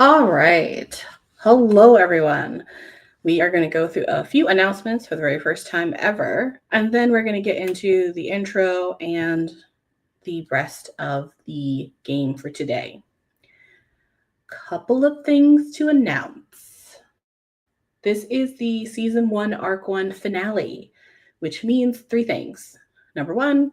All right. Hello, everyone. We are going to go through a few announcements for the very first time ever, and then we're going to get into the intro and the rest of the game for today. Couple of things to announce. This is the season 1, arc 1 finale, which means three things. Number one,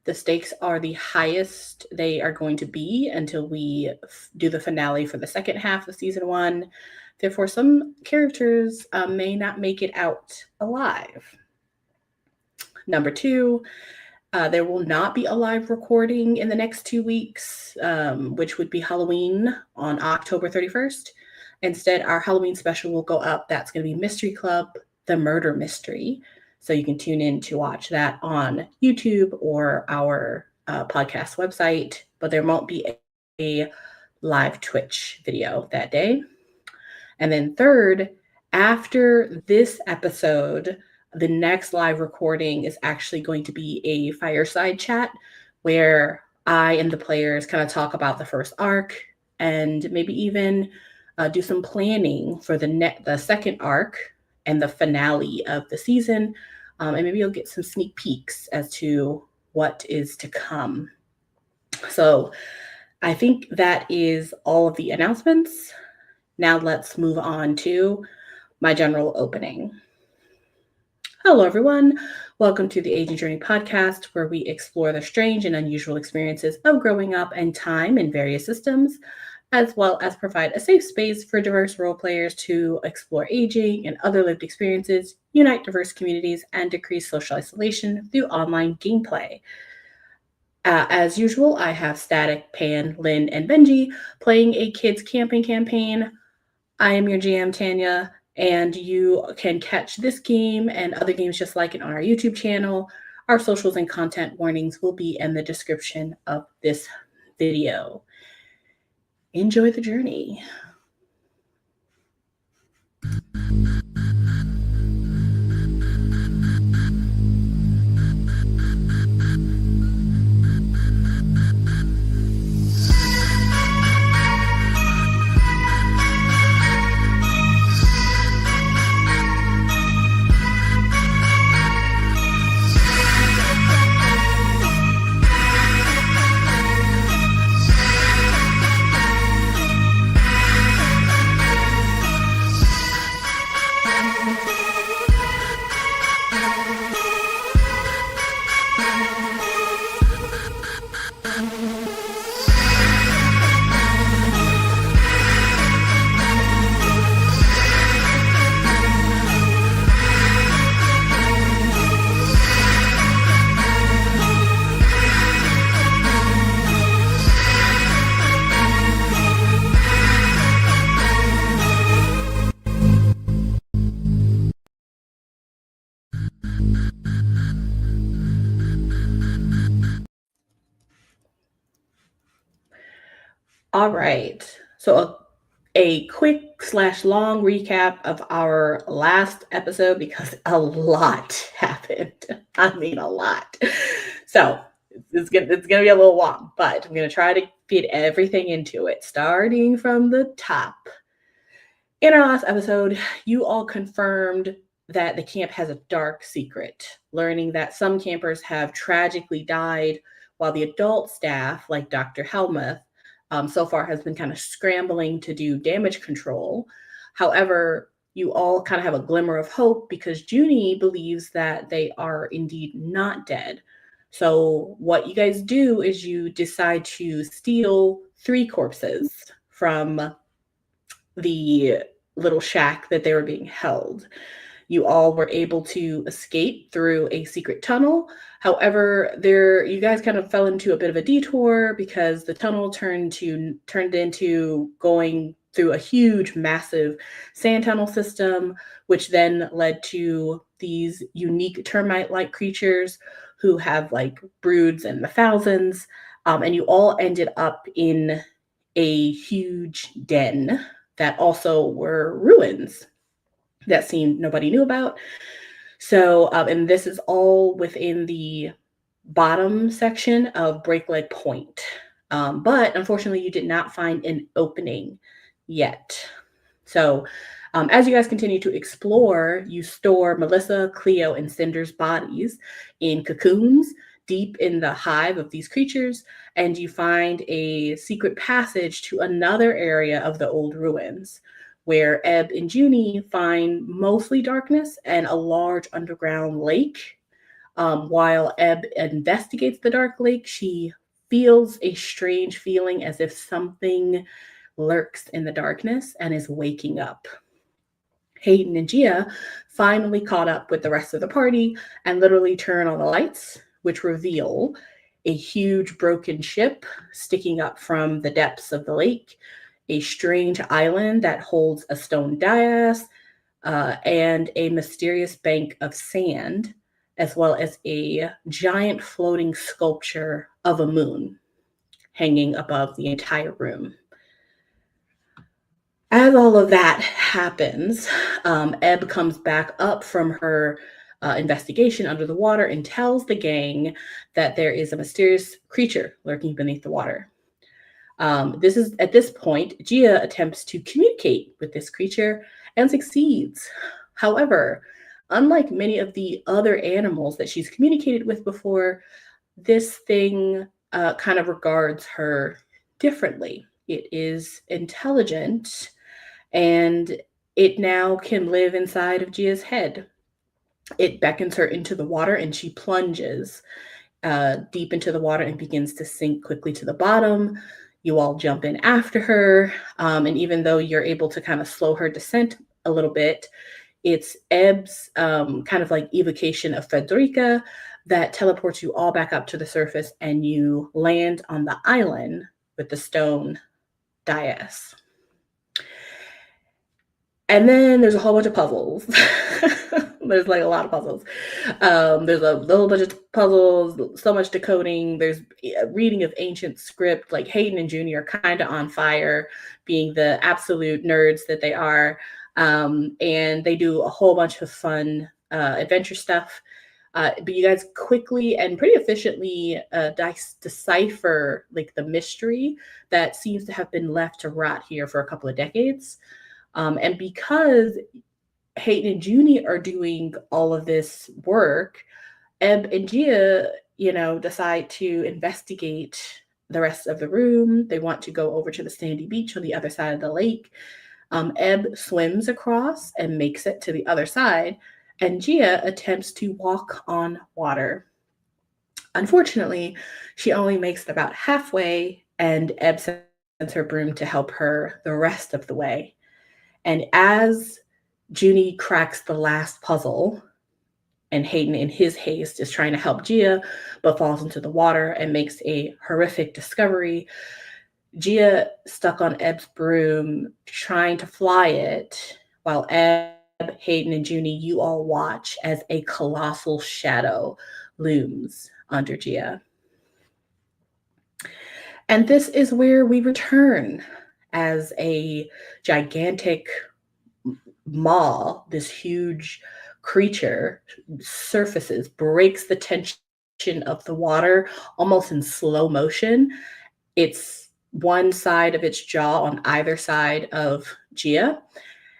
the stakes are the highest they are going to be until we do the finale for the second half of season 1. Therefore, some characters may not make it out alive. Number two, there will not be a live recording in the next 2 weeks, which would be Halloween on October 31st. Instead, our Halloween special will go up. That's going to be Mystery Club, The Murder Mystery. So you can tune in to watch that on YouTube or our podcast website, but there won't be a live Twitch video that day. And then third, after this episode, the next live recording is actually going to be a fireside chat where I and the players kind of talk about the first arc and maybe even do some planning for the second arc and the finale of the season. And maybe you'll get some sneak peeks as to what is to come. So I think that is all of the announcements. Now let's move on to my general opening. Hello, everyone. Welcome to the Aging Journey podcast, where we explore the strange and unusual experiences of growing up and time in various systems, as well as provide a safe space for diverse role players to explore aging and other lived experiences, unite diverse communities, and decrease social isolation through online gameplay. As usual, I have Static, Pan, Lynn, and Benji playing a Kids Camping campaign. I am your GM, Tanya, and you can catch this game and other games just like it on our YouTube channel. Our socials and content warnings will be in the description of this video. Enjoy the journey. All right. So a quick / long recap of our last episode because a lot happened. I mean, a lot. So it's gonna be a little long, but I'm gonna try to fit everything into it, starting from the top. In our last episode, you all confirmed that the camp has a dark secret, learning that some campers have tragically died while the adult staff, like Dr. Helmuth, so far has been kind of scrambling to do damage control. However, you all kind of have a glimmer of hope because Juni believes that they are indeed not dead. So, what you guys do is you decide to steal 3 corpses from the little shack that they were being held. You all were able to escape through a secret tunnel. However, you guys kind of fell into a bit of a detour because the tunnel turned into going through a huge, massive sand tunnel system, which then led to these unique termite-like creatures who have like broods in the thousands. And you all ended up in a huge den that also were ruins that seemed nobody knew about. So, and this is all within the bottom section of Breakleg Point. But unfortunately, you did not find an opening yet. So as you guys continue to explore, you store Melissa, Cleo, and Cinder's bodies in cocoons deep in the hive of these creatures, and you find a secret passage to another area of the old ruins where Ebb and Juni find mostly darkness and a large underground lake. While Ebb investigates the dark lake, she feels a strange feeling as if something lurks in the darkness and is waking up. Hayden and Gia finally caught up with the rest of the party and literally turn on the lights, which reveal a huge broken ship sticking up from the depths of the lake, a strange island that holds a stone dais, and a mysterious bank of sand, as well as a giant floating sculpture of a moon hanging above the entire room. As all of that happens, Ebb comes back up from her investigation under the water and tells the gang that there is a mysterious creature lurking beneath the water. This is at this point, Gia attempts to communicate with this creature and succeeds. However, unlike many of the other animals that she's communicated with before, this thing kind of regards her differently. It is intelligent and it now can live inside of Gia's head. It beckons her into the water and she plunges deep into the water and begins to sink quickly to the bottom. You all jump in after her. And even though you're able to kind of slow her descent a little bit, it's Ebb's kind of like evocation of Frederica that teleports you all back up to the surface and you land on the island with the stone dais. And then there's a whole bunch of puzzles. There's like a lot of puzzles. There's a little bunch of puzzles, so much decoding. There's a reading of ancient script. Like Hayden and Juni are kind of on fire, being the absolute nerds that they are. And they do a whole bunch of fun adventure stuff. But you guys quickly and pretty efficiently decipher like the mystery that seems to have been left to rot here for a couple of decades. And because Hayden and Juni are doing all of this work, Ebb and Gia, decide to investigate the rest of the room. They want to go over to the sandy beach on the other side of the lake. Ebb swims across and makes it to the other side, and Gia attempts to walk on water. Unfortunately, she only makes it about halfway, and Ebb sends her broom to help her the rest of the way. And as Juni cracks the last puzzle, and Hayden in his haste is trying to help Gia, but falls into the water and makes a horrific discovery, Gia stuck on Ebb's broom, trying to fly it, while Ebb, Hayden, and Juni, you all watch as a colossal shadow looms under Gia. And this is where we return as a gigantic maw, this huge creature surfaces, breaks the tension of the water almost in slow motion. It's one side of its jaw on either side of Gia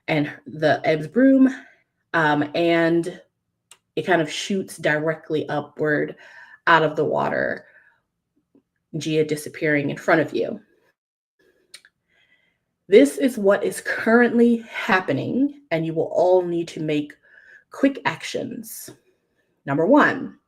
and the Ebb's broom, and it kind of shoots directly upward out of the water, Gia disappearing in front of you. This is what is currently happening, and you will all need to make quick actions. Number 1,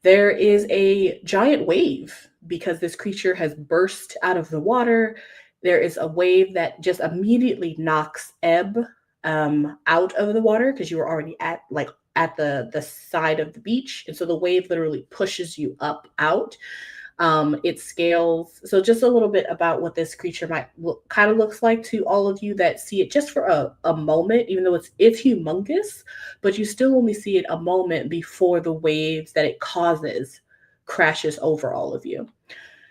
there is a giant wave because this creature has burst out of the water. There is a wave that just immediately knocks Ebb out of the water because you were already at the side of the beach. And so the wave literally pushes you up out. It scales. So just a little bit about what this creature kind of looks like to all of you that see it just for a moment, even though it's humongous, but you still only see it a moment before the waves that it causes crashes over all of you.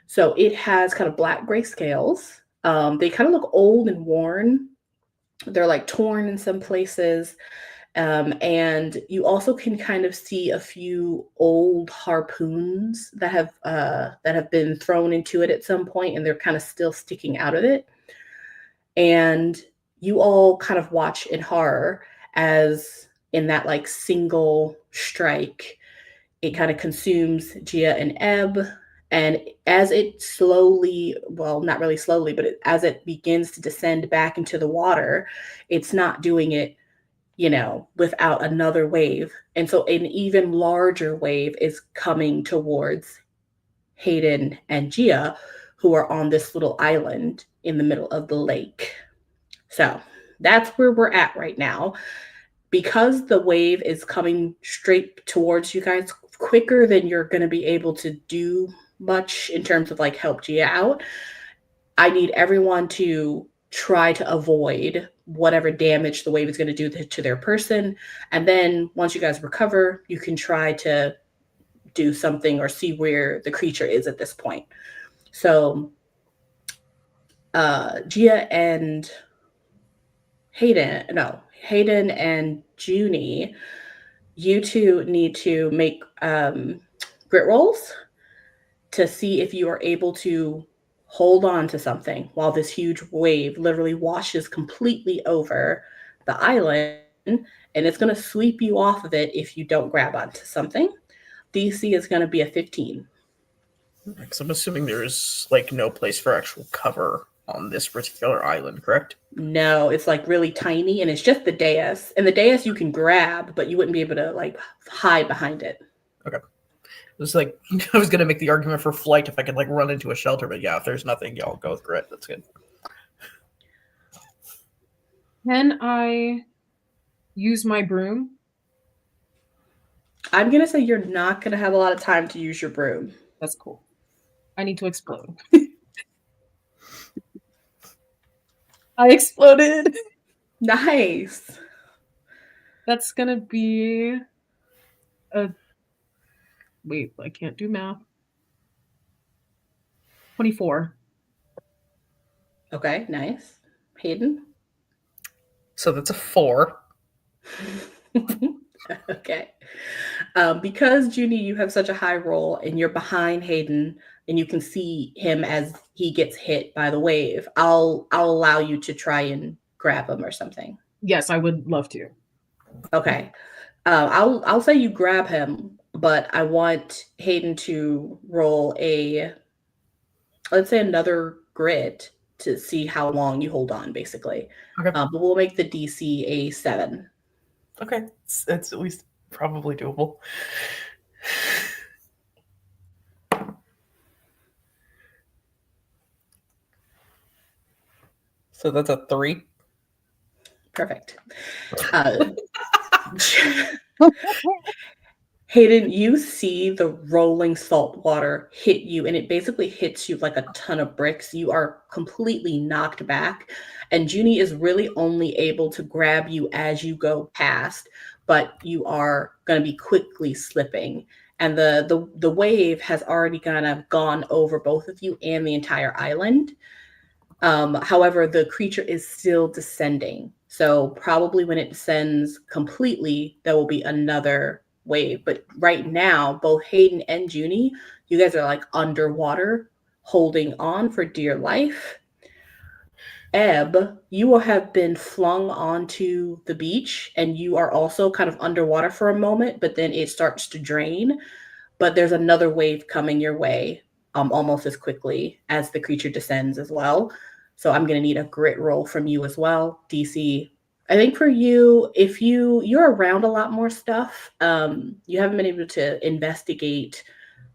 So it has kind of black-gray scales. They kind of look old and worn. They're like torn in some places. And you also can kind of see a few old harpoons that have been thrown into it at some point, and they're kind of still sticking out of it. And you all kind of watch in horror as in that like single strike, it kind of consumes Gia and Ebb. And as it slowly, well, not really slowly, but as it begins to descend back into the water, it's not doing it, without another wave. And so an even larger wave is coming towards Hayden and Gia, who are on this little island in the middle of the lake. So that's where we're at right now. Because the wave is coming straight towards you guys quicker than you're going to be able to do much in terms of like help Gia out, I need everyone to try to avoid whatever damage the wave is going to do to their person. And then once you guys recover, you can try to do something or see where the creature is at this point. So Gia and Hayden and Juni, you two need to make grit rolls to see if you are able to hold on to something while this huge wave literally washes completely over the island, and it's going to sweep you off of it if you don't grab onto something. DC is going to be a 15. Because I'm assuming there's like no place for actual cover on this particular island, correct? No, it's like really tiny, and it's just the dais. And the dais you can grab, but you wouldn't be able to like hide behind it. Okay. It's like I was gonna make the argument for flight if I could like run into a shelter, but yeah, if there's nothing, y'all go with grit. That's good. Can I use my broom? I'm gonna say you're not gonna have a lot of time to use your broom. That's cool. I need to explode. I exploded. Nice. That's gonna be a... Wait, I can't do math. 24. Okay, nice. Hayden? So that's a 4. Okay. Because Juni, you have such a high roll and you're behind Hayden and you can see him as he gets hit by the wave, I'll allow you to try and grab him or something. Yes, I would love to. Okay. I'll say you grab him, but I want Hayden to roll let's say another grit to see how long you hold on, basically. Okay. But we'll make the DC a 7. Okay, it's at least probably doable. So that's a 3. Perfect. Hayden, you see the rolling salt water hit you, and it basically hits you like a ton of bricks. You are completely knocked back, and Juni is really only able to grab you as you go past, but you are going to be quickly slipping. And the wave has already kind of gone over both of you and the entire island. However, the creature is still descending. So probably when it descends completely, there will be another wave. But right now, both Hayden and Juni, you guys are like underwater, holding on for dear life. Ebb, you will have been flung onto the beach and you are also kind of underwater for a moment, but then it starts to drain. But there's another wave coming your way almost as quickly as the creature descends as well. So I'm going to need a grit roll from you as well, DC. I think for you, if you're around a lot more stuff, you haven't been able to investigate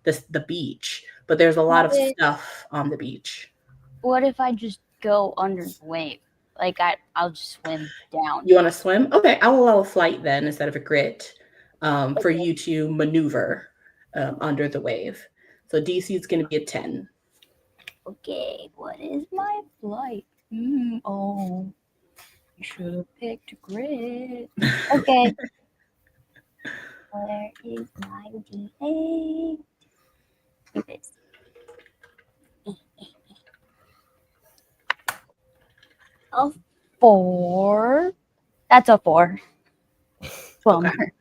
the beach, but there's a lot of stuff on the beach. What if I just go under the wave? Like I'll just swim down. You want to swim? Okay, I'll allow a flight then instead of a grit for you to maneuver under the wave. So DC is going to be a 10. Okay, what is my flight? Oh, I should have picked grit. Okay. Where is my D8? Here it is. A 4. That's a 4. Well, okay.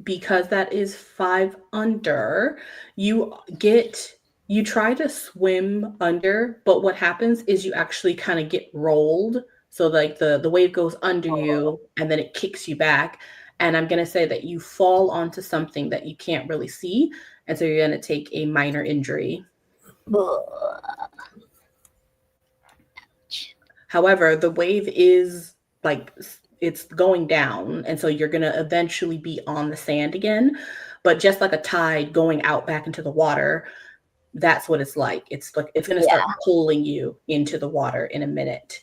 Because that is 5 under, you get you try to swim under, but what happens is you actually kind of get rolled. So like the wave goes under you and then it kicks you back. And I'm going to say that you fall onto something that you can't really see. And so you're going to take a minor injury. However, the wave is like, it's going down. And so you're going to eventually be on the sand again. But just like a tide going out back into the water, that's what it's like. It's like it's going to start pulling you into the water in a minute.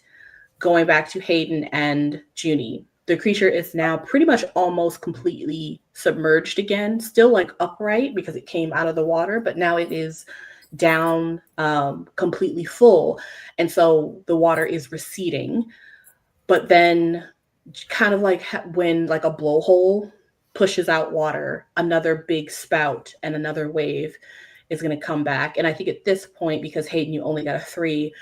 Going back to Hayden and Juni, the creature is now pretty much almost completely submerged again, still like upright because it came out of the water, but now it is down completely full. And so the water is receding. But then kind of like when like a blowhole pushes out water, another big spout and another wave is going to come back. And I think at this point, because Hayden, you only got a 3,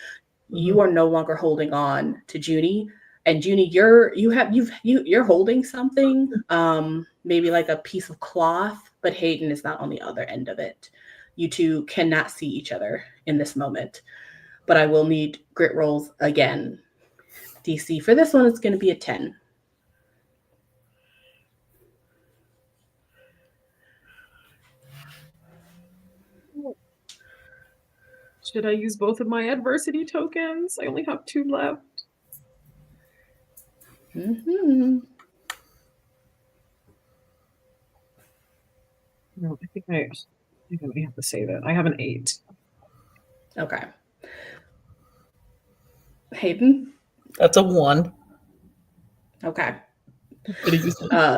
you are no longer holding on to Juni. And Juni, you're holding something, maybe like a piece of cloth, but Hayden is not on the other end of it. You two cannot see each other in this moment. But I will need grit rolls again. DC for this one is going to be a 10. Should I use both of my adversity tokens? I only have 2 left. Mm-hmm. No, I think I may have to save it. I have an 8. Okay. Hayden? That's a 1. Okay. It.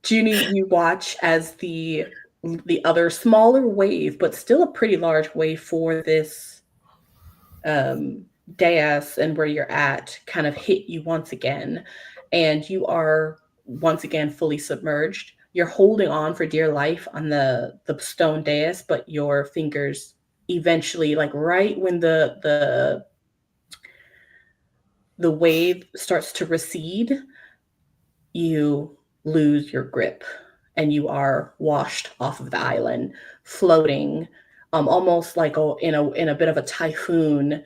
Juni, you watch as the other smaller wave, but still a pretty large wave for this dais and where you're at, kind of hit you once again, and you are once again fully submerged. You're holding on for dear life on the stone dais, but your fingers eventually, like right when the wave starts to recede, you lose your grip and you are washed off of the island, floating almost like in a bit of a typhoon,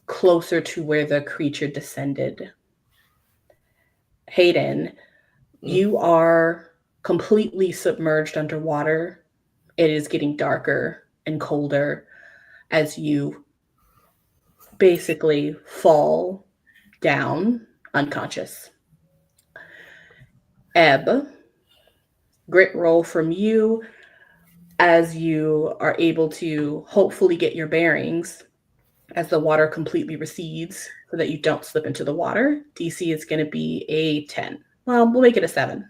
closer to where the creature descended. Hayden, you are completely submerged underwater. It is getting darker and colder as you basically fall down unconscious. Ebb, grit roll from you as you are able to hopefully get your bearings as the water completely recedes so that you don't slip into the water. DC is going to be a 10. Well, we'll make it a 7.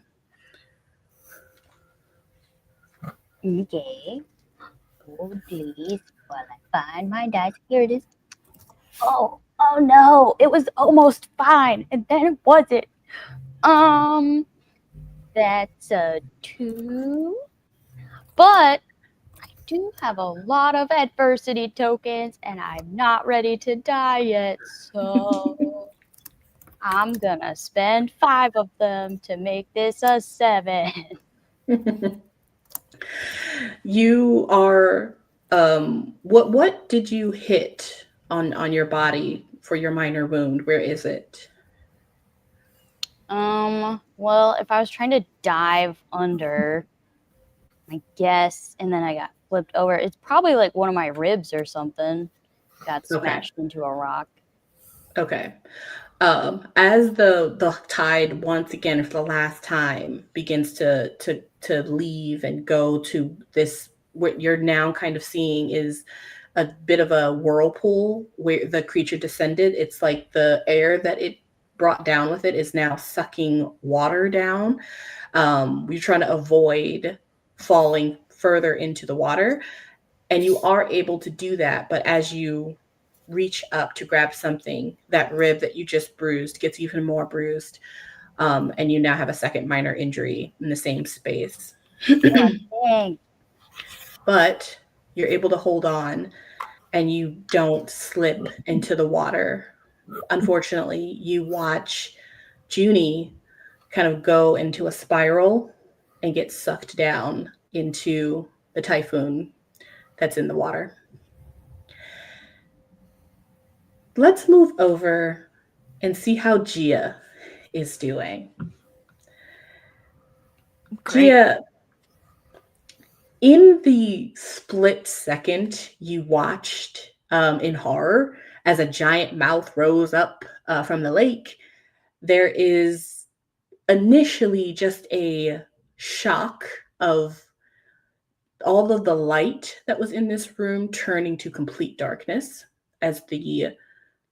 Okay. Oh, please. While I find my dice. Here it is. Oh no. It was almost fine. And then it wasn't. That's a 2. But I do have a lot of adversity tokens, and I'm not ready to die yet. So I'm going to spend 5 of them to make this a 7. You are what did you hit on your body for your minor wound? Where is it? Well, if I was trying to dive under, I guess, and then I got flipped over, it's probably like one of my ribs or something got smashed into a rock. Okay. As the tide once again for the last time begins to leave and go to this, what you're now kind of seeing is a bit of a whirlpool where the creature descended. It's like the air that it brought down with it is now sucking water down. You're trying to avoid falling further into the water, and you are able to do that. But as you reach up to grab something, that rib that you just bruised gets even more bruised, and you now have a second minor injury in the same space. Dang. But you're able to hold on and you don't slip into the water. Unfortunately, you watch Juni kind of go into a spiral and get sucked down into the typhoon that's in the water. Let's move over and see how Gia is doing. Great. Gia, in the split second you watched in horror as a giant mouth rose up from the lake, there is initially just a shock of all of the light that was in this room turning to complete darkness as the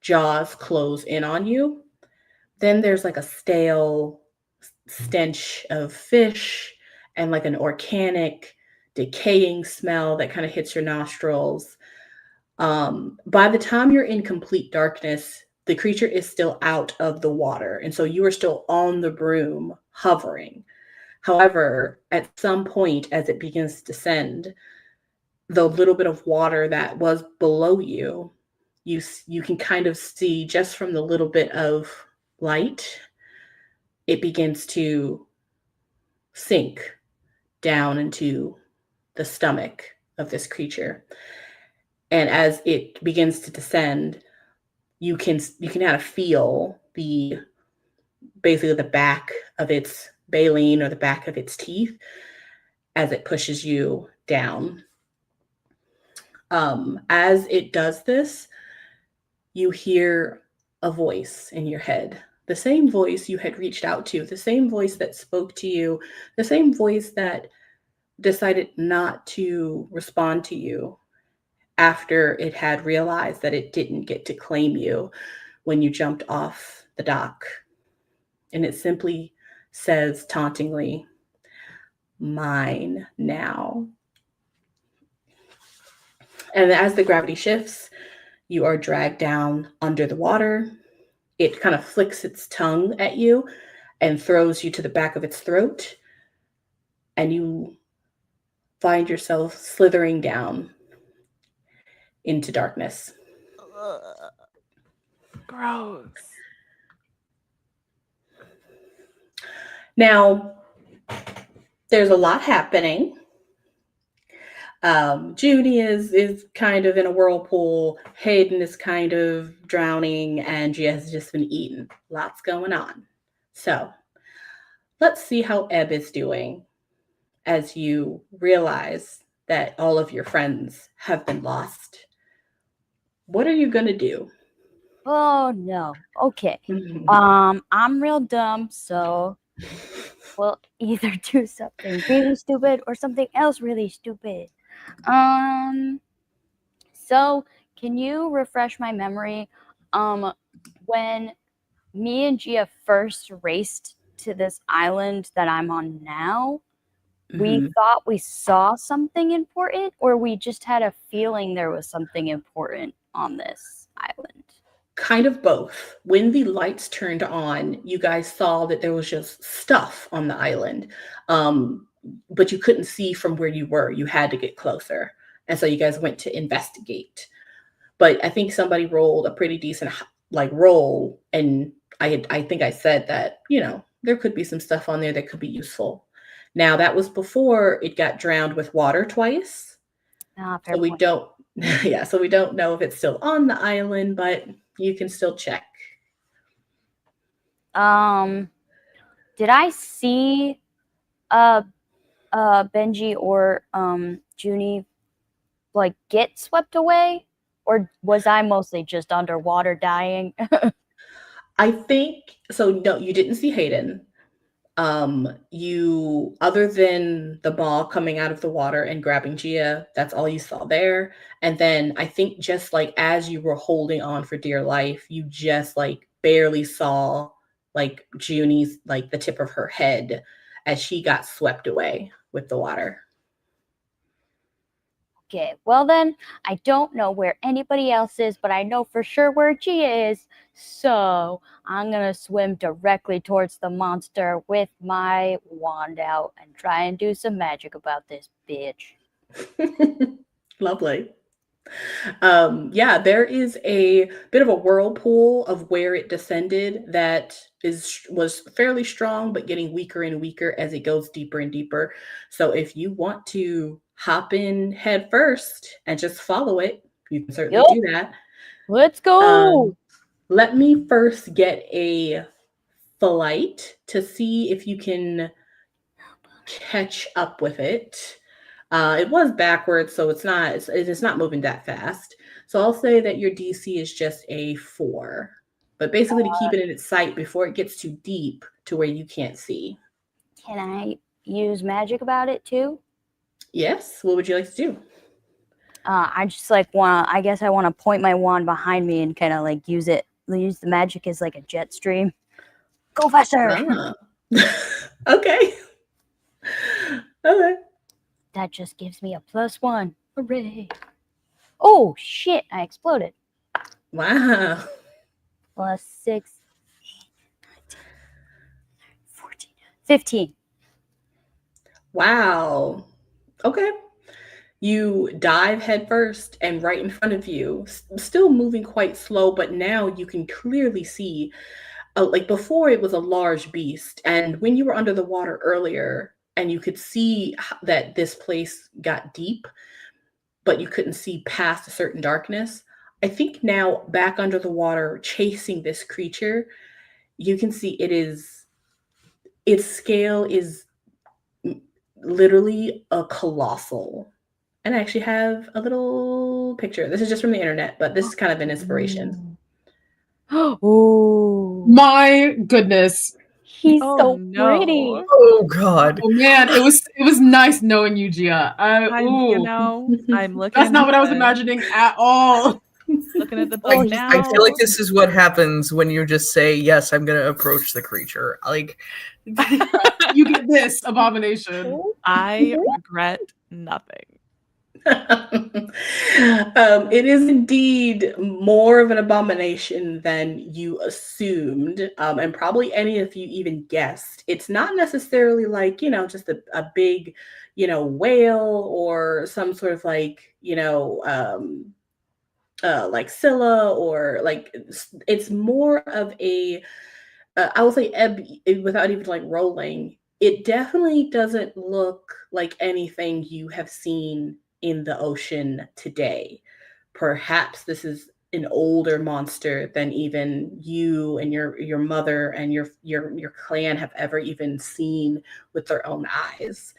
jaws close in on you. Then there's like a stale stench of fish and like an organic decaying smell that kind of hits your nostrils. By the time you're in complete darkness, the creature is still out of the water. And so you are still on the broom hovering. However, at some point as it begins to descend, the little bit of water that was below you, you can kind of see just from the little bit of light, it begins to sink down into the stomach of this creature. And as it begins to descend, you can kind of feel basically the back of its baleen or the back of its teeth as it pushes you down. As it does this, you hear a voice in your head, the same voice you had reached out to, the same voice that spoke to you, the same voice that decided not to respond to you after it had realized that it didn't get to claim you when you jumped off the dock. And it simply says tauntingly, "Mine now." And as the gravity shifts, you are dragged down under the water. It kind of flicks its tongue at you and throws you to the back of its throat. And you find yourself slithering down into darkness. Gross. Now, there's a lot happening. Judy is kind of in a whirlpool. Hayden is kind of drowning, and Gia has just been eaten. Lots going on. So let's see how Ebb is doing as you realize that all of your friends have been lost. What are you gonna do? Oh no. Okay. I'm real dumb, so we'll either do something really stupid or something else really stupid. So can you refresh my memory? When me and Gia first raced to this island that I'm on now, we thought we saw something important, or we just had a feeling there was something important on this island? Kind of both. When the lights turned on, you guys saw that there was just stuff on the island, but you couldn't see from where you were. You had to get closer. And so you guys went to investigate. But I think somebody rolled a pretty decent roll. And I think I said that, there could be some stuff on there that could be useful. Now, that was before it got drowned with water twice. Fair So we point. don't, so we don't know if it's still on the island, but you can still check. Did I see Benji or Juni get swept away, or was I mostly just underwater dying? I think so. No, you didn't see Hayden. You, other than the ball coming out of the water and grabbing Gia, that's all you saw there. And then I think just as you were holding on for dear life, you just barely saw Juni's the tip of her head as she got swept away with the water. Okay, well then, I don't know where anybody else is, but I know for sure where Gia is. So I'm gonna swim directly towards the monster with my wand out and try and do some magic about this bitch. Lovely. Yeah, there is a bit of a whirlpool of where it descended that was fairly strong, but getting weaker and weaker as it goes deeper and deeper. So if you want to hop in head first and just follow it, you can certainly Yup. do that. Let's go. Let me first get a flight to see if you can catch up with it. It was backwards, so it's not moving that fast. So I'll say that your DC is just a 4. But basically to keep it in its sight before it gets too deep to where you can't see. Can I use magic about it too? Yes. What would you like to do? I just like want. I guess I want to point my wand behind me and kind of like use the magic as like a jet stream. Go faster! Ah. Okay. Okay. That just gives me a +1. Hooray! Oh shit! I exploded. Wow. +6, 19, 14, 15. Wow. Okay. You dive headfirst, and right in front of you, still moving quite slow, but now you can clearly see. Like before, it was a large beast, and when you were under the water earlier, and you could see that this place got deep, but you couldn't see past a certain darkness. I think now back under the water, chasing this creature, you can see its scale is literally a colossal. And I actually have a little picture. This is just from the internet, but this is kind of an inspiration. Oh, My goodness. he's Oh, so no. pretty. Oh God. Oh man, it was nice knowing you, Gia. You know, I'm looking. That's not what I was at- imagining at all. Looking at the Oh, thing he's now. I feel like this is what happens when you just say, yes, I'm going to approach the creature. Like, You get this abomination. I regret nothing. It is indeed more of an abomination than you assumed, and probably any of you even guessed. It's not necessarily like, just a big, whale or some sort of like, like Scylla, or like it's more of a, I will say Ebb, without even like rolling. It definitely doesn't look like anything you have seen in the ocean today. Perhaps this is an older monster than even you and your mother and your clan have ever even seen with their own eyes.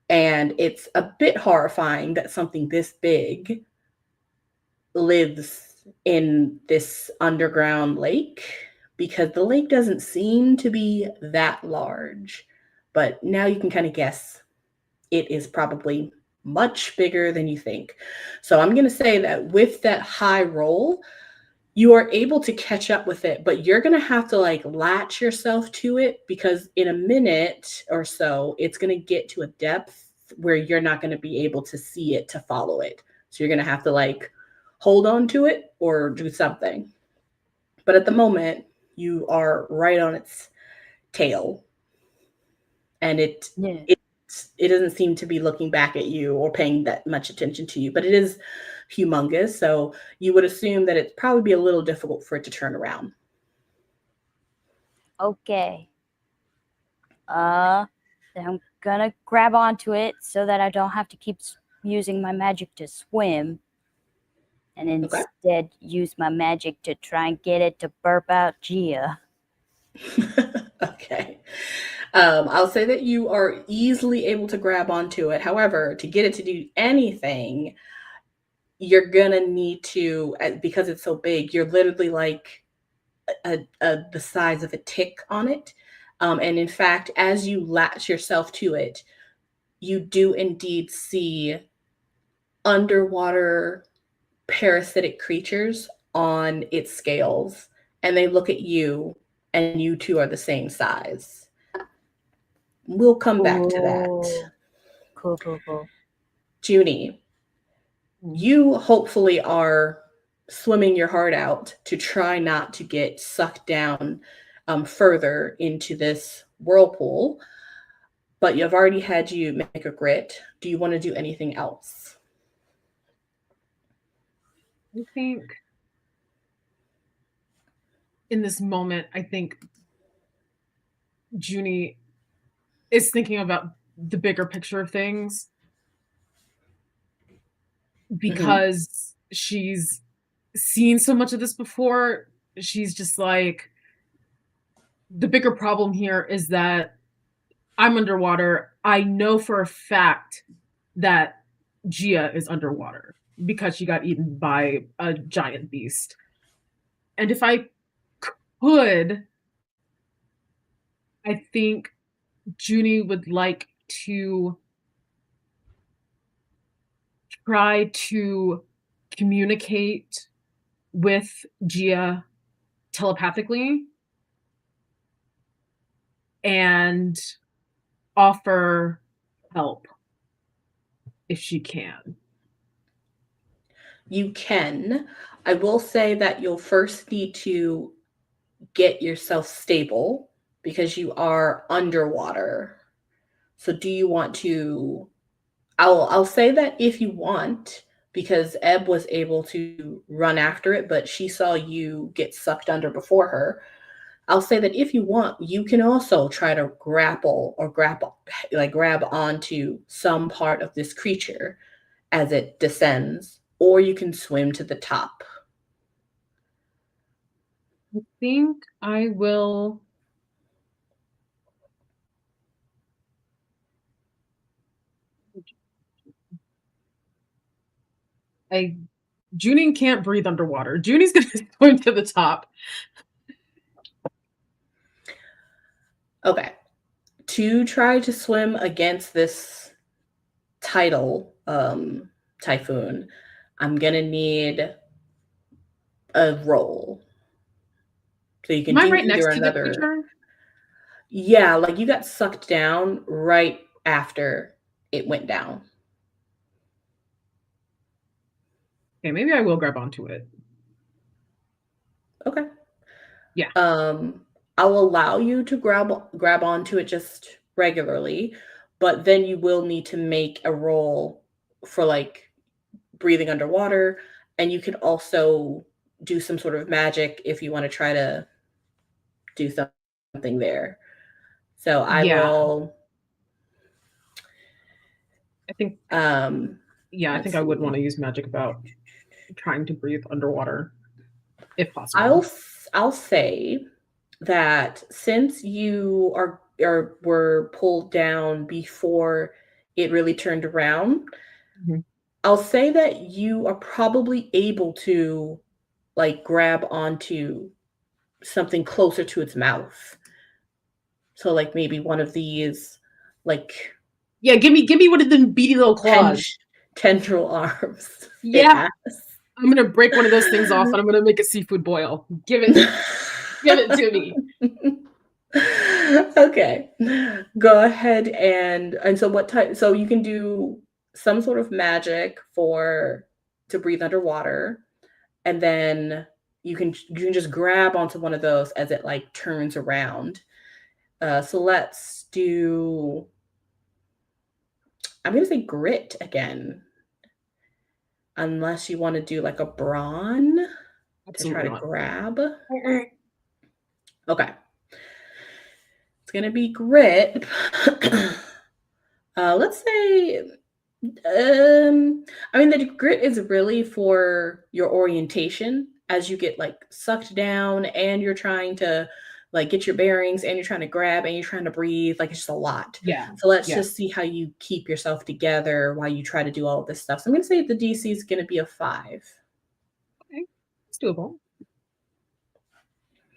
And it's a bit horrifying that something this big lives in this underground lake, because the lake doesn't seem to be that large. But now you can kind of guess it is probably much bigger than you think. So I'm going to say that with that high roll, you are able to catch up with it, but you're going to have to like latch yourself to it, because in a minute or so, it's going to get to a depth where you're not going to be able to see it to follow it. So you're going to have to like hold on to it or do something. But at the moment, you are right on its tail, and it doesn't seem to be looking back at you or paying that much attention to you, but it is humongous. So you would assume that it'd probably be a little difficult for it to turn around. Okay. Then I'm gonna grab onto it so that I don't have to keep using my magic to swim, and instead use my magic to try and get it to burp out Gia. Okay. I'll say that you are easily able to grab onto it. However, to get it to do anything, you're gonna need to, because it's so big, you're literally like the size of a tick on it. And in fact, as you latch yourself to it, you do indeed see underwater parasitic creatures on its scales, and they look at you, and you two are the same size. We'll come back to that. Cool. Juni, you hopefully are swimming your heart out to try not to get sucked down further into this whirlpool, but you've already had you make a grit. Do you want to do anything else? I think in this moment, I think Juni is thinking about the bigger picture of things because she's seen so much of this before. She's just like, the bigger problem here is that I'm underwater. I know for a fact that Gia is underwater because she got eaten by a giant beast. And if I could, I think Juni would like to try to communicate with Gia telepathically and offer help if she can. You can. I will say that you'll first need to get yourself stable because you are underwater. So do you want to I'll say that if you want, because Ebb was able to run after it, but she saw you get sucked under before her. I'll say that if you want, you can also try to grab onto some part of this creature as it descends, or you can swim to the top. I think I will. Juni can't breathe underwater. Juni's gonna swim to the top. Okay. To try to swim against this tidal typhoon, I'm gonna need a roll. So you can Am I do right next either to the creature? Yeah, like you got sucked down right after it went down. Okay, maybe I will grab onto it. Okay. Yeah. I'll allow you to grab onto it just regularly, but then you will need to make a roll for like breathing underwater, and you can also do some sort of magic if you want to try to do something there. So I will. I think. Yeah, I think I would want to use magic about trying to breathe underwater, if possible. I'll say that since you were pulled down before it really turned around, I'll say that you are probably able to like grab onto something closer to its mouth. So like maybe one of these like give me one of them beady little claws. Tendril arms. Yeah. I'm gonna break one of those things off and I'm gonna make a seafood boil. Give it to me. Okay. Go ahead and so what type, so you can do some sort of magic to breathe underwater, and then you can just grab onto one of those as it like turns around. So let's do, I'm gonna say grit again. Unless you want to do like a brawn to try to grab. Okay. It's gonna be grit. Let's say, I mean, the grit is really for your orientation as you get like sucked down and you're trying to like get your bearings and you're trying to grab and you're trying to breathe. Like it's just a lot. Yeah. So let's just see how you keep yourself together while you try to do all of this stuff. So I'm going to say the DC is going to be a 5. Okay, it's doable.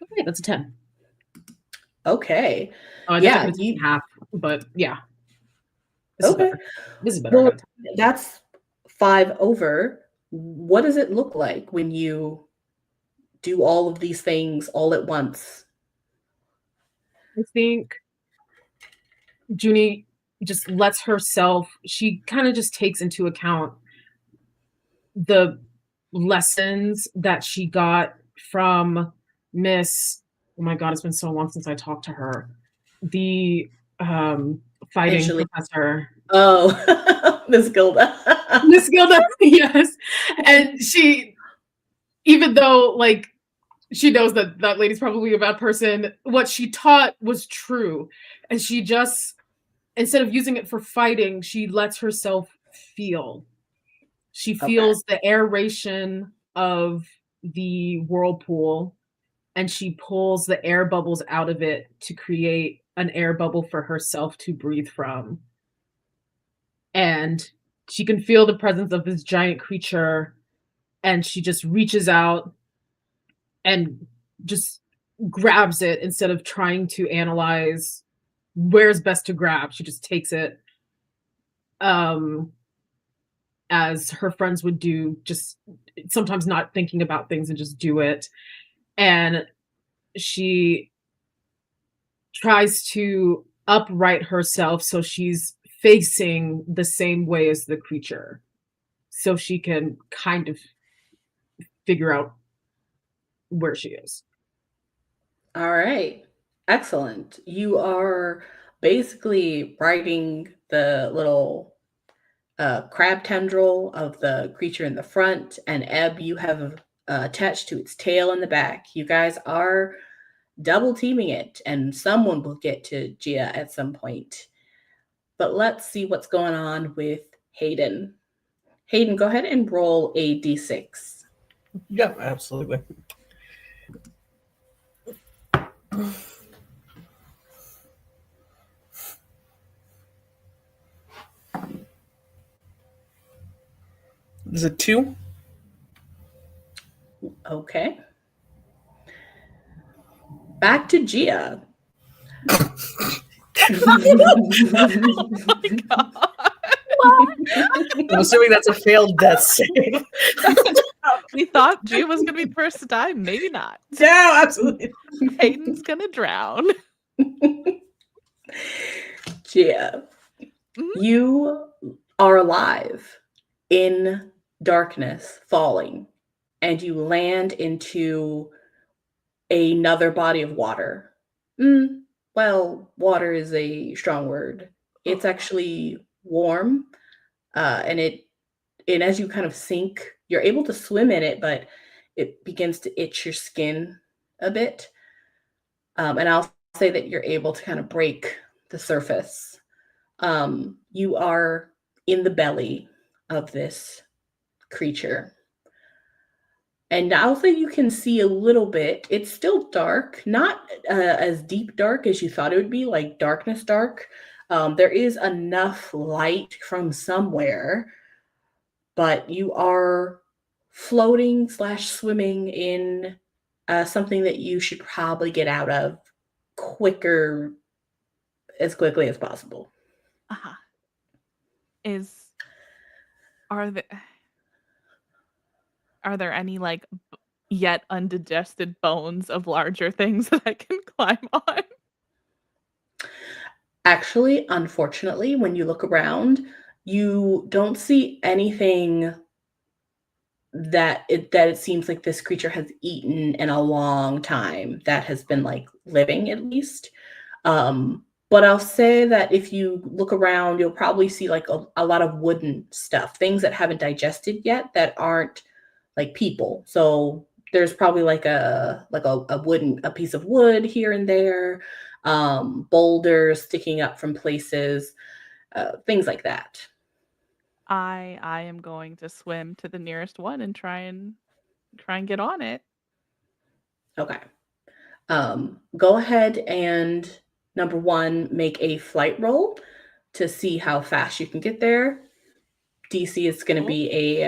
Okay, that's a 10. Okay. Oh, yeah, half, but yeah. This is better. Well, that's 5 over. What does it look like when you do all of these things all at once? I think Juni just lets herself, she kind of just takes into account the lessons that she got from Miss, oh my God, it's been so long since I talked to her. The fighting professor. Oh, Miss Gilda. Miss Gilda, yes. And she even though like she knows that that lady's probably a bad person, what she taught was true. And she just, instead of using it for fighting, she lets herself feel. She feels the aeration of the whirlpool, and she pulls the air bubbles out of it to create an air bubble for herself to breathe from. And she can feel the presence of this giant creature, and she just reaches out and just grabs it instead of trying to analyze where's best to grab. She just takes it as her friends would do, just sometimes not thinking about things and just do it. And she tries to upright herself so she's facing the same way as the creature, so she can kind of figure out where she is. All right. Excellent. You are basically riding the little crab tendril of the creature in the front, and Ebb, you have attached to its tail in the back. You guys are double teaming it, and someone will get to Gia at some point. But let's see what's going on with Hayden. Hayden, go ahead and roll a d6. Yeah, absolutely. Is it 2? Okay. Back to Gia. Oh my god. I'm assuming that's a failed death save. We thought Gia was gonna be the first to die. Maybe not. No, absolutely. Hayden's gonna drown. Gia, you are alive in darkness falling, and you land into another body of water. Well, water is a strong word. It's actually warm, and as you kind of sink, you're able to swim in it, but it begins to itch your skin a bit. And I'll say that you're able to kind of break the surface. You are in the belly of this creature. And I'll say you can see a little bit. It's still dark, not as deep dark as you thought it would be, like darkness dark. There is enough light from somewhere, but you are floating / swimming in something that you should probably get out of as quickly as possible. Uh-huh. Are there any like yet undigested bones of larger things that I can climb on? Actually, unfortunately, when you look around, you don't see anything that it seems like this creature has eaten in a long time, that has been like living at least. But I'll say that if you look around, you'll probably see like a lot of wooden stuff, things that haven't digested yet that aren't like people. So there's probably like a piece of wood here and there, boulders sticking up from places, things like that. I am going to swim to the nearest one and try and get on it. Okay. Go ahead and number 1, make a flight roll to see how fast you can get there. DC is going to be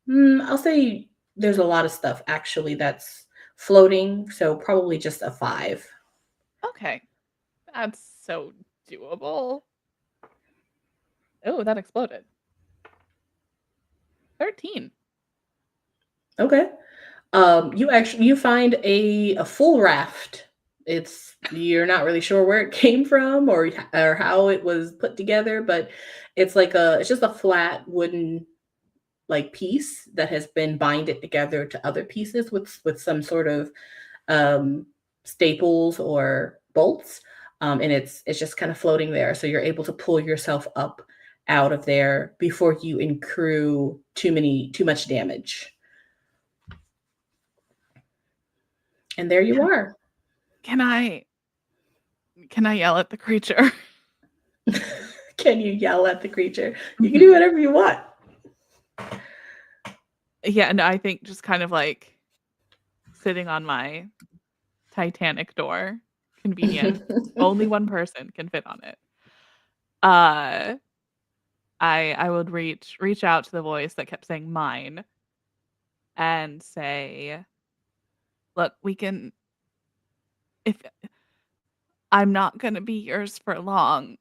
I'll say there's a lot of stuff actually that's floating, so probably just a 5. Okay. That's so doable. Oh, that exploded. 13. Okay. You find a full raft. You're not really sure where it came from or how it was put together, but it's just a flat wooden like piece that has been binded together to other pieces with some sort of staples or bolts, and it's just kind of floating there. So you're able to pull yourself up out of there before you accrue too much damage. And there you are. Can I yell at the creature? Can you yell at the creature? You can do whatever you want. Yeah, no, I think just kind of like sitting on my Titanic door. Convenient. Only one person can fit on it. I would reach out to the voice that kept saying mine and say, look, if I'm not gonna be yours for long,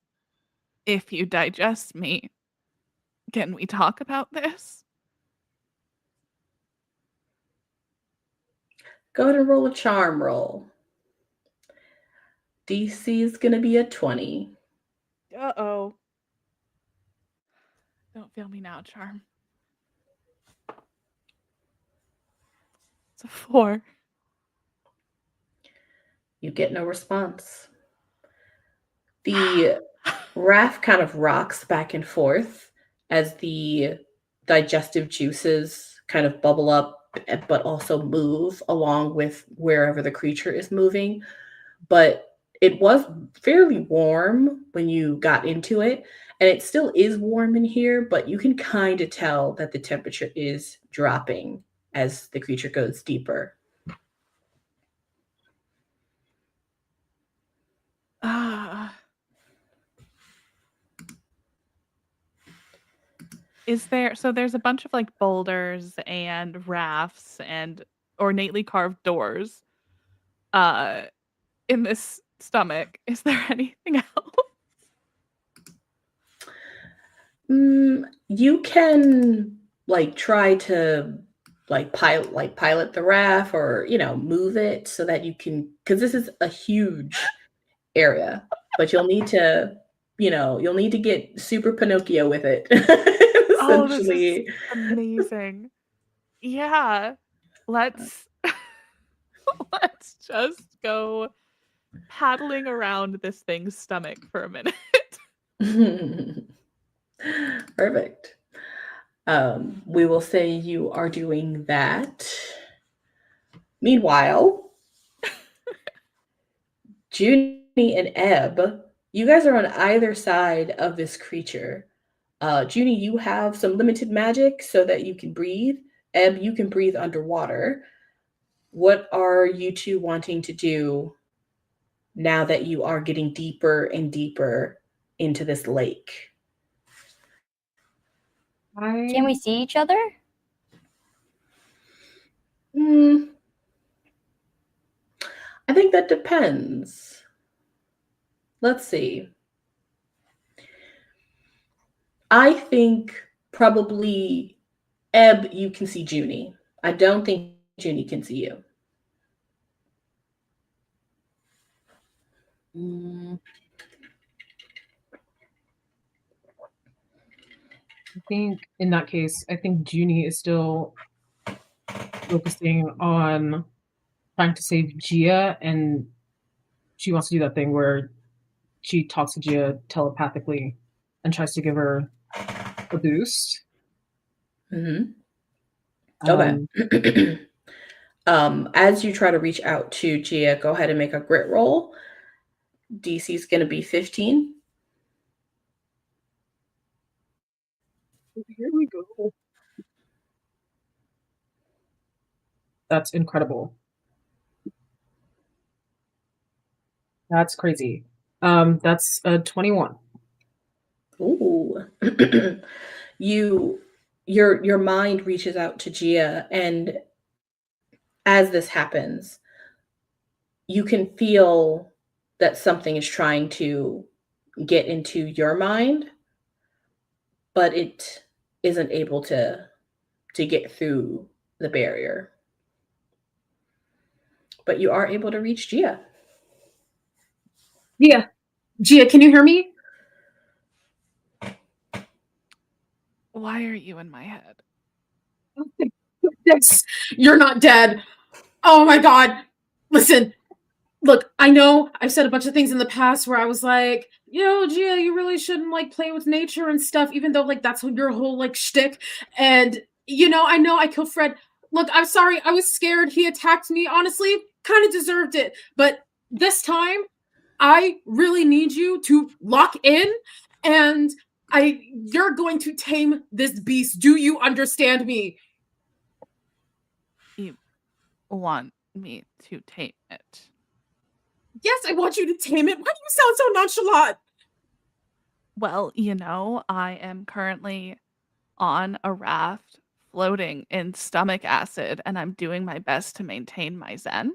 if you digest me, can we talk about this? Go ahead and roll a charm roll. DC is going to be a 20. Uh-oh. Don't fail me now, charm. It's a 4. You get no response. The raft kind of rocks back and forth as the digestive juices kind of bubble up, but also move along with wherever the creature is moving. But it was fairly warm when you got into it, and it still is warm in here, but you can kind of tell that the temperature is dropping as the creature goes deeper. There's a bunch of like boulders and rafts and ornately carved doors in this stomach. Is there anything else? You can like try to pilot the raft, or move it so that you can, because this is a huge area, but you'll need to get super Pinocchio with it. Oh, this is amazing. Yeah. Let's just go paddling around this thing's stomach for a minute. Perfect. We will say you are doing that. Meanwhile, Juni and Ebb, you guys are on either side of this creature. Juni, you have some limited magic so that you can breathe. Ebb, you can breathe underwater. What are you two wanting to do now that you are getting deeper and deeper into this lake? Can we see each other? I think that depends. Let's see. I think probably Ebb, you can see Juni. I don't think Juni can see you. I think in that case, I think Juni is still focusing on trying to save Gia, and she wants to do that thing where she talks to Gia telepathically and tries to give her a boost. Okay. As you try to reach out to Gia, go ahead and make a grit roll. DC is going to be 15. Here we go. That's incredible. That's crazy. That's a 21. Ooh. Your mind reaches out to Gia, and as this happens, you can feel that something is trying to get into your mind, but it isn't able to get through the barrier. But you are able to reach Gia. Yeah. Gia, can you hear me? Why are you in my head? Yes, you're not dead. Oh my God. Listen, look, I know I've said a bunch of things in the past where I was like, Gia, you really shouldn't like play with nature and stuff, even though like that's your whole like shtick. And I know I killed Fred, Look, I'm sorry. I was scared. He attacked me. Honestly, kind of deserved it. But this time, I really need you to lock in, and you're going to tame this beast. Do you understand me? You want me to tame it? Yes, I want you to tame it. Why do you sound so nonchalant? Well, I am currently on a raft floating in stomach acid, and I'm doing my best to maintain my zen.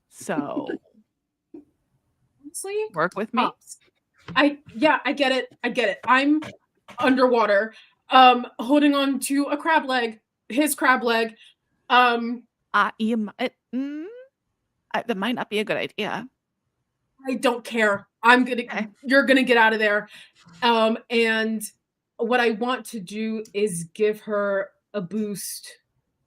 So, Honestly, work with me. I get it. I'm underwater, holding on to a crab leg, his crab leg. That might not be a good idea. I don't care. Okay. You're gonna get out of there. And what I want to do is give her a boost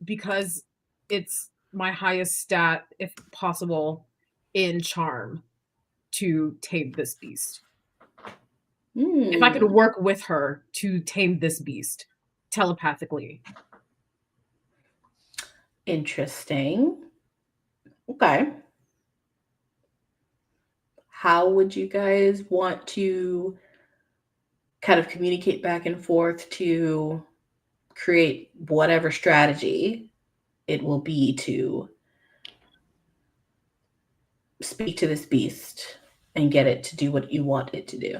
because it's my highest stat, if possible, in charm to tame this beast. If I could work with her to tame this beast telepathically. Interesting. Okay. How would you guys want to kind of communicate back and forth to create whatever strategy it will be to speak to this beast and get it to do what you want it to do?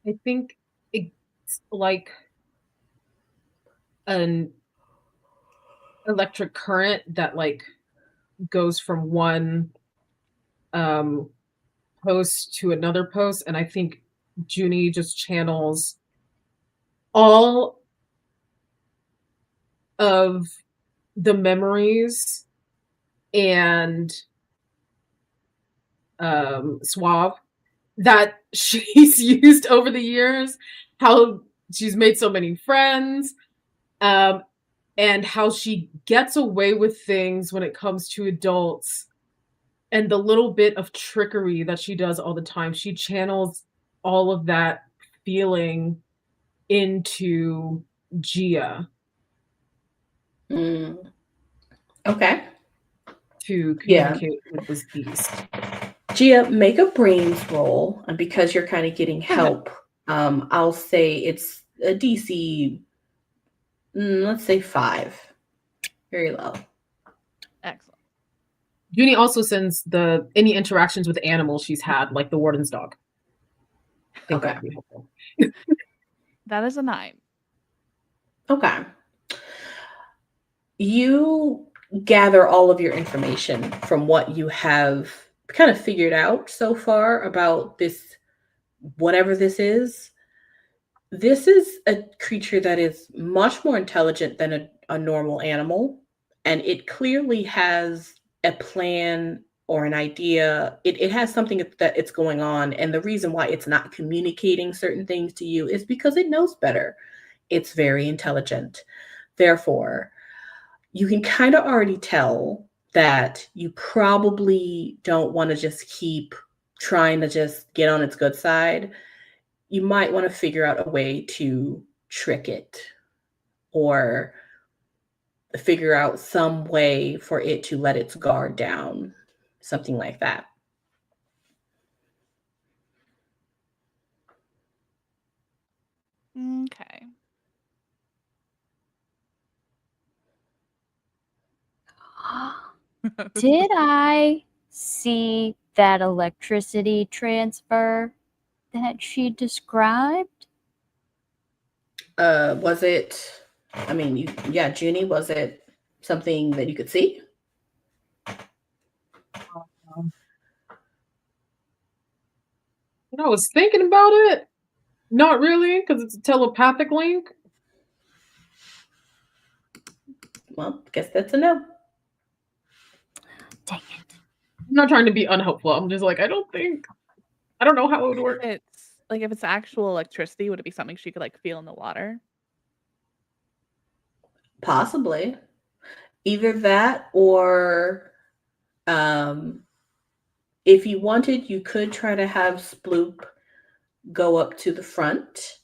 I think it's like an electric current that like goes from one post to another post, and I think Juni just channels all of the memories and suave that she's used over the years, how she's made so many friends, and how she gets away with things when it comes to adults, and the little bit of trickery that she does all the time. She channels all of that feeling into Gia. Okay. To communicate with this beast. Gia, make a brains roll, and because you're kind of getting help, I'll say it's a DC, let's say 5. Very low. Excellent. Juni also sends any interactions with animals she's had, like the warden's dog. I think that would be helpful. That is a 9. Okay. You gather all of your information from what you have kind of figured out so far about this, whatever this is. This is a creature that is much more intelligent than a normal animal, and it clearly has a plan or an idea. It has something that it's going on, and the reason why it's not communicating certain things to you is because it knows better. It's very intelligent. Therefore, you can kind of already tell that you probably don't want to just keep trying to just get on its good side. You might want to figure out a way to trick it or figure out some way for it to let its guard down, something like that. Okay. Did I see that electricity transfer that she described? Was it, Juni, was it something that you could see? I was thinking about it. Not really, because it's a telepathic link. Well, I guess that's a no. Dang it. I'm not trying to be unhelpful. I'm just like, I don't know how it would work. If it's actual electricity, would it be something she could like feel in the water? Possibly. Either that or if you wanted, you could try to have Sploop go up to the front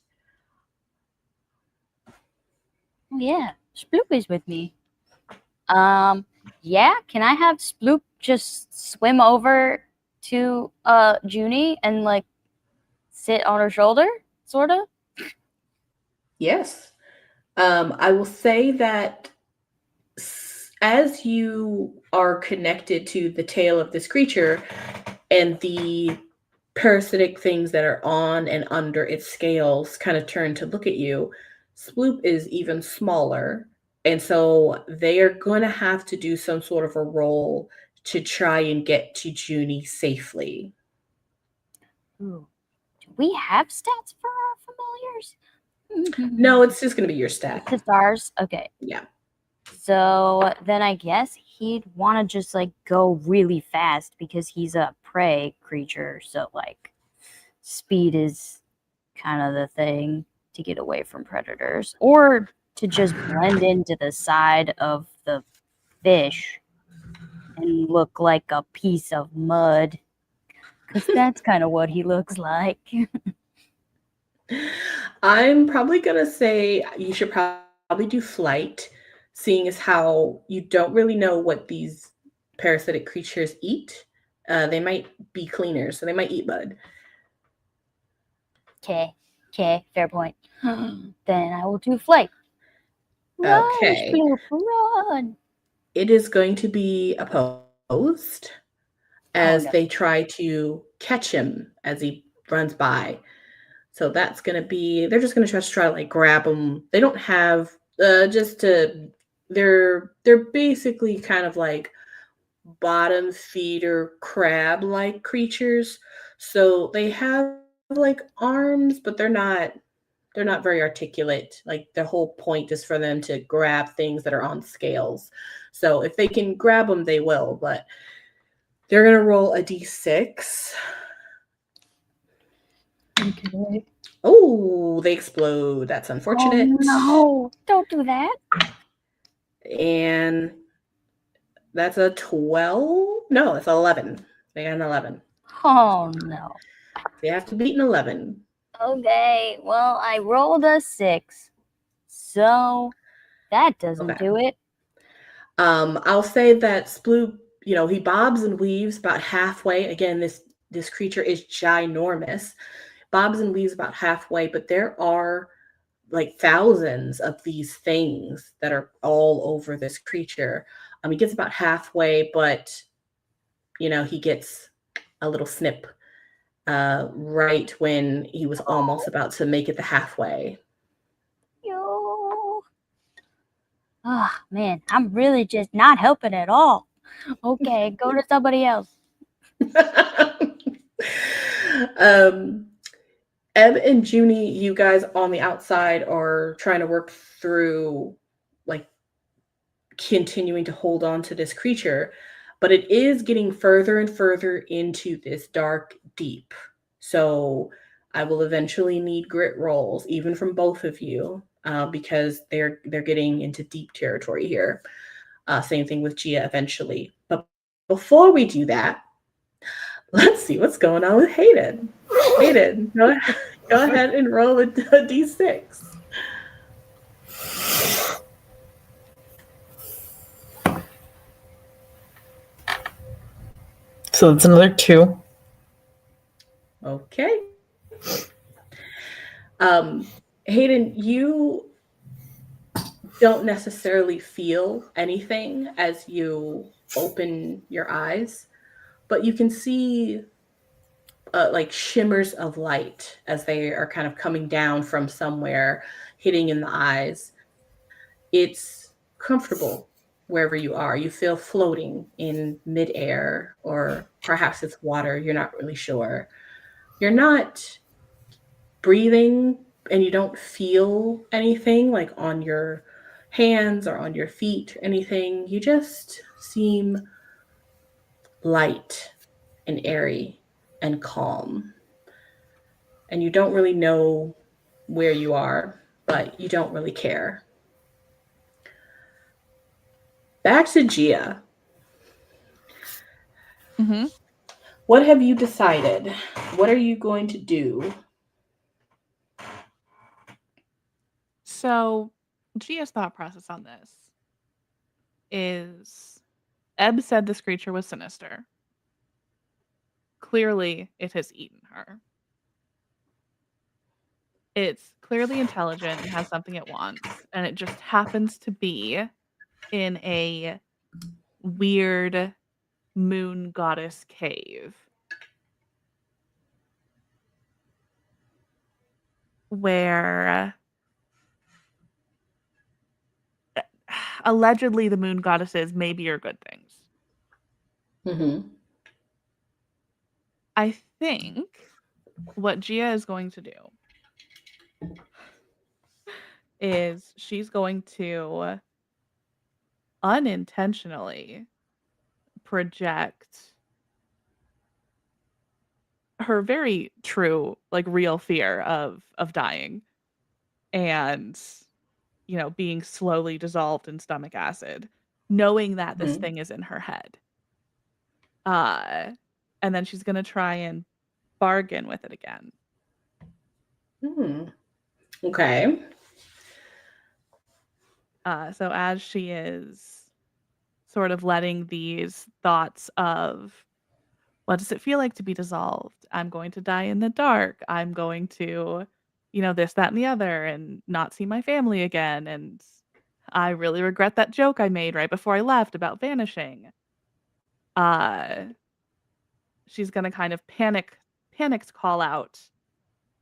Oh yeah, Sploop is with me. Yeah, can I have Sploop just swim over to Juni and like sit on her shoulder, sort of? Yes. I will say that as you are connected to the tail of this creature and the parasitic things that are on and under its scales kind of turn to look at you, Sploop is even smaller. And so they are going to have to do some sort of a roll to try and get to Juni safely. Ooh. Do we have stats for our familiars? No, it's just going to be your stat. It's just ours? Okay. Yeah. So then I guess he'd want to just like go really fast because he's a prey creature. So like speed is kind of the thing to get away from predators, or to just blend into the side of the fish and look like a piece of mud, because that's kind of what he looks like. I'm probably going to say you should probably do flight, seeing as how you don't really know what these parasitic creatures eat. They might be cleaners, so they might eat mud. Okay, fair point. Then I will do flight. Run, Okay. Sploop, run! It is going to be opposed as no. they try to catch him as he runs by. So that's going to be, they're just going to try to like grab him. They don't have they're basically kind of like bottom feeder crab like creatures. So they have like arms, but they're not very articulate. Like the whole point is for them to grab things that are on scales. So if they can grab them, they will, but they're going to roll a d6. Okay. Oh, they explode. That's unfortunate. Oh, no, don't do that. And that's a 12. No, it's 11. They got an 11. Oh, no. They have to beat an 11. Okay, well, I rolled a 6. So that doesn't do it. I'll say that Sploop, he bobs and weaves about halfway. Again, this creature is ginormous. Bobs and weaves about halfway, but there are like thousands of these things that are all over this creature. He gets about halfway, but he gets a little snip right when he was almost about to make it the halfway. Yo. Oh, man, I'm really just not helping at all. Okay, go to somebody else. Ebb and Juni, you guys on the outside are trying to work through like continuing to hold on to this creature, but it is getting further and further into this dark deep. So I will eventually need grit rolls, even from both of you, because they're getting into deep territory here. Same thing with Gia eventually. But before we do that, let's see what's going on with Hayden. Hayden, go ahead and roll a d6. So it's another 2. Okay. Hayden, you don't necessarily feel anything as you open your eyes, but you can see like shimmers of light as they are kind of coming down from somewhere, hitting in the eyes. It's comfortable wherever you are. You feel floating in midair, or perhaps it's water. You're not really sure. You're not breathing, and you don't feel anything like on your hands or on your feet or anything. You just seem light and airy and calm. And you don't really know where you are, but you don't really care. Back to Gia. Mm-hmm. What have you decided? What are you going to do? So Gia's thought process on this is Ebb said this creature was sinister. Clearly, it has eaten her. It's clearly intelligent and has something it wants, and it just happens to be in a weird moon goddess cave where allegedly the moon goddesses maybe are good things. Mm-hmm. I think what Gia is going to do is she's going to unintentionally project her very true, like real fear of dying and being slowly dissolved in stomach acid, knowing that this Mhm. thing is in her head. And then she's gonna try and bargain with it again. Okay. So as she is sort of letting these thoughts of what does it feel like to be dissolved? I'm going to die in the dark. I'm going to, this, that, and the other, and not see my family again. And I really regret that joke I made right before I left about vanishing. She's gonna kind of panicked call out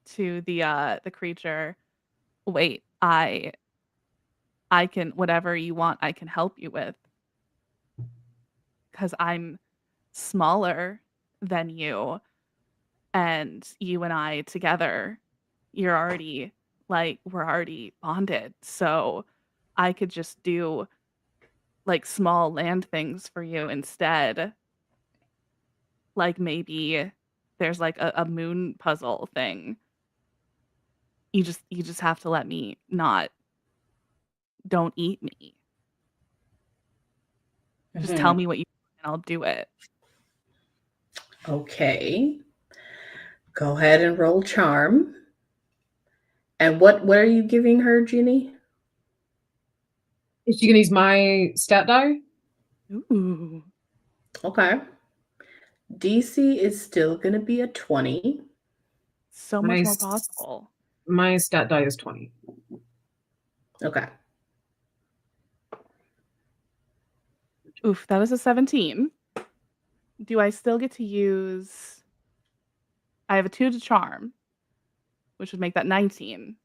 to the creature. Wait, I can, whatever you want, I can help you with. Because I'm smaller than you, and you and I together, we're already bonded. So I could just do like small land things for you instead. Like maybe there's like a moon puzzle thing. You just have to let me don't eat me. Just tell me what you want and I'll do it. Okay. Go ahead and roll charm. And what are you giving her, Jeannie? Is she gonna use my stat die? Ooh. Okay. DC is still going to be a 20. So much more Nice. possible. My stat die is 20. Okay. Oof, that is a 17. Do I still get to use... I have a 2 to charm, which would make that 19.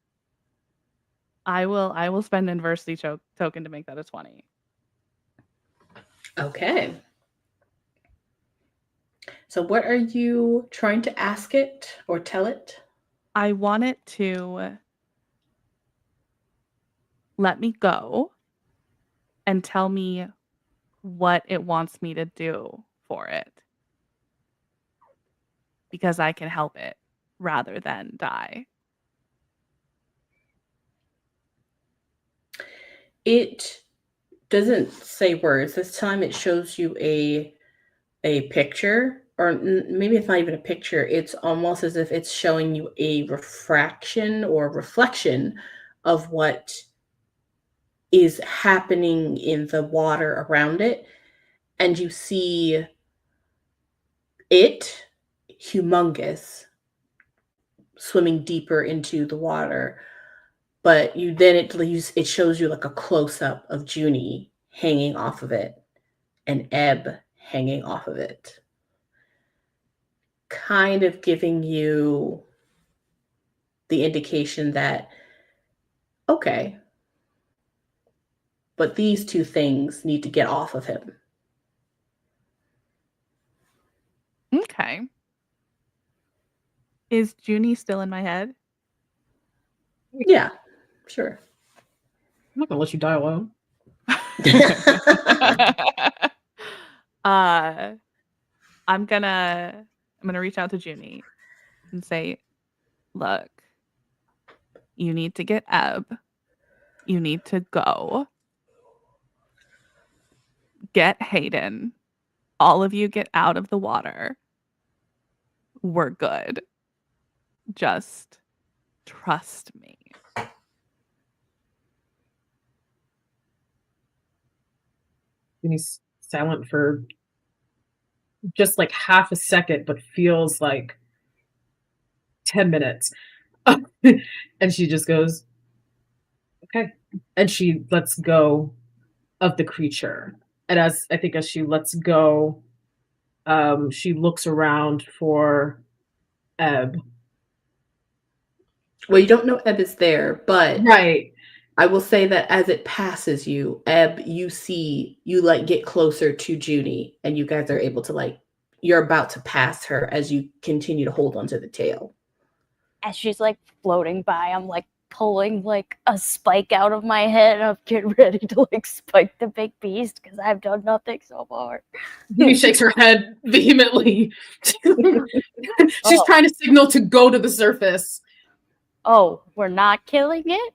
I will spend an adversity token to make that a 20. Okay. So what are you trying to ask it or tell it? I want it to let me go and tell me what it wants me to do for it. Because I can help it rather than die. It doesn't say words. This time it shows you a picture, or maybe it's not even a picture. It's almost as if it's showing you a refraction or reflection of what is happening in the water around it. And you see it, humongous, swimming deeper into the water. But it shows you like a close-up of Juni hanging off of it and Ebb hanging off of it. Kind of giving you the indication that, okay, but these two things need to get off of him. Okay. Is Juni still in my head? Yeah, sure. I'm not gonna let you die alone. I'm gonna reach out to Juni and say, look, you need to get Ebb. You need to go. Get Hayden. All of you get out of the water. We're good. Just trust me. And he's silent for just like half a second, but feels like 10 minutes. And she just goes, okay. And she lets go of the creature. And as she lets go, she looks around for Ebb. Well, you don't know Ebb is there, but Right. I will say that as it passes you, Ebb, you like get closer to Juni, and you guys are able to like, you're about to pass her as you continue to hold onto the tail. As she's like floating by, I'm like pulling like a spike out of my head and I'm getting ready to like spike the big beast because I've done nothing so far. He shakes her head vehemently. She's trying to signal to go to the surface. Oh, we're not killing it?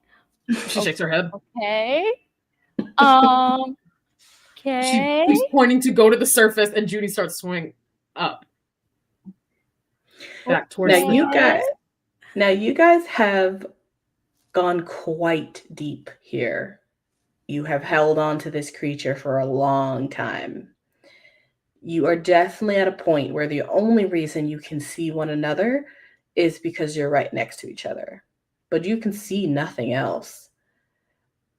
She shakes her head. Okay. Okay. She's pointing to go to the surface, and Judy starts swimming up. Back towards Now you guys have gone quite deep here. You have held on to this creature for a long time. You are definitely at a point where the only reason you can see one another is because you're right next to each other. But you can see nothing else.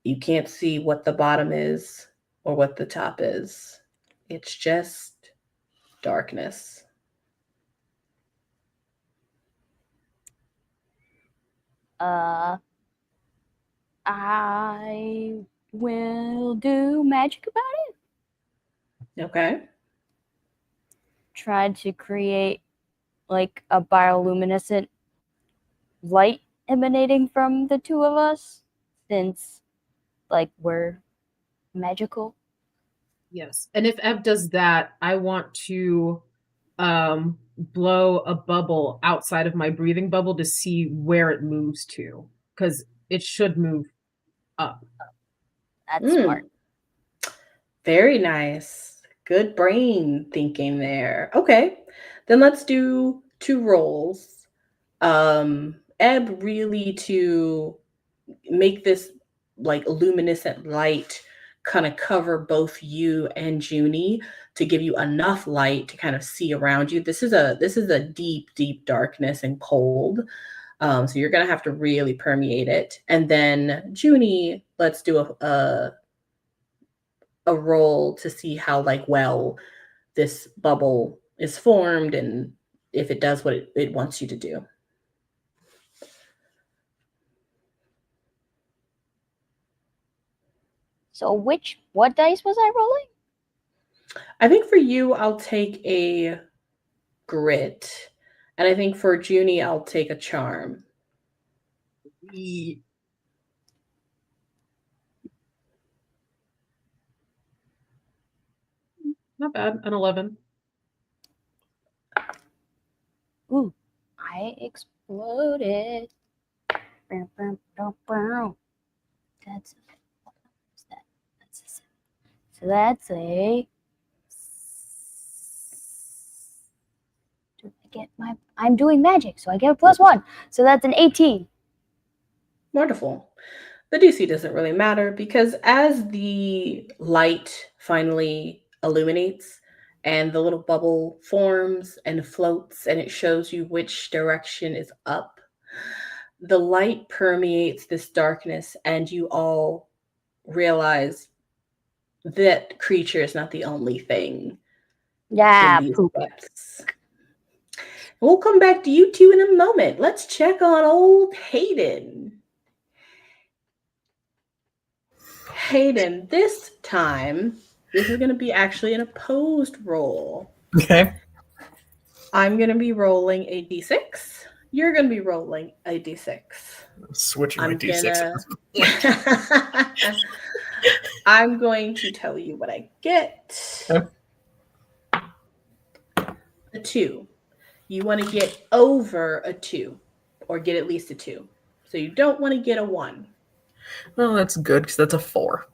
You can't see what the bottom is or what the top is. It's just darkness. I will do magic about it. Okay. Try to create like a bioluminescent light emanating from the two of us, since like we're magical. Yes. And if Ebb does that, I want to blow a bubble outside of my breathing bubble to see where it moves to, because it should move up. That's smart. Very nice. Good brain thinking there. Okay. Then let's do 2 rolls. Ebb, really to make this like luminescent light kind of cover both you and Juni to give you enough light to kind of see around you. This is a deep, deep darkness and cold. So you're gonna have to really permeate it. And then Juni, let's do a roll to see how like well this bubble is formed and if it does what it wants you to do. So what dice was I rolling? I think for you, I'll take a grit. And I think for Juni, I'll take a charm. Not bad. An 11. Ooh, I exploded. That's a. Do I get I'm doing magic, so I get a +1. So that's an 18. Wonderful. The DC doesn't really matter because as the light finally illuminates and the little bubble forms and floats and it shows you which direction is up, the light permeates this darkness and you all realize that creature is not the only thing Yeah, in these depths. We'll come back to you two in a moment. Let's check on old Hayden. Hayden, this time, this is going to be actually an opposed roll. Okay. I'm going to be rolling a d6. You're going to be rolling a d6. Switching my d6. I'm going to tell you what I get. Okay. A 2. You want to get over a 2 or get at least a 2. So you don't want to get a 1. Well, that's good because that's a 4.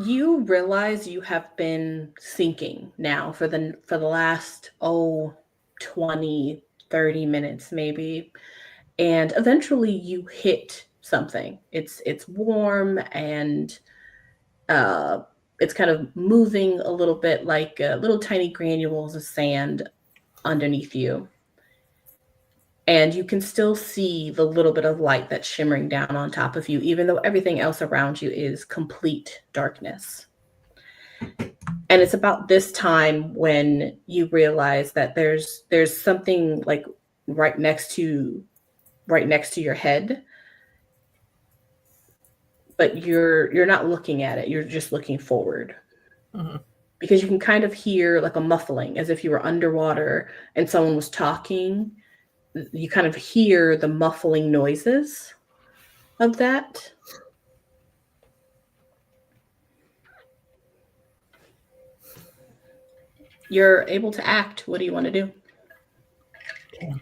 You realize you have been sinking now for the last 20, 30 minutes maybe. And eventually you hit something. It's warm and it's kind of moving a little bit like little tiny granules of sand underneath you. And you can still see the little bit of light that's shimmering down on top of you, even though everything else around you is complete darkness. And it's about this time when you realize that there's something like right next to your head, but you're not looking at it. You're just looking forward. Mm-hmm. Because you can kind of hear like a muffling, as if you were underwater and someone was talking. You kind of hear the muffling noises of that. You're able to act. What do you want to do? Okay.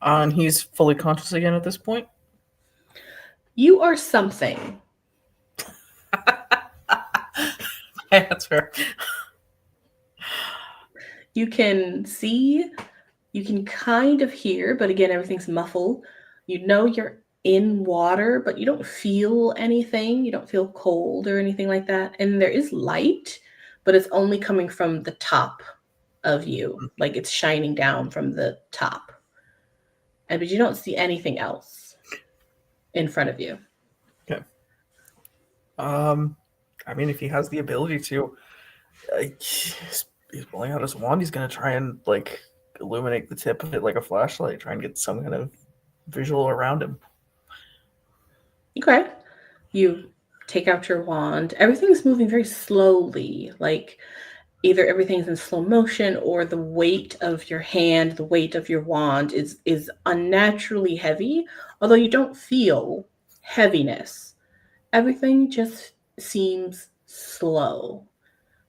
And he's fully conscious again at this point? You are something. Yeah, that's fair. You can see, you can kind of hear, but again, everything's muffled. You know you're in water, but you don't feel anything. You don't feel cold or anything like that. And there is light, but it's only coming from the top of you. Like it's shining down from the top. But you don't see anything else in front of you. Okay. I mean, if he has the ability to, he's pulling out his wand. He's gonna try and like illuminate the tip of it like a flashlight. Try and get some kind of visual around him. Okay. You take out your wand. Everything's moving very slowly. Like either everything's in slow motion or the weight of your hand, the weight of your wand is unnaturally heavy, although you don't feel heaviness. Everything just seems slow,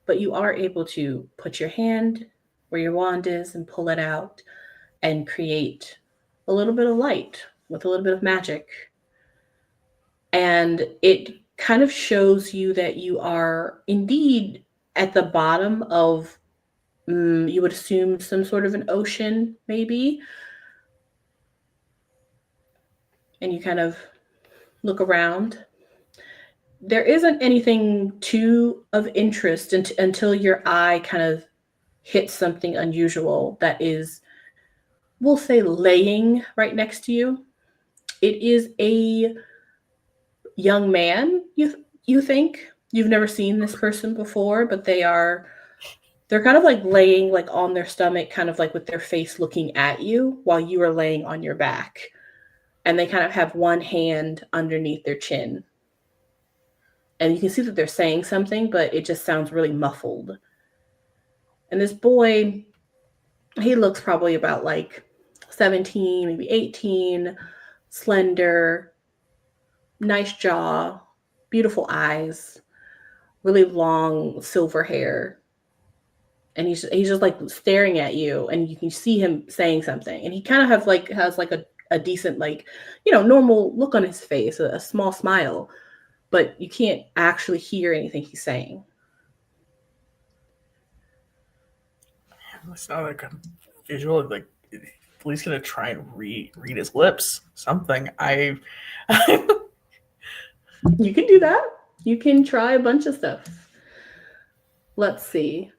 but you are able to put your hand where your wand is and pull it out and create a little bit of light with a little bit of magic. And it kind of shows you that you are indeed at the bottom of, you would assume, some sort of an ocean, maybe. And you kind of look around. There isn't anything too of interest until your eye kind of hits something unusual that is, we'll say, laying right next to you. It is a young man, you think. You've never seen this person before, but they're kind of like laying like on their stomach, kind of like with their face looking at you while you are laying on your back. And they kind of have one hand underneath their chin. And you can see that they're saying something, but it just sounds really muffled. And this boy, he looks probably about like 17, maybe 18, slender, nice jaw, beautiful eyes, really long silver hair. And he's just like staring at you, and you can see him saying something. And he kind of has like a decent, like, normal look on his face, a small smile, but you can't actually hear anything he's saying. It's not like a visual, like at least gonna try and read his lips. Something. You can do that. You can try a bunch of stuff. Let's see.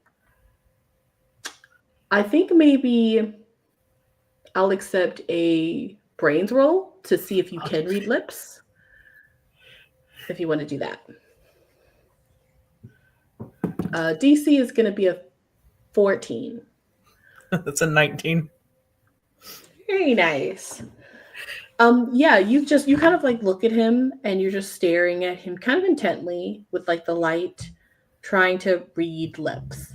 I think maybe I'll accept a brains roll to see if you can read lips. If you want to do that. DC is going to be a 14. That's a 19. Very nice. Yeah, you kind of like look at him and you're just staring at him kind of intently with like the light, trying to read lips.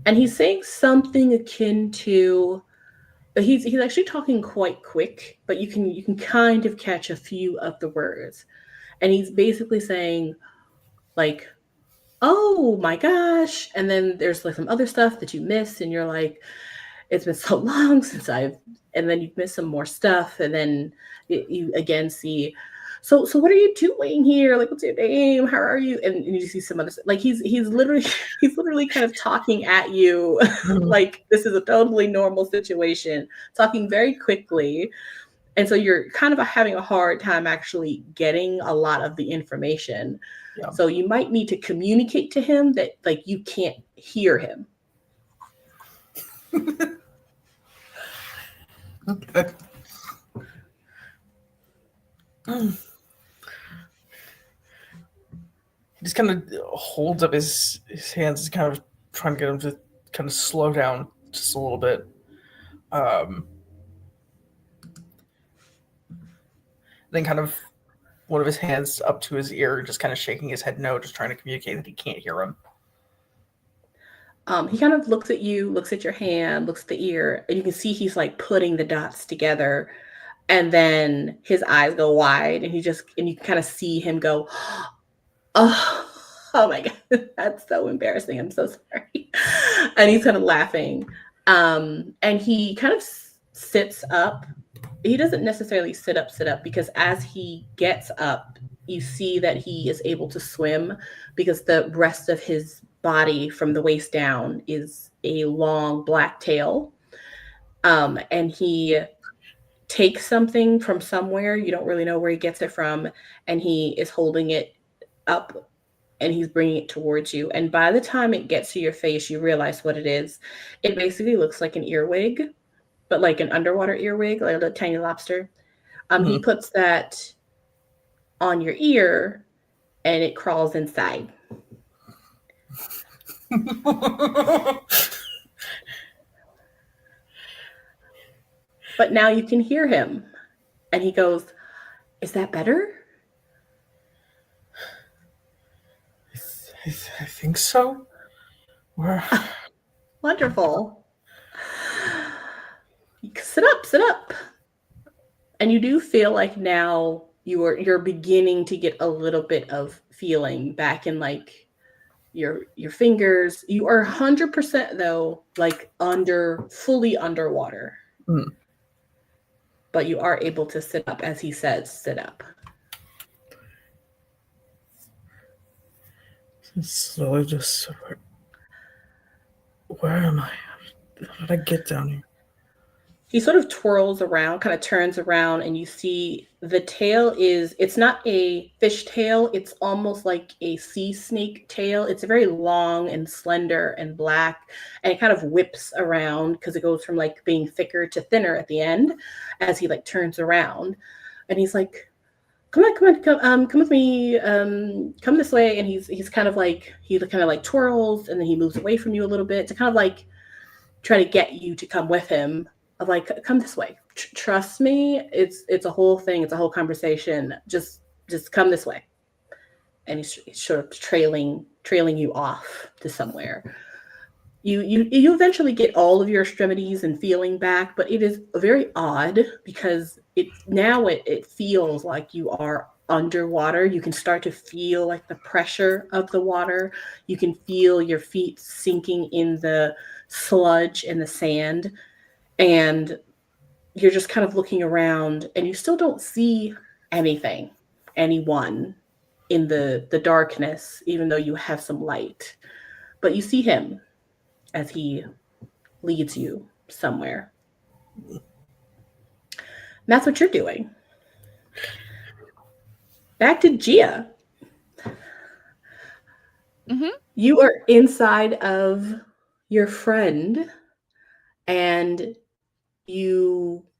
And he's saying something akin to, but he's actually talking quite quick, but you can kind of catch a few of the words. And he's basically saying like, oh my gosh. And then there's like some other stuff that you miss, and you're like, it's been so long since and then you miss some more stuff. And then you again see, so what are you doing here? Like, what's your name? How are you? And you see some other stuff. Like he's literally kind of talking at you like this is a totally normal situation, talking very quickly. And so you're kind of having a hard time actually getting a lot of the information. Yeah. So you might need to communicate to him that like you can't hear him. Okay. He just kind of holds up his hands, kind of trying to get him to kind of slow down just a little bit. Then kind of one of his hands up to his ear, just kind of shaking his head no, just trying to communicate that he can't hear him. He kind of looks at you, looks at your hand, looks at the ear, and you can see he's like putting the dots together. And then his eyes go wide, and you can kind of see him go, oh my God, that's so embarrassing. I'm so sorry. And he's kind of laughing. And he kind of sits up. He doesn't necessarily sit up, because as he gets up, you see that he is able to swim because the rest of his body from the waist down is a long black tail. And he takes something from somewhere. You don't really know where he gets it from. And he is holding it up and he's bringing it towards you. And by the time it gets to your face, you realize what it is. It basically looks like an earwig, but like an underwater earwig, like a tiny lobster. He puts that on your ear and it crawls inside. But now you can hear him. And he goes, is that better? I think so. Wonderful. Sit up. And you do feel like now you're beginning to get a little bit of feeling back in like your fingers. You are 100% though, like fully underwater. But you are able to sit up as he says, sit up. Slowly just, where am I? How did I get down here? He sort of twirls around, kind of turns around, and you see the tail it's not a fish tail. It's almost like a sea snake tail. It's very long and slender and black, and it kind of whips around because it goes from like being thicker to thinner at the end as he like turns around. And he's like, come with me, come this way. And he's kind of like, he kind of like twirls and then he moves away from you a little bit to kind of like try to get you to come with him. Of like, come this way. Trust me, it's a whole thing. It's a whole conversation. Just come this way. And he's sort of trailing you off to somewhere. You eventually get all of your extremities and feeling back, but it is very odd because it feels like you are underwater. You can start to feel like the pressure of the water. You can feel your feet sinking in the sludge and the sand. And you're just kind of looking around and you still don't see anyone in the darkness, even though you have some light. But you see him as he leads you somewhere. And that's what you're doing. Back to Gia. You are inside of your friend and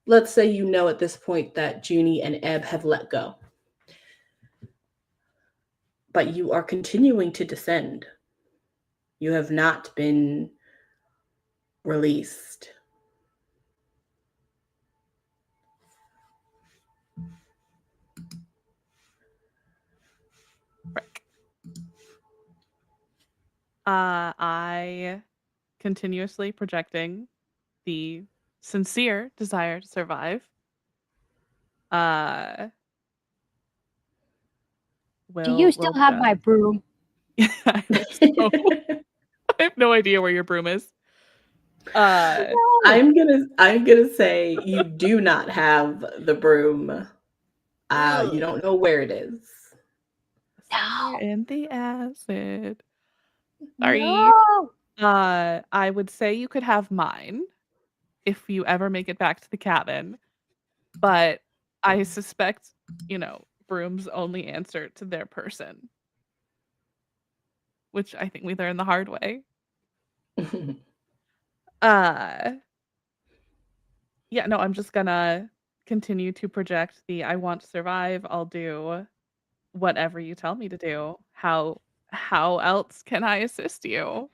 let's say you know at this point that Juni and Ebb have let go. But you are continuing to descend. You have not been released. I continuously projecting the sincere desire to survive. Do you still have my broom? Yeah, I hope so. I have no idea where your broom is. I'm gonna say you do not have the broom. You don't know where it is. No. In the acid. Sorry. No. I would say you could have mine if you ever make it back to the cabin. But I suspect, Brooms only answer to their person, which I think we learned the hard way. Yeah, no, I'm just gonna continue to project the I want to survive. I'll do whatever you tell me to do. How else can I assist you?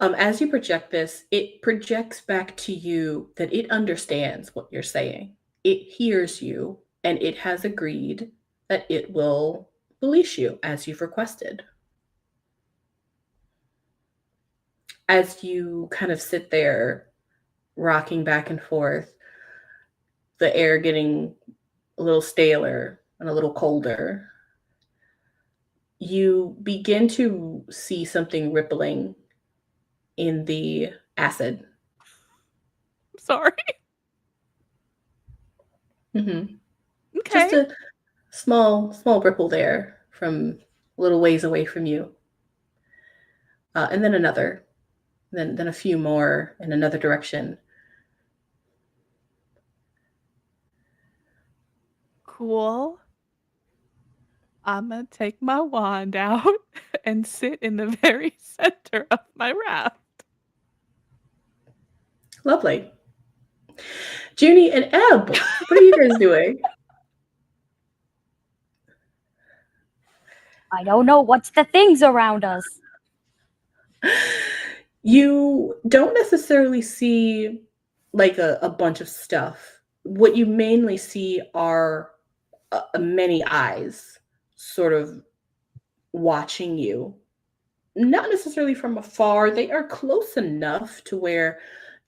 As you project this, it projects back to you that it understands what you're saying. It hears you, and it has agreed that it will release you as you've requested. As you kind of sit there, rocking back and forth, the air getting a little staler and a little colder, you begin to see something rippling in the acid. I'm sorry. Mm-hmm. Okay. Just a small ripple there from a little ways away from you. And then another, then a few more in another direction. Cool. I'm gonna take my wand out and sit in the very center of my raft. Lovely. Juni and Ebb, what are you guys doing? I don't know. What's the things around us? You don't necessarily see like a bunch of stuff. What you mainly see are many eyes sort of watching you. Not necessarily from afar. They are close enough to where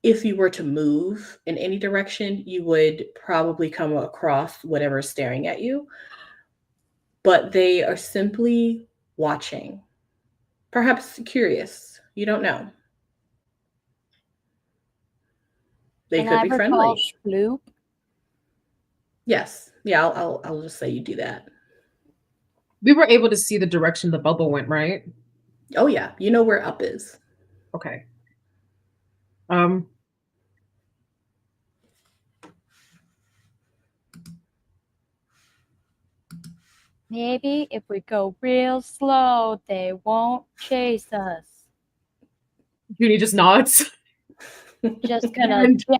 if you were to move in any direction, you would probably come across whatever's staring at you. But they are simply watching. Perhaps curious. You don't know. They could be friendly. Sploop? Yes. Yeah, I'll just say you do that. We were able to see the direction the bubble went, right? Oh yeah, you know where up is. Okay. Maybe if we go real slow, they won't chase us. Juni just nods. Just gonna gently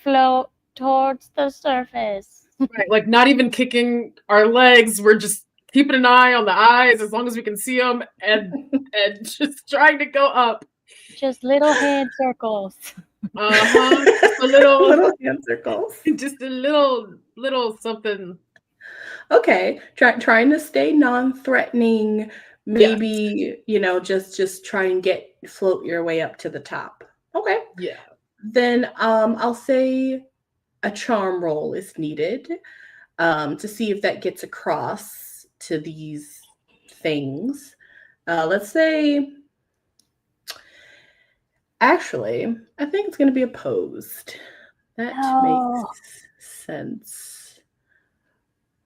float towards the surface. Right, like not even kicking our legs. We're just keeping an eye on the eyes as long as we can see them, and just trying to go up. Just little hand circles. Just a little hand circles. Just a little something. Okay, trying to stay non-threatening. Maybe just try and float your way up to the top. Okay. Yeah. Then I'll say a charm roll is needed to see if that gets across to these things. Let's say, actually, I think it's going to be opposed. That makes sense.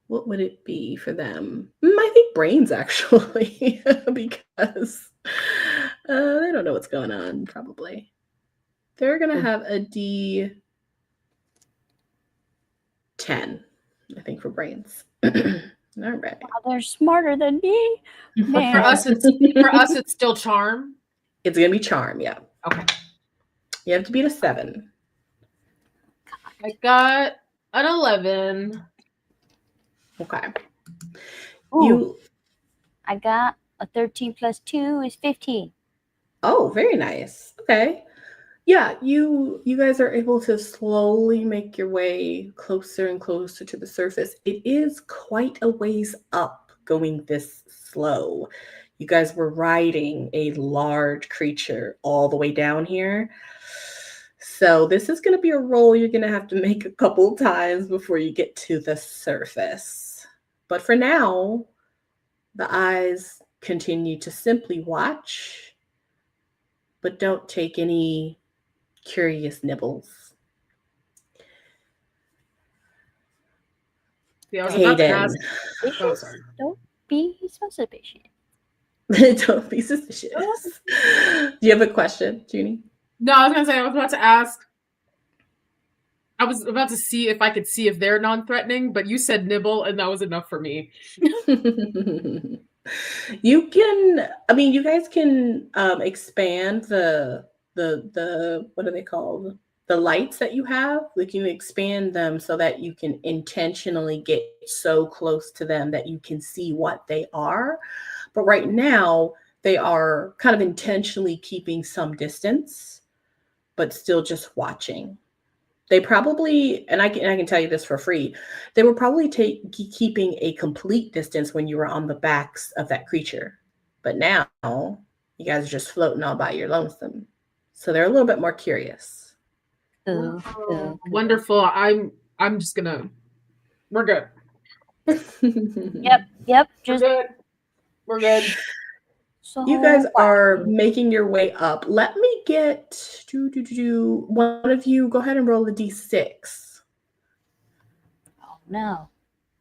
What would it be for them? I think brains, actually, because they don't know what's going on, probably. They're going to have a D10, I think, for brains. All right. Wow, they're smarter than me. Man. For us, it's still charm. It's going to be charm, yeah. Okay. You have to beat a 7. I got an 11. Okay. I got a 13 plus 2 is 15. Oh, very nice. Okay. Yeah, you guys are able to slowly make your way closer and closer to the surface. It is quite a ways up going this slow. You guys were riding a large creature all the way down here. So this is going to be a roll you're going to have to make a couple times before you get to the surface. But for now, the eyes continue to simply watch, but don't take any curious nibbles. Yeah, I was Hayden. about to ask. Oh, sorry. Don't be suspicious. Don't be suspicious. Do you have a question, Juni? No, I was gonna say I was about to ask. I was about to see if I could see if they're non-threatening, but you said nibble, and that was enough for me. You can, I mean, you guys can expand the what are they called? The lights that you have. Like you can expand them so that you can intentionally get so close to them that you can see what they are. But right now, they are kind of intentionally keeping some distance, but still just watching. They probably, and I can tell you this for free, they were probably keeping a complete distance when you were on the backs of that creature. But now you guys are just floating all by your lonesome. So they're a little bit more curious. Wonderful. I'm just gonna. We're good. Yep. We're Just good. We're good. so You guys are quiet. making your way up. Let me get one of you go ahead and roll a d6. Oh no.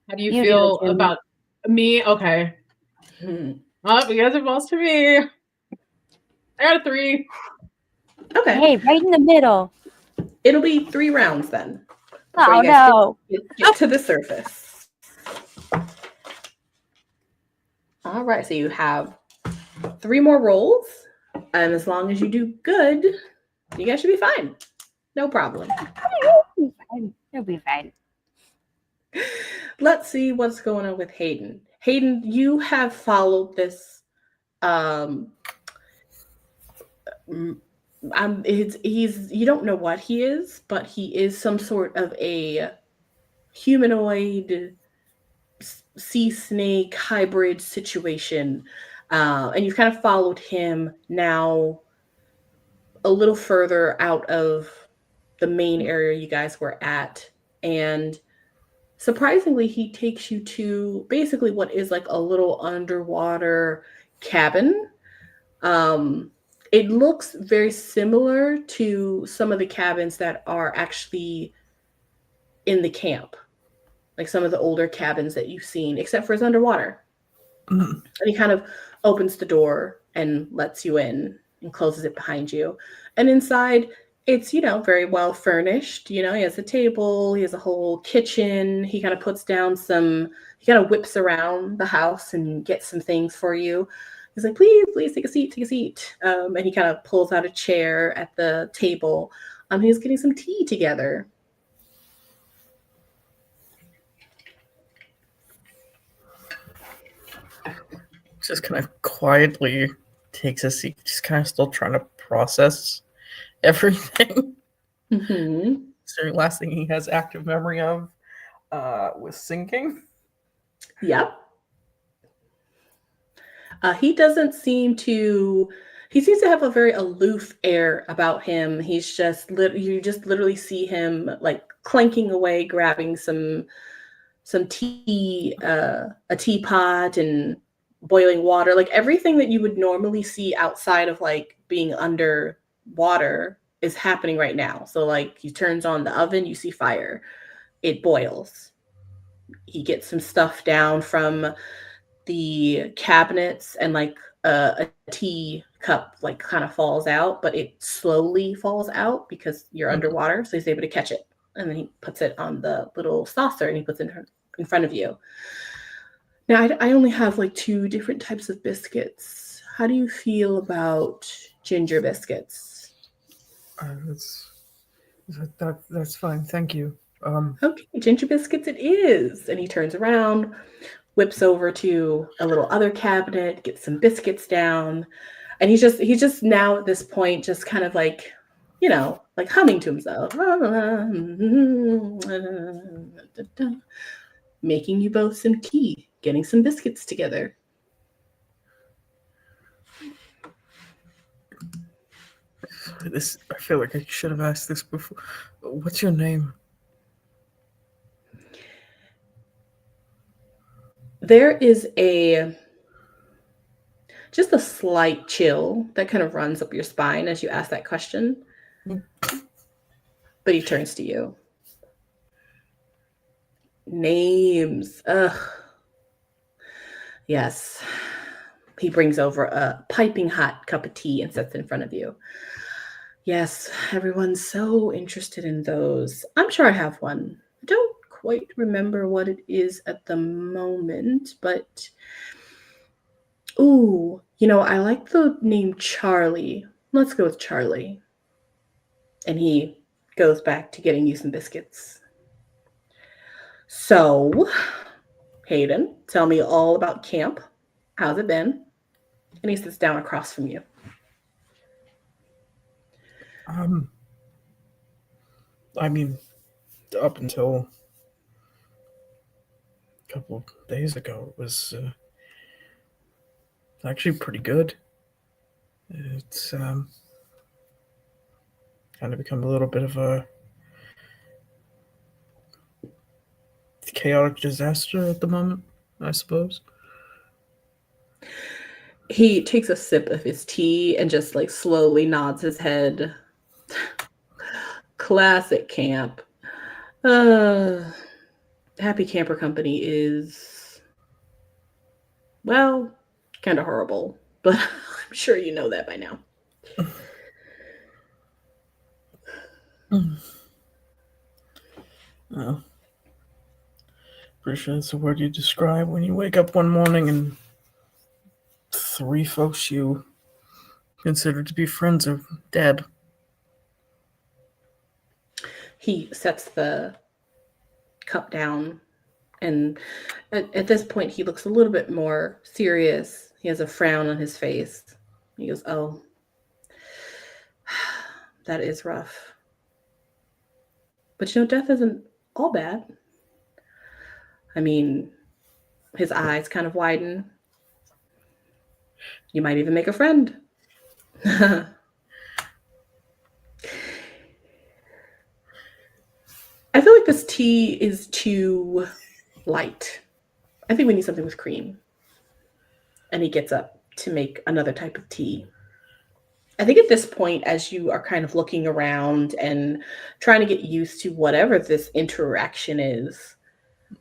How do you You do feel it, Jimmy. about me? Okay. Oh, you guys are boss to me. I got a 3. Okay. Hey, right in the middle. It'll be 3 rounds then. before Oh you guys no. get to the surface. All right, so you have 3 more rolls, and as long as you do good, you guys should be fine. No problem. It'll be fine. Let's see what's going on with Hayden. Hayden, you have followed this. He's you don't know what he is, but he is some sort of a humanoid sea snake hybrid situation, and you've kind of followed him now a little further out of the main area you guys were at, and surprisingly he takes you to basically what is like a little underwater cabin. It looks very similar to some of the cabins that are actually in the camp, like some of the older cabins that you've seen, except for it's underwater. Mm-hmm. And he kind of opens the door and lets you in and closes it behind you. And inside, it's, very well furnished. He has a table, he has a whole kitchen. He kind of he kind of whips around the house and gets some things for you. He's like, please take a seat. And he kind of pulls out a chair at the table. He's getting some tea together. Just kind of quietly takes a seat, just kind of still trying to process everything. Mm-hmm. So the last thing he has active memory of was sinking. Yep. He seems to have a very aloof air about him. He's just, you just literally see him like clanking away, grabbing some tea, a teapot and boiling water, like everything that you would normally see outside of like being underwater is happening right now. So like he turns on the oven, you see fire, it boils. He gets some stuff down from the cabinets, and like a tea cup like kind of falls out, but it slowly falls out because you're underwater, so he's able to catch it, and then he puts it on the little saucer and he puts it in front of you. Now I only have like 2 different types of biscuits. How do you feel about ginger biscuits? That's fine, thank you. Okay, ginger biscuits it is. And he turns around, whips over to a little other cabinet, gets some biscuits down, and he's just now at this point just kind of like, like humming to himself, making you both some tea, getting some biscuits together. I feel like I should have asked this before. What's your name? There is just a slight chill that kind of runs up your spine as you ask that question. But he turns to you. Names. Ugh. Yes. He brings over a piping hot cup of tea and sets it in front of you. Yes, everyone's so interested in those. I'm sure I have one. I don't quite remember what it is at the moment, but ooh, I like the name Charlie. Let's go with Charlie. And he goes back to getting you some biscuits. So, Hayden, tell me all about camp. How's it been? And he sits down across from you. I mean, up until a couple of days ago, it was actually pretty good. It's kind of become a little bit of a chaotic disaster at the moment, I suppose. He takes a sip of his tea and just like slowly nods his head. Classic camp. Happy Camper Company is, well, kind of horrible, but I'm sure you know that by now. Well, pretty sure that's the word you describe when you wake up one morning and 3 folks you consider to be friends are dead. He sets the cup down, and at this point he looks a little bit more serious. He has a frown on his face. He goes, "Oh, that is rough. But death isn't all bad." I mean, his eyes kind of widen. You might even make a friend. I feel like this tea is too light. I think we need something with cream. And he gets up to make another type of tea. I think at this point, as you are kind of looking around and trying to get used to whatever this interaction is,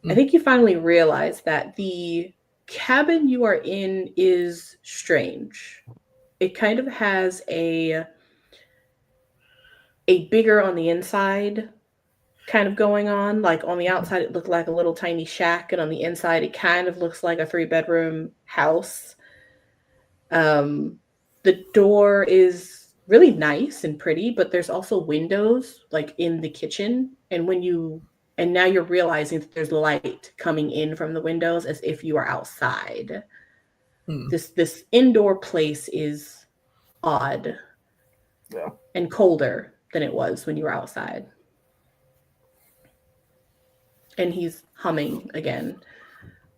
I think you finally realize that the cabin you are in is strange. It kind of has a bigger on the inside kind of going on. Like on the outside, it looked like a little tiny shack, and on the inside, it kind of looks like a 3-bedroom house. The door is really nice and pretty, but there's also windows like in the kitchen. And now you're realizing that there's light coming in from the windows as if you are outside. This indoor place is odd. Yeah. And colder than it was when you were outside. And he's humming again.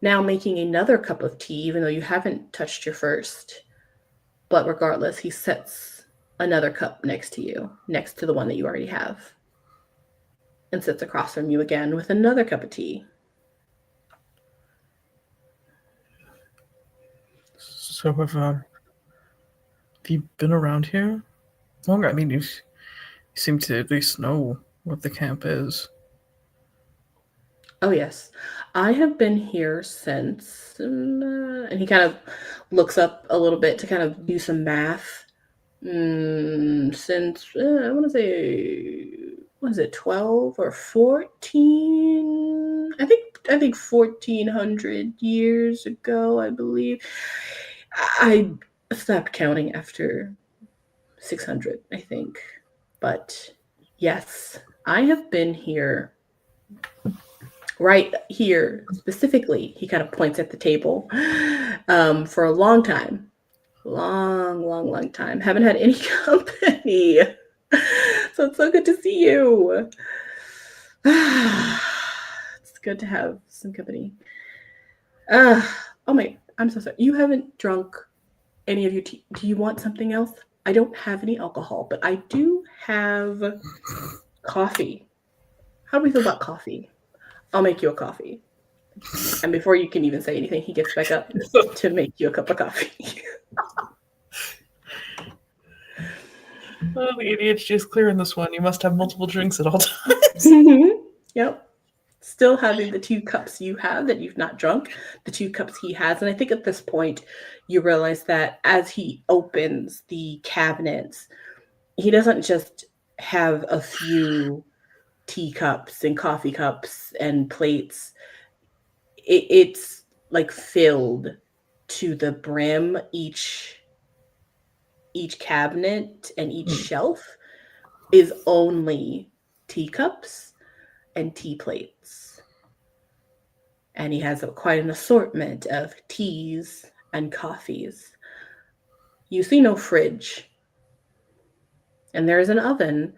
Now making another cup of tea, even though you haven't touched your first. But regardless, he sets another cup next to you, next to the one that you already have. And sits across from you again with another cup of tea. So have you been around here longer? I mean, you seem to at least know what the camp is. Oh, yes. I have been here since, and he kind of looks up a little bit to kind of do some math. Since, I want to say, what is it, 12 or 14? I think 1400 years ago, I believe. I stopped counting after 600, I think. But yes, I have been here. Right here, specifically, he kind of points at the table, for a long time. Long time. Haven't had any company. So it's so good to see you. It's good to have some company. Oh my, I'm so sorry. You haven't drunk any of your tea. Do you want something else? I don't have any alcohol, but I do have coffee. How do we feel about coffee? I'll make you a coffee. And before you can even say anything, he gets back up to make you a cup of coffee. Well, the ADHD is clear in this one. You must have multiple drinks at all times. Mm-hmm. Yep. Still having the 2 cups you have that you've not drunk, the 2 cups he has. And I think at this point, you realize that as he opens the cabinets, he doesn't just have a few teacups and coffee cups and plates. It's like filled to the brim. Each cabinet and each shelf is only teacups and tea plates. And he has quite an assortment of teas and coffees. You see no fridge. And there's an oven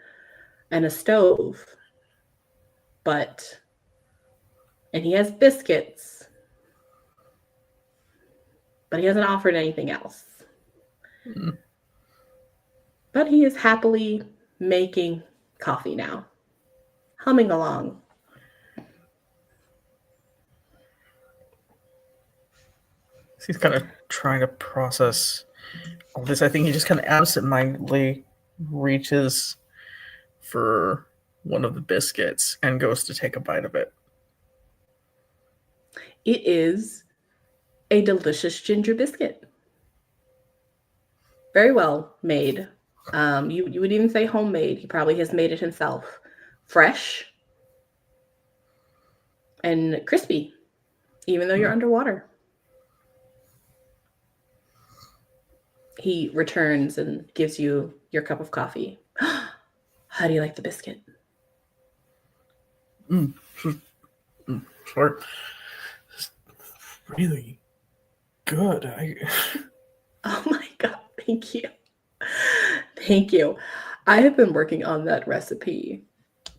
and a stove. And he has biscuits. But he hasn't offered anything else. But he is happily making coffee now, humming along. He's kind of trying to process all this. I think he just kind of absentmindedly reaches for one of the biscuits and goes to take a bite of it. It is a delicious ginger biscuit. Very well made. You would even say homemade. He probably has made it himself. Fresh and crispy, even though you're underwater. He returns and gives you your cup of coffee. How do you like the biscuit? Sure. It's really good. Oh my God, thank you. Thank you. I have been working on that recipe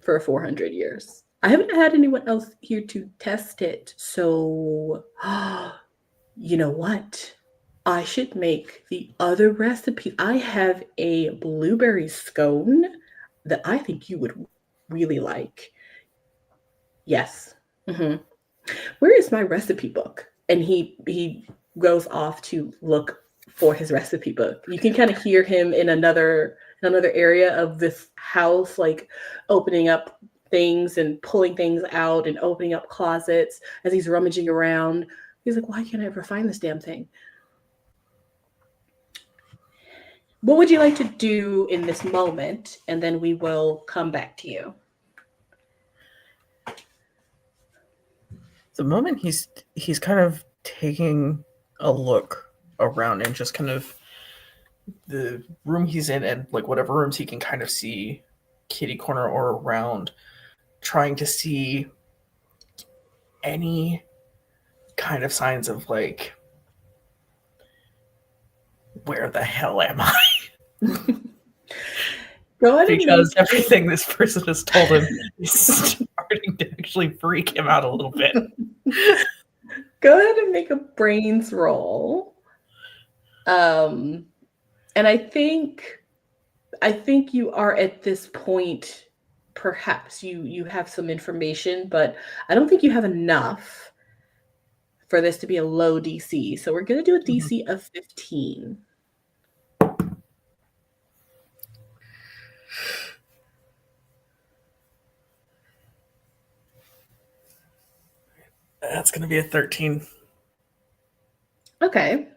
for 400 years. I haven't had anyone else here to test it. So, you know what? I should make the other recipe. I have a blueberry scone that I think you would really like. Yes. Where is my recipe book? And he goes off to look for his recipe book. You can kind of hear him in another area of this house, like opening up things and pulling things out and opening up closets as he's rummaging around. He's like, why can't I ever find this damn thing? What would you like to do in this moment? And then we will come back to you. The moment he's kind of taking a look around and just kind of the room he's in and like whatever rooms he can kind of see kitty corner or around, trying to see any kind of signs of like, where the hell am I? Go ahead because everything this person has told him is starting to actually freak him out a little bit. Go ahead and make a brains roll. And I think you are at this point, perhaps you have some information, but I don't think you have enough for this to be a low DC. So we're going to do a DC of 15. That's going to be a 13. Okay.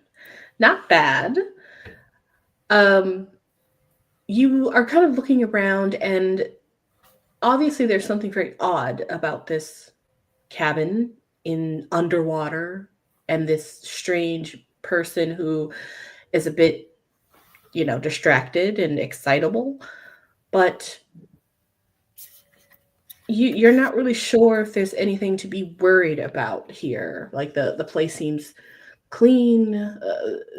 Not bad. You are kind of looking around, and obviously there's something very odd about this cabin in underwater and this strange person who is a bit, distracted and excitable. But you're not really sure if there's anything to be worried about here. Like the place seems clean.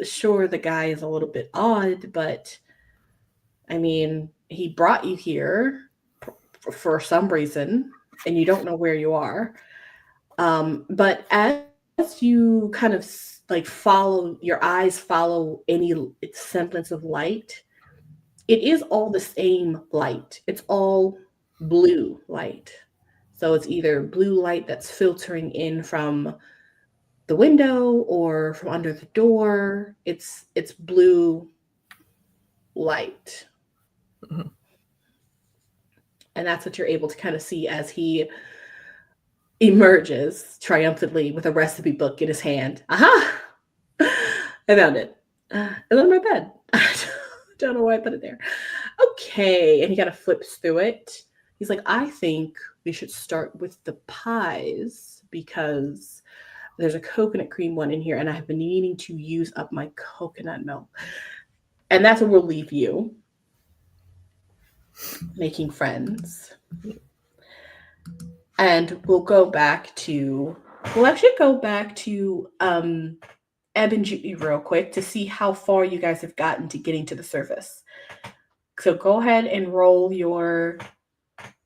Sure, the guy is a little bit odd, but I mean, he brought you here for some reason, and you don't know where you are. But as you kind of like your eyes follow any semblance of light, it is all the same light. It's all blue light. So it's either blue light that's filtering in from the window or from under the door. It's blue light. Mm-hmm. And that's what you're able to kind of see as he emerges triumphantly with a recipe book in his hand. Aha! I found it. It's on my bed. I don't know why I put it there. Okay. And he kind of flips through it. He's like, I think we should start with the pies because there's a coconut cream one in here and I have been needing to use up my coconut milk. And that's where we'll leave you. Making friends. And we'll actually go back to Ebb and Juni real quick to see how far you guys have gotten to getting to the surface. So go ahead and roll your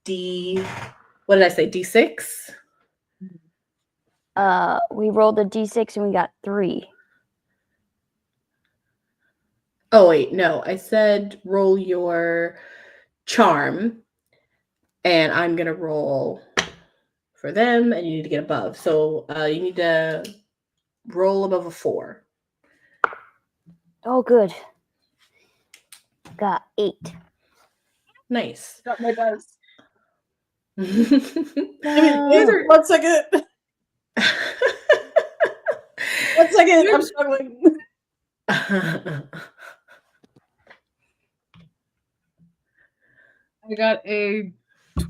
what did I say, D6? We rolled a D6 and we got 3. Oh, wait, no. I said roll your charm. And I'm going to roll for them, and you need to get above. So you need to roll above a 4. Oh, good. Got 8. Nice. Got my dice. These 1 second. 1 second. I'm struggling. I got a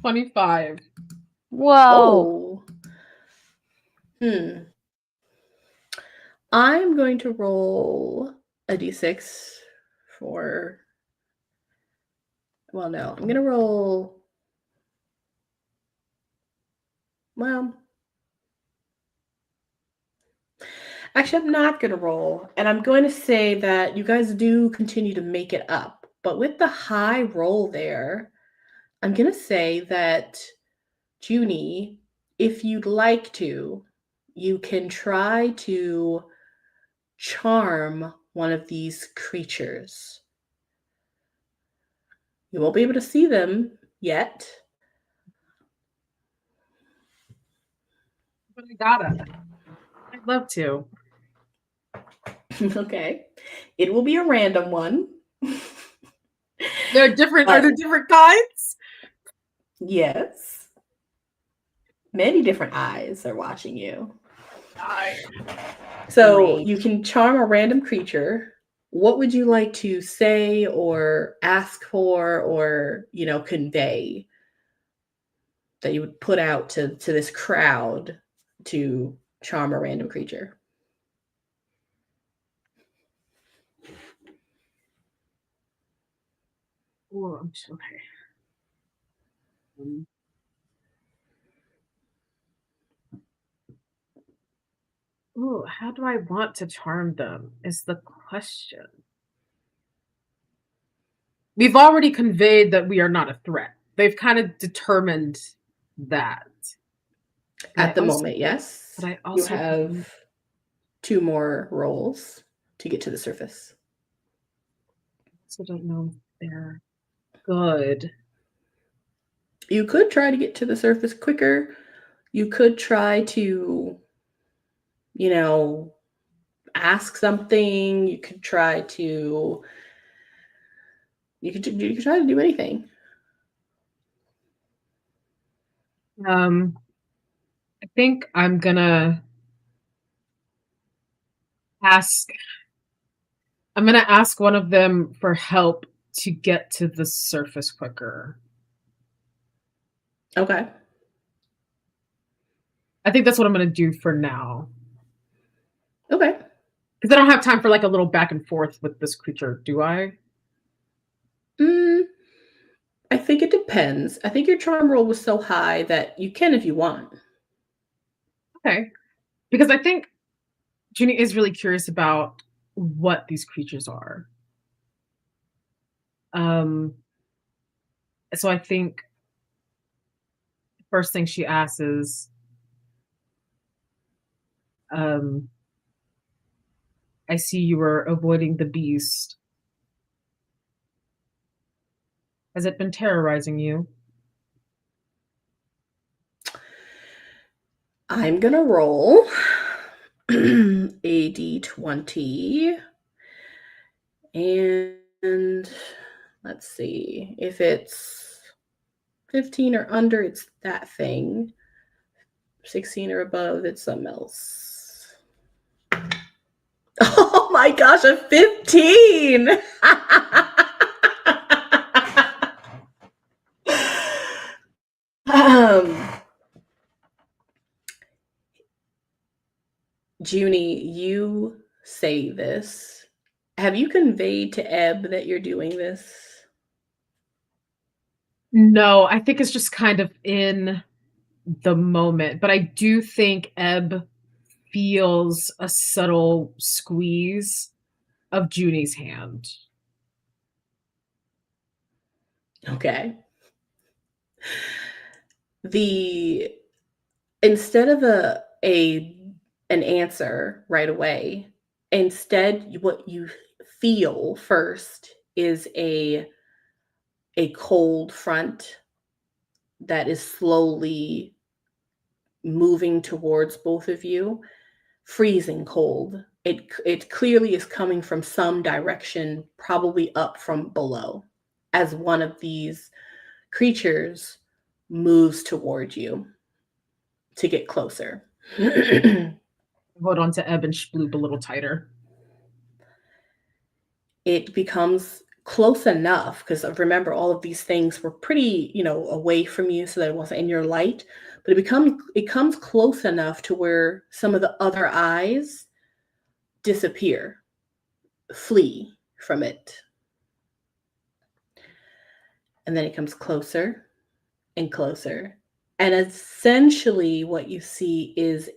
25. Whoa. I'm going to roll a d6 for. Well, no, I'm going to roll. Well, actually, I'm not going to roll. And I'm going to say that you guys do continue to make it up. But with the high roll there, I'm going to say that, Juni, if you'd like to, you can try to charm one of these creatures. You won't be able to see them yet. But I gotta. I'd love to. Okay. It will be a random one. Are there different kinds? Yes. Many different eyes are watching you. So Great. you can charm a random creature. What would you like to say or ask for or, convey that you would put out to this crowd to charm a random creature? Oh, okay. Oh, how do I want to charm them is the question. We've already conveyed that we are not a threat. They've kind of determined that. At the moment, yes. But I You also have 2 more rolls to get to the surface. don't know if they're good. You could try to get to the surface quicker. You could try to, ask something. You could try to. You could try to do anything. I think I'm gonna ask. I'm gonna ask one of them for help to get to the surface quicker. Okay. I think that's what I'm gonna do for now. Okay. Because I don't have time for like a little back and forth with this creature, do I? I think it depends. I think your charm roll was so high that you can if you want. Okay. Because I think Juni is really curious about what these creatures are. So I think the first thing she asks is, I see you were avoiding the beast. Has it been terrorizing you? I'm going to roll a d20. And let's see. If it's 15 or under, it's that thing. 16 or above, it's something else. Oh my gosh, a 15! Juni, you say this. Have you conveyed to Ebb that you're doing this? No, I think it's just kind of in the moment, but I do think Ebb feels a subtle squeeze of Juni's hand. Okay. Instead of an answer right away, instead what you feel first is a cold front that is slowly moving towards both of you, freezing cold. It clearly is coming from some direction, probably up from below, as one of these creatures moves toward you to get closer. Hold on to Ebb and Sploop a little tighter. It becomes close enough, because remember, all of these things were pretty, away from you, so that it wasn't in your light. But it comes close enough to where some of the other eyes disappear, flee from it. And then it comes closer and closer. And essentially what you see is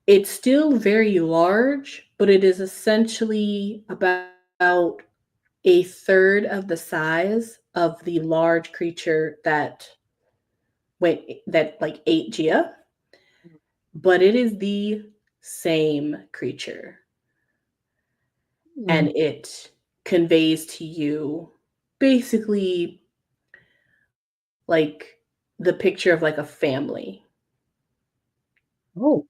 it's still very large, but it is essentially about a third of the size of the large creature that ate Gia. But it is the same creature. And it conveys to you basically like the picture of like a family. Oh.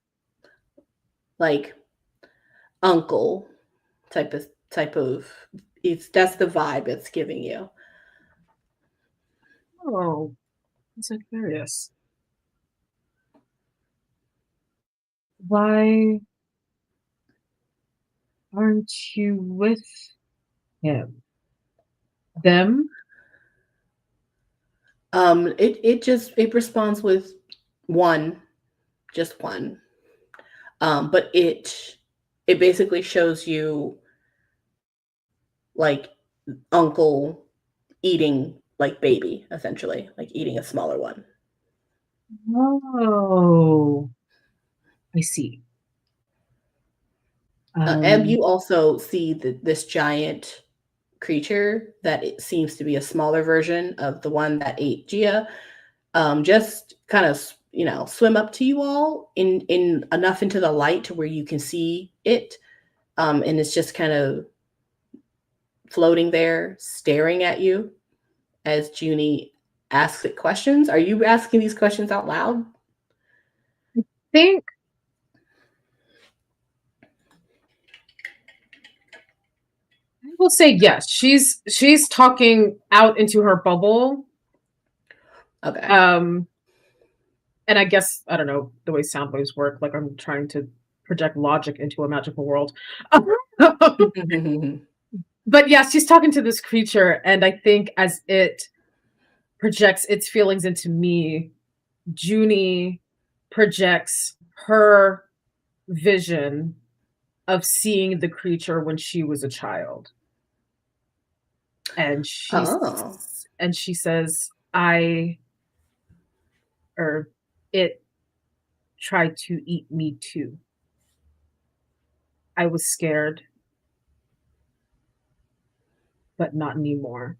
Like uncle type of that's the vibe it's giving you. Oh, that's so curious. Why aren't you with him? Them? It responds with just one. But it basically shows you like uncle eating like baby, essentially, like eating a smaller one. Oh, I see. Ebb, you also see this giant creature that it seems to be a smaller version of the one that ate Gia, just kind of swim up to you all in enough into the light to where you can see it, and it's just kind of floating there staring at you as Juni asks it questions. Are you asking these questions out loud? I will say yes. She's talking out into her bubble. Okay. And I guess, I don't know the way sound waves work, like I'm trying to project logic into a magical world. But yes, she's talking to this creature, and I think as it projects its feelings into me, Juni projects her vision of seeing the creature when she was a child. And she says, it tried to eat me too. I was scared, but not anymore.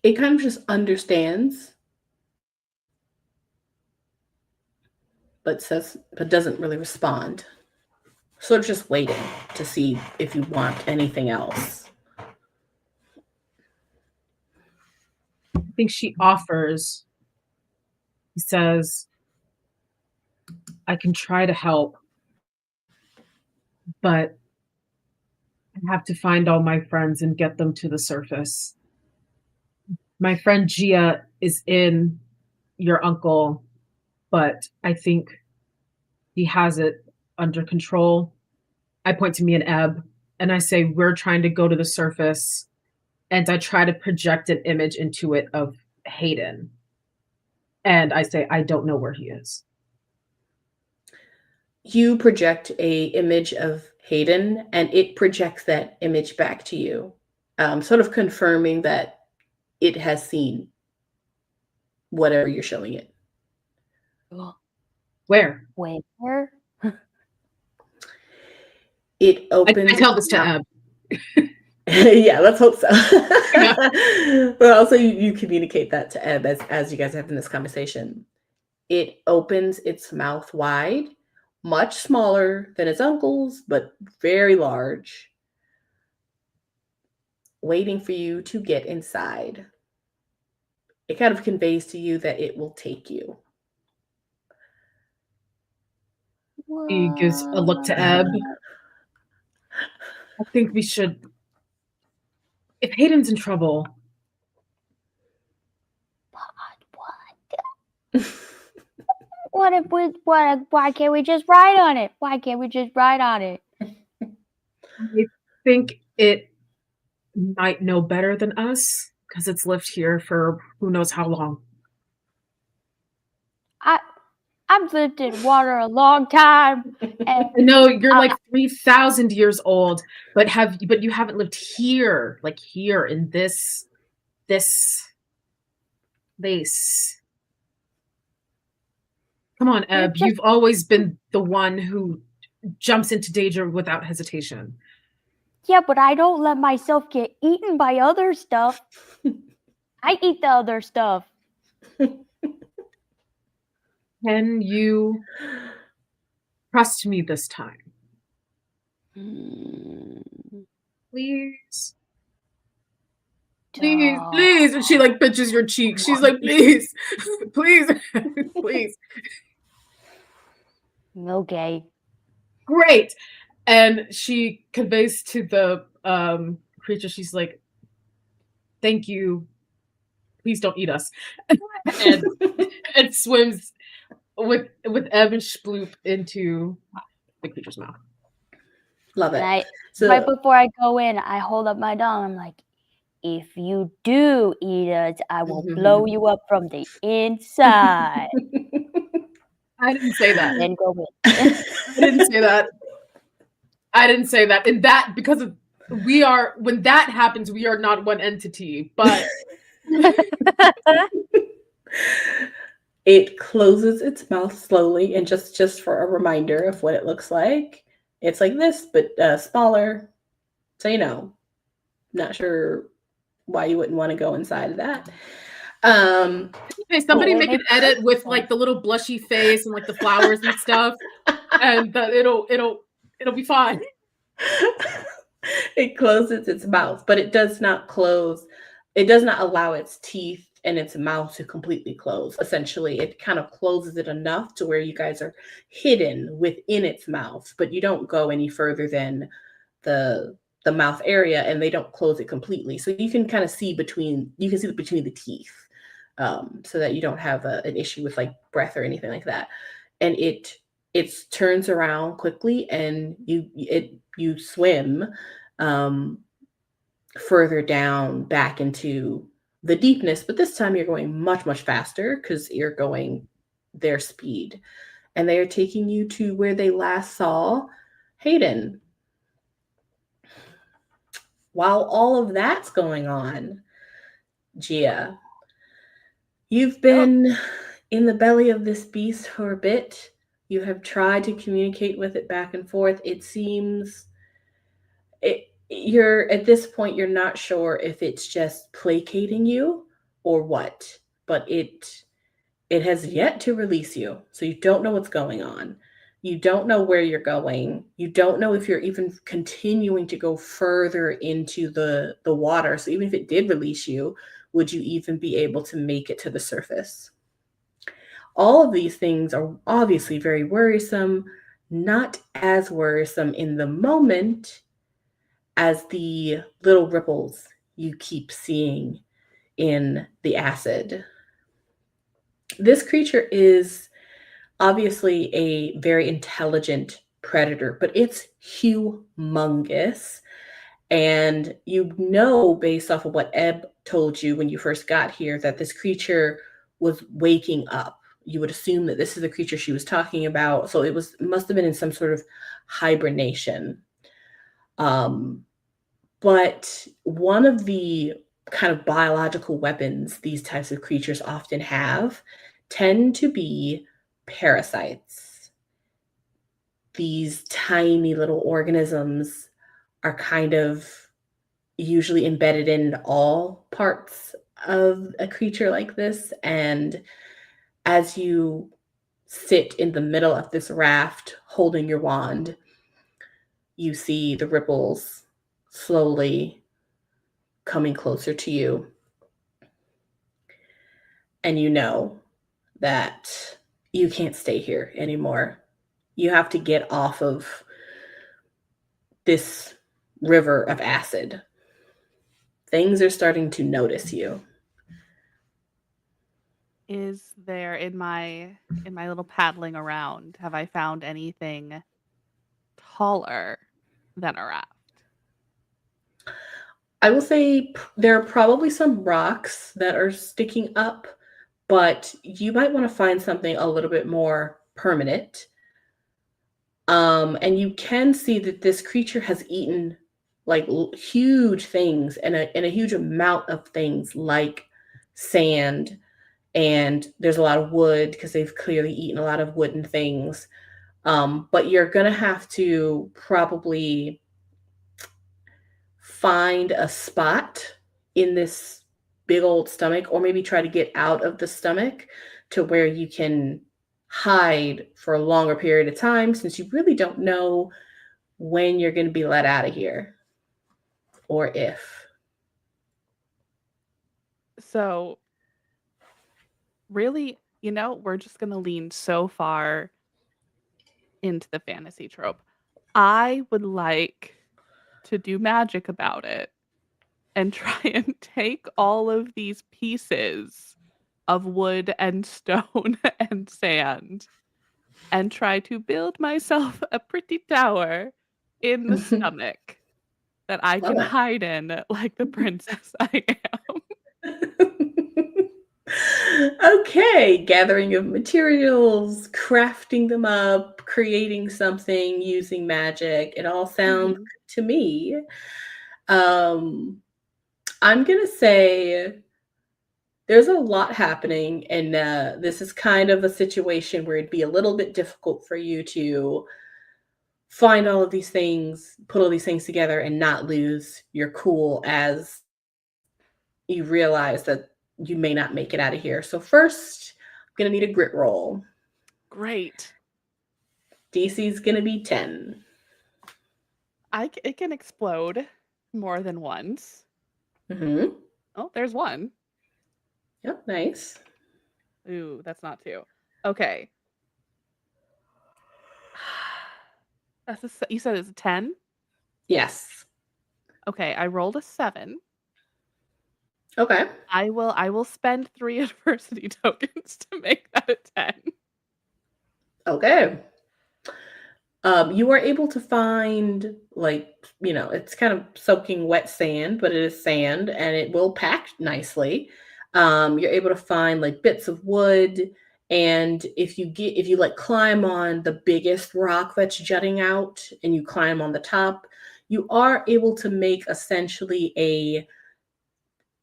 It kind of just understands, but doesn't really respond. Sort of just waiting to see if you want anything else. I think she offers. He says, I can try to help, but I have to find all my friends and get them to the surface. My friend Gia is in your uncle, but I think he has it under control. I point to me and Ebb, and I say, we're trying to go to the surface, and I try to project an image into it of Hayden. And I say, I don't know where he is. You project a image of Hayden, and it projects that image back to you, sort of confirming that it has seen whatever you're showing it. Where? Where? It opens. I tell this to Ebb. Yeah, let's hope so. Yeah. But also you communicate that to Ebb as you guys are having this conversation. It opens its mouth wide, much smaller than its uncle's, but very large, waiting for you to get inside. It kind of conveys to you that it will take you. He gives a look to Ebb. I think we should. If Hayden's in trouble. What if we? Why can't we just ride on it? Why can't we just ride on it? I think it might know better than us because it's lived here for who knows how long. I've lived in water a long time. And I know you're like 3,000 years old, but you haven't lived here, like here in this place. Come on, Ebb. You've always been the one who jumps into danger without hesitation. Yeah, but I don't let myself get eaten by other stuff. I eat the other stuff. Can you trust me this time? Please. Please, please. And she like pinches your cheek. She's like, please, please, please. Okay. Great. And she conveys to the creature, she's like, thank you. Please don't eat us. and swims with Ebb and Sploop into the creature's mouth. Love it. And right before I go in, I hold up my dong. I'm like, if you do eat us, I will blow you up from the inside. I didn't say that. Then go in. I didn't say that. I didn't say that. And that, because of when that happens, we are not one entity, but it closes its mouth slowly, and just for a reminder of what it looks like, it's like this, but smaller. So not sure why you wouldn't want to go inside of that. Hey, somebody make an edit with like the little blushy face and like the flowers and stuff, and it'll be fine. It closes its mouth, but it does not close. It does not allow its teeth and its mouth to completely close. Essentially, it kind of closes it enough to where you guys are hidden within its mouth, but you don't go any further than the mouth area, and they don't close it completely. So you can kind of see between the teeth, so that you don't have an issue with like breath or anything like that. And it turns around quickly, and you swim further down back into the deepness, but this time you're going much, much faster because you're going their speed, and they are taking you to where they last saw Hayden. While all of that's going on, Gia, you've been in the belly of this beast for a bit. You have tried to communicate with it back and forth. It seems you're at this point, you're not sure if it's just placating you or what, but it has yet to release you. So you don't know what's going on. You don't know where you're going. You don't know if you're even continuing to go further into the water. So even if it did release you, would you even be able to make it to the surface? All of these things are obviously very worrisome, not as worrisome in the moment as the little ripples you keep seeing in the acid. This creature is obviously a very intelligent predator, but it's humongous. And based off of what Ebb told you when you first got here, that this creature was waking up. You would assume that this is the creature she was talking about. So it must have been in some sort of hibernation. But one of the kind of biological weapons these types of creatures often have tend to be parasites. These tiny little organisms are kind of usually embedded in all parts of a creature like this. And as you sit in the middle of this raft holding your wand, you see the ripples slowly coming closer to you. And you know that you can't stay here anymore. You have to get off of this river of acid. Things are starting to notice you. Is there in my little paddling around, have I found anything taller than a raft? I will say there are probably some rocks that are sticking up, but you might want to find something a little bit more permanent. And you can see that this creature has eaten like huge things and a huge amount of things like sand, and there's a lot of wood because they've clearly eaten a lot of wooden things. But you're gonna have to probably find a spot in this big old stomach, or maybe try to get out of the stomach to where you can hide for a longer period of time, since you really don't know when you're going to be let out of here or if. So really, we're just going to lean so far into the fantasy trope. I would like to do magic about it and try and take all of these pieces of wood and stone and sand and try to build myself a pretty tower in the stomach that I can hide in like the princess I am. Okay, gathering of materials, crafting them up, creating something using magic. It all sounds good to me. I'm gonna say there's a lot happening, and this is kind of a situation where it'd be a little bit difficult for you to find all of these things, put all these things together, and not lose your cool as you realize that you may not make it out of here. So first, I'm going to need a grit roll. Great. DC is going to be 10. It can explode more than once. Mm-hmm. Oh, there's one. Yep, nice. Ooh, that's not 2. Okay. You said it's a 10? Yes. Okay, I rolled a 7. Okay. I will spend 3 adversity tokens to make that a 10. Okay. You are able to find, it's kind of soaking wet sand, but it is sand and it will pack nicely. You're able to find like bits of wood, and if you climb on the biggest rock that's jutting out and you climb on the top, you are able to make essentially a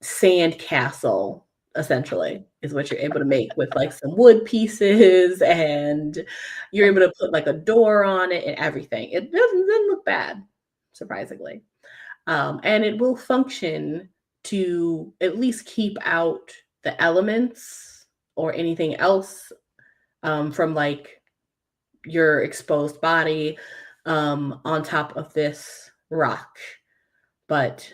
sand castle, essentially, is what you're able to make with like some wood pieces, and you're able to put like a door on it and everything. It doesn't look bad, surprisingly. And it will function to at least keep out the elements or anything else from like your exposed body on top of this rock. But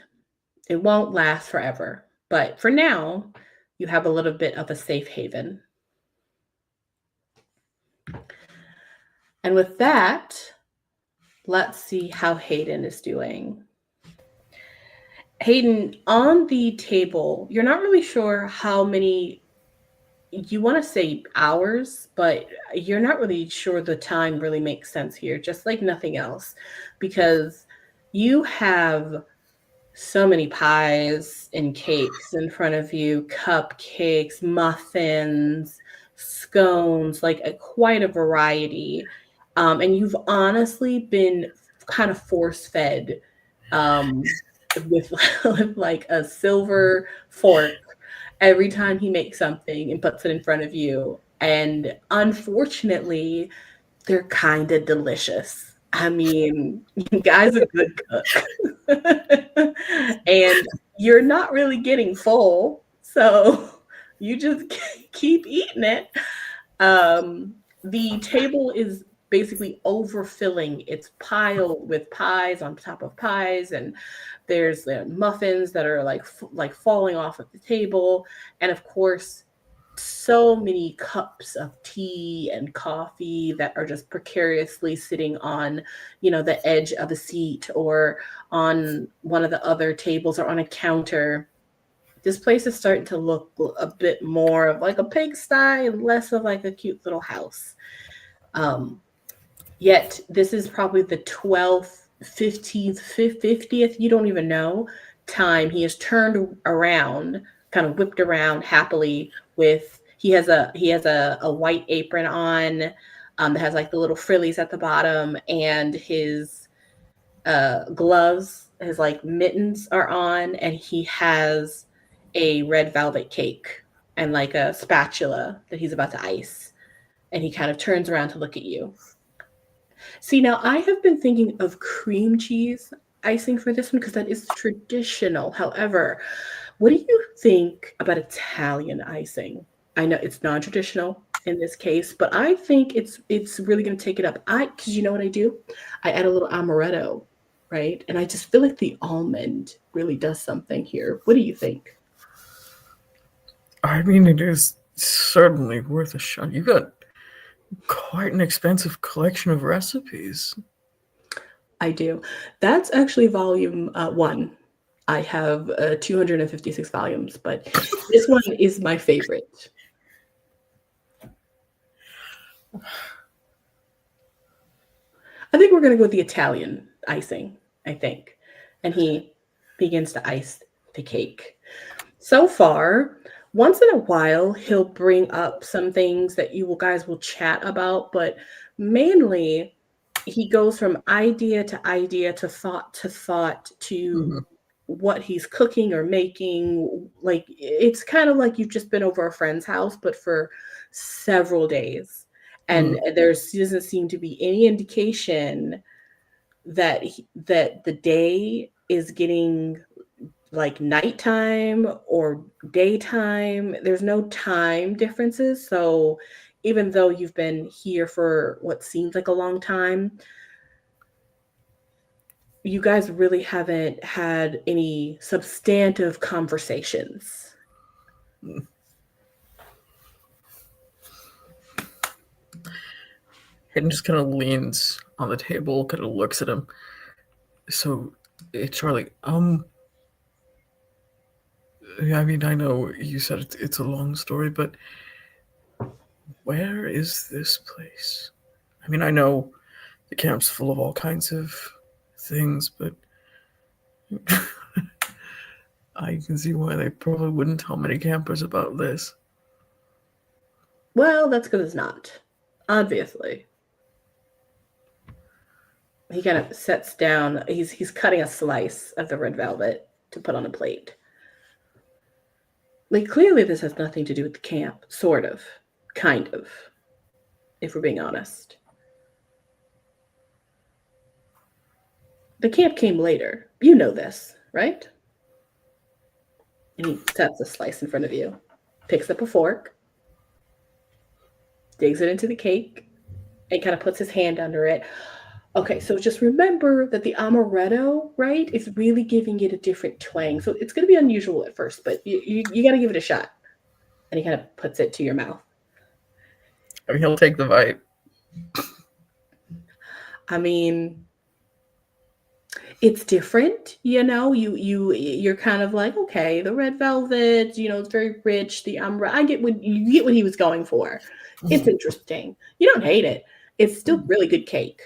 it won't last forever. But for now, you have a little bit of a safe haven. And with that, let's see how Hayden is doing. Hayden, on the table, you're not really sure how many, you want to say hours, but you're not really sure the time really makes sense here, just like nothing else, because you have so many pies and cakes in front of you, cupcakes, muffins, scones, like quite a variety. And you've honestly been kind of force fed with, with like a silver fork every time he makes something and puts it in front of you. And unfortunately, they're kind of delicious. I mean, you guys are good cook. And you're not really getting full, so you just keep eating it. The table is basically overfilling. It's piled with pies on top of pies, and there's the muffins that are like falling off of the table, and of course so many cups of tea and coffee that are just precariously sitting on, the edge of a seat or on one of the other tables or on a counter. This place is starting to look a bit more of like a pigsty and less of like a cute little house. Yet this is probably the 12th, 15th, 50th, you don't even know, time he has turned around, kind of whipped around happily with, he has a white apron on that has like the little frillies at the bottom, and his gloves, his like mittens are on, and he has a red velvet cake and like a spatula that he's about to ice. And he kind of turns around to look at you. See, now I have been thinking of cream cheese icing for this one because that is traditional. However, what do you think about Italian icing? I know it's non-traditional in this case, but I think it's really going to take it up. Because you know what I do? I add a little amaretto, right? And I just feel like the almond really does something here. What do you think? I mean, it is certainly worth a shot. You got quite an expensive collection of recipes. I do. That's actually volume 1. I have 256 volumes, but this one is my favorite. I think we're going to go with the Italian icing, I think. And he begins to ice the cake. So far, once in a while, he'll bring up some things that you guys will chat about, but mainly he goes from idea to thought to what he's cooking or making. Like, it's kind of like you've just been over a friend's house, but for several days. And there doesn't seem to be any indication that the day is getting like nighttime or daytime. There's no time differences. So even though you've been here for what seems like a long time, you guys really haven't had any substantive conversations. Hayden just kind of leans on the table, kind of looks at him. So, Charlie, I mean, I know you said it's a long story, but where is this place? I mean, I know the camp's full of all kinds of things, but I can see why they probably wouldn't tell many campers about this. Well, that's because it's not, obviously. He kind of sets down. He's cutting a slice of the red velvet to put on a plate. Like, clearly this has nothing to do with the camp. Sort of. Kind of. If we're being honest. The camp came later. You know this, right? And he sets a slice in front of you. Picks up a fork. Digs it into the cake. And kind of puts his hand under it. Okay, so just remember that the amaretto, right, is really giving it a different twang. So it's going to be unusual at first, but you got to give it a shot. And he kind of puts it to your mouth. I mean, he'll take the bite. I mean, it's different, you're kind of like, okay, the red velvet, it's very rich. The I get what he was going for. It's interesting. You don't hate it. It's still really good cake.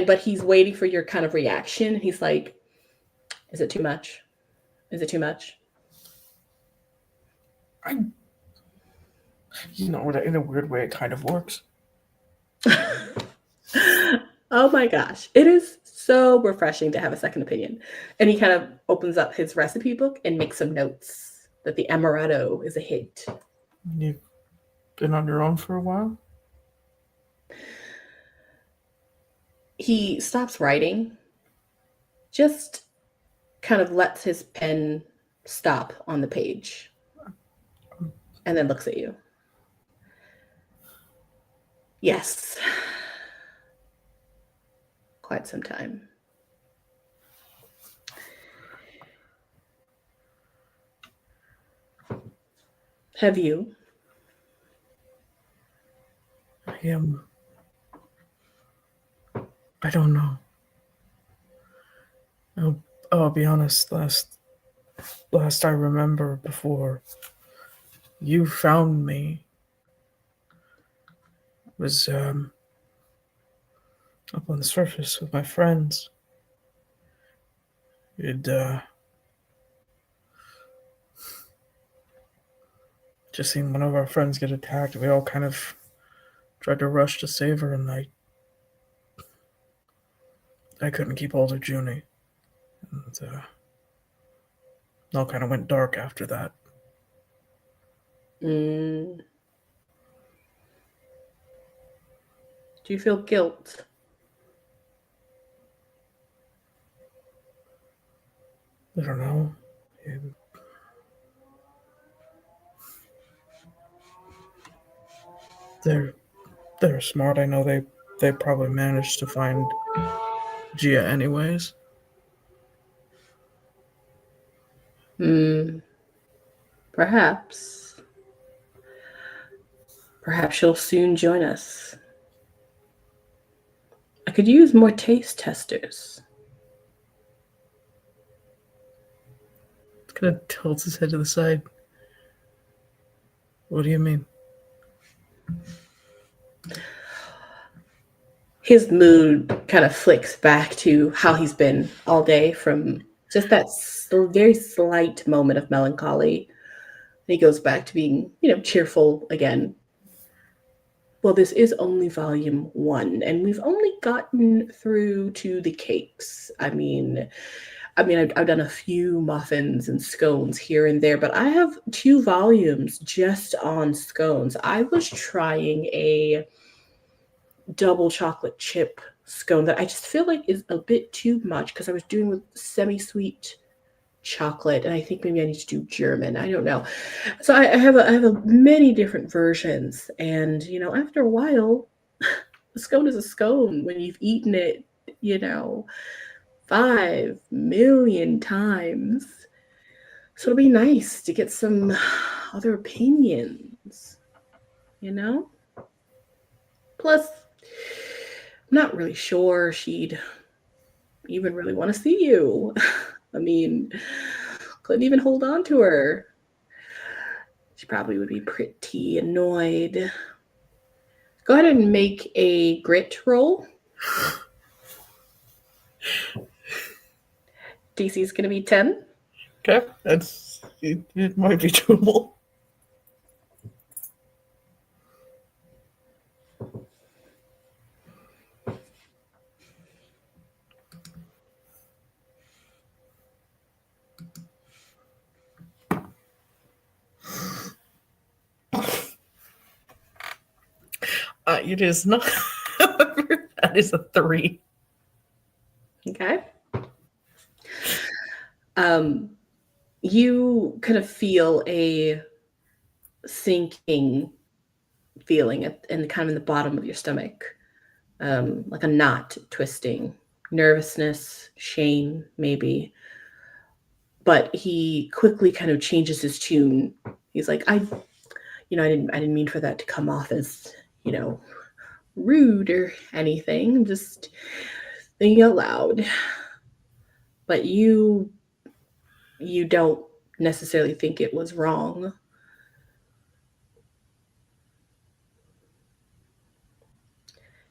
But he's waiting for your kind of reaction. He's like, Is it too much? Is it too much? In a weird way, it kind of works. Oh my gosh. It is so refreshing to have a second opinion. And he kind of opens up his recipe book and makes some notes that the amaretto is a hit. You've been on your own for a while? He stops writing, just kind of lets his pen stop on the page, and then looks at you. Yes. Quite some time. Have you? I don't know. I'll be honest, last I remember before you found me was up on the surface with my friends. It just seen one of our friends get attacked. We all kind of tried to rush to save her, and I couldn't keep hold of Juni. And it all kind of went dark after that. Do you feel guilt? I don't know. They're smart. I know they probably managed to find Gia anyways. Perhaps. Perhaps she'll soon join us. I could use more taste testers. Kind of tilts his head to the side. What do you mean? His mood kind of flicks back to how he's been all day, from just that very slight moment of melancholy. And he goes back to being, cheerful again. Well, this is only volume 1, and we've only gotten through to the cakes. I've done a few muffins and scones here and there, but I have 2 volumes just on scones. I was trying a double chocolate chip scone that I just feel like is a bit too much, because I was doing with semi-sweet chocolate, and I think maybe I need to do German. I don't know. So I have many different versions, and after a while, a scone is a scone when you've eaten it, 5 million times. So it'll be nice to get some other opinions, Plus, I'm not really sure she'd even really want to see you. Couldn't even hold on to her. She probably would be pretty annoyed. Go ahead and make a grit roll. DC is going to be 10. Okay, it might be doable. It is not. That is a 3. Okay. You kind of feel a sinking feeling in the bottom of your stomach, like a knot twisting, nervousness, shame, maybe. But he quickly kind of changes his tune. He's like, I didn't mean for that to come off as, rude or anything. I'm just thinking out loud. But you don't necessarily think it was wrong.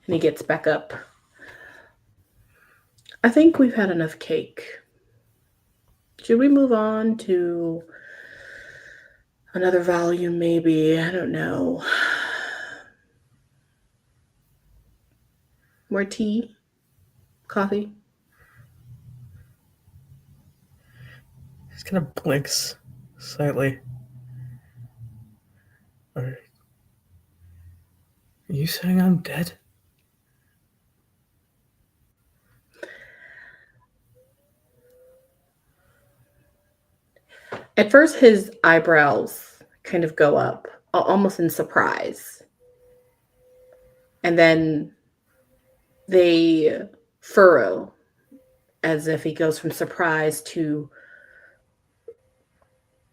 And he gets back up. I think we've had enough cake. Should we move on to another volume, maybe? I don't know. More tea? Coffee? He kind of blinks slightly. Are you saying I'm dead? At first, his eyebrows kind of go up, almost in surprise. And then they furrow as if he goes from surprise to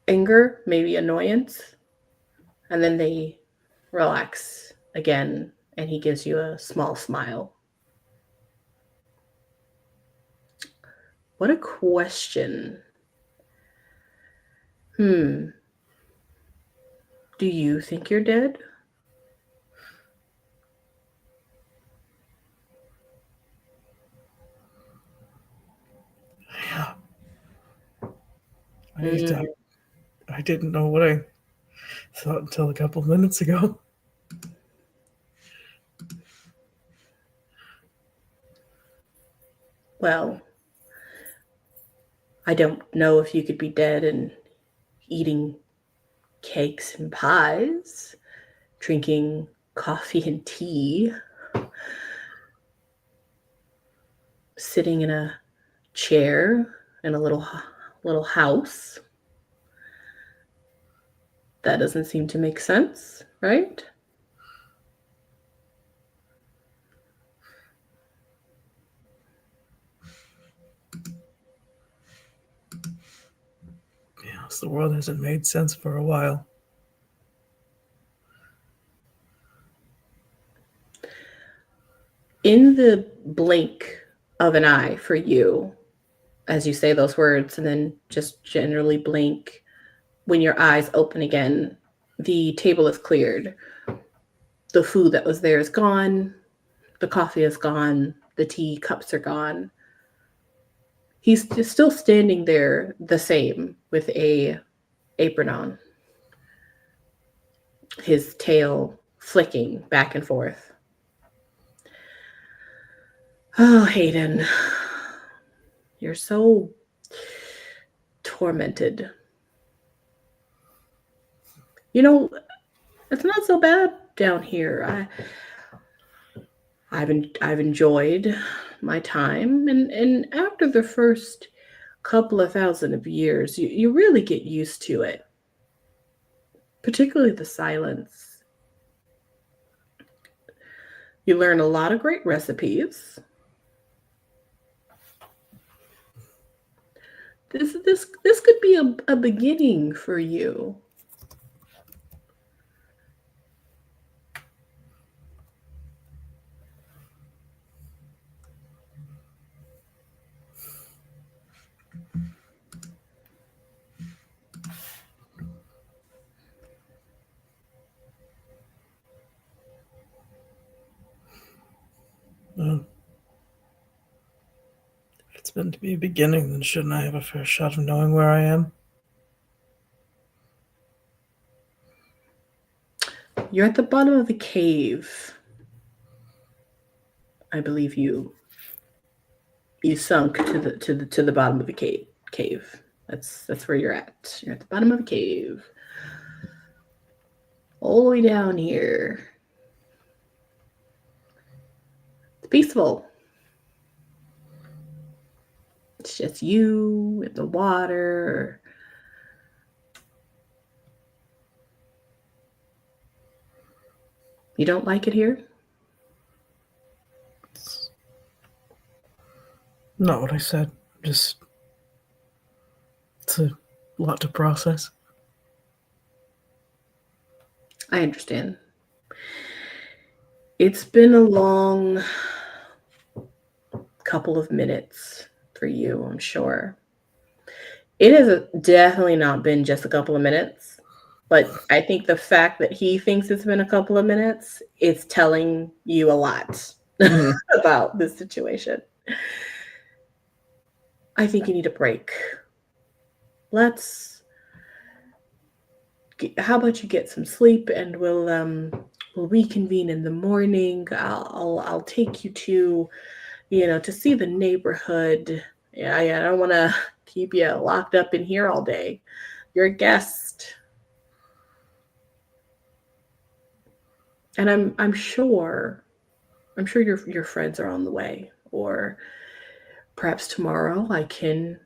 anger, maybe annoyance. And then they relax again, and he gives you a small smile. What a question. Do you think you're dead? Yeah. I didn't know what I thought until a couple minutes ago. Well, I don't know if you could be dead and eating cakes and pies, drinking coffee and tea, sitting in a chair in a little house. That doesn't seem to make sense, right? Yes, the world hasn't made sense for a while. In the blink of an eye for you, as you say those words, and then just generally blink, when your eyes open again, the table is cleared. The food that was there is gone. The coffee is gone. The tea cups are gone. He's just still standing there the same with a apron on, his tail flicking back and forth. Oh, Hayden, you're so tormented. You know, it's not so bad down here. I've enjoyed my time, and after the first couple of thousand of years, you really get used to it, particularly the silence. You learn a lot of great recipes. This could be a beginning for you. If it's meant to be a beginning, then shouldn't I have a fair shot of knowing where I am? You're at the bottom of the cave. I believe you sunk to the bottom of the cave. That's where you're at. You're at the bottom of the cave. All the way down here. It's peaceful. It's just you and the water. You don't like it here? It's not what I said. Just, it's a lot to process. I understand. It's been a long couple of minutes for you, I'm sure. It has definitely not been just a couple of minutes, but I think the fact that he thinks it's been a couple of minutes, it's telling you a lot about this situation. I think you need a break. how about you get some sleep, and we'll reconvene in the morning. I'll take you to, to see the neighborhood. Yeah, I don't want to keep you locked up in here all day. You're a guest. And I'm sure your friends are on the way, or perhaps tomorrow I can,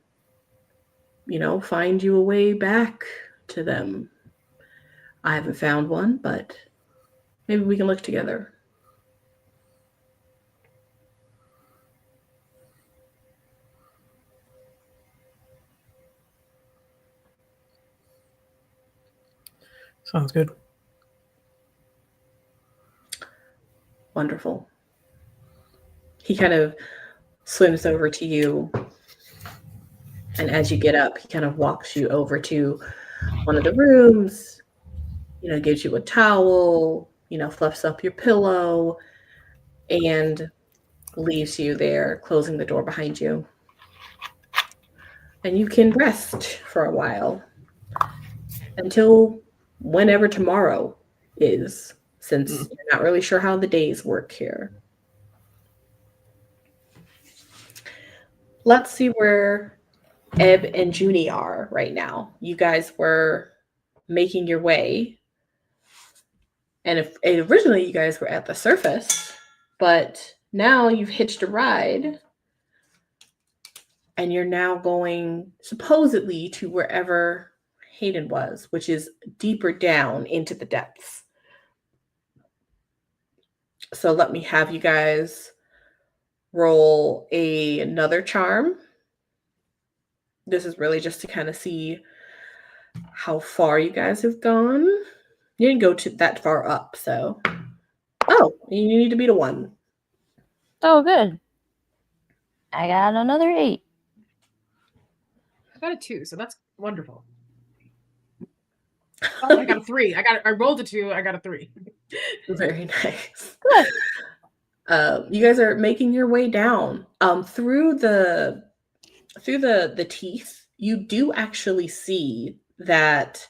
find you a way back to them. I haven't found one, but maybe we can look together. Sounds good. Wonderful. He kind of swims over to you, and as you get up, he kind of walks you over to one of the rooms, gives you a towel, fluffs up your pillow, and leaves you there, closing the door behind you. And you can rest for a while until whenever tomorrow is, since you're not really sure how the days work here. Let's see where Ebb and Juni are right now. You guys were making your way. And originally you guys were at the surface, but now you've hitched a ride and you're now going supposedly to wherever Hayden was, which is deeper down into the depths. So let me have you guys roll another charm. This is really just to kind of see how far you guys have gone. You didn't go that far up, so. Oh, you need to beat a 1. Oh, good. I got another 8. I got a 2, so that's wonderful. Oh, I got a 3. I rolled a 2. I got a 3. Very nice. Good. You guys are making your way down. Through the teeth, you do actually see that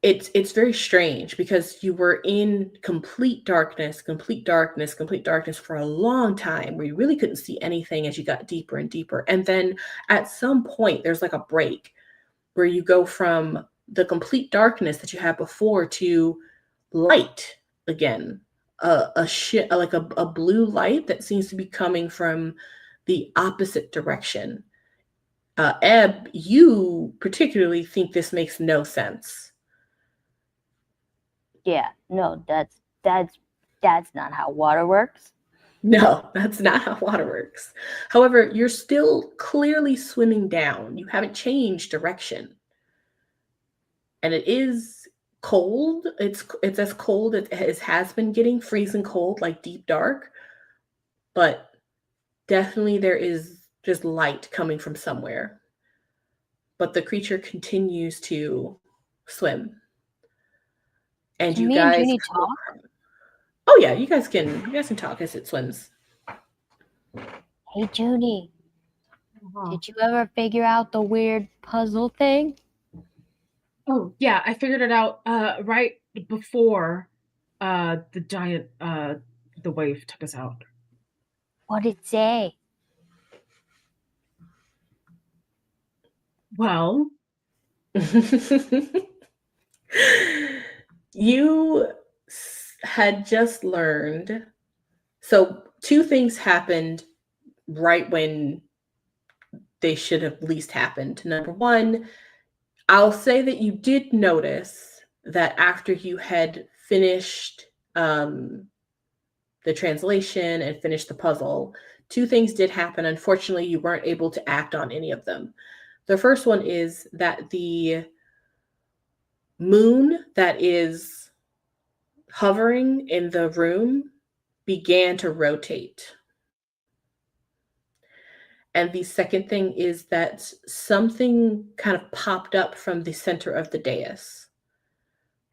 it's very strange, because you were in complete darkness for a long time, where you really couldn't see anything as you got deeper and deeper. And then at some point there's like a break where you go from the complete darkness that you had before to light again, like a blue light that seems to be coming from the opposite direction. Ebb, you particularly think this makes no sense. Yeah, no, that's not how water works. No, that's not how water works. However, you're still clearly swimming down. You haven't changed direction. And it is cold. It's as cold as it has been getting, freezing cold, like deep dark. But definitely there is just light coming from somewhere. But the creature continues to swim. And Can you me guys and Juni talk? Oh yeah, you guys can talk as it swims. Hey, Juni, did you ever figure out the weird puzzle thing? Oh yeah, I figured it out right before the giant the wave took us out. What did it say? Well, you had just learned. So 2 things happened right when they should have least happened. Number 1, I'll say that you did notice that after you had finished the translation and finished the puzzle, 2 things did happen. Unfortunately, you weren't able to act on any of them. The first one is that the moon that is hovering in the room began to rotate. And the second thing is that something kind of popped up from the center of the dais,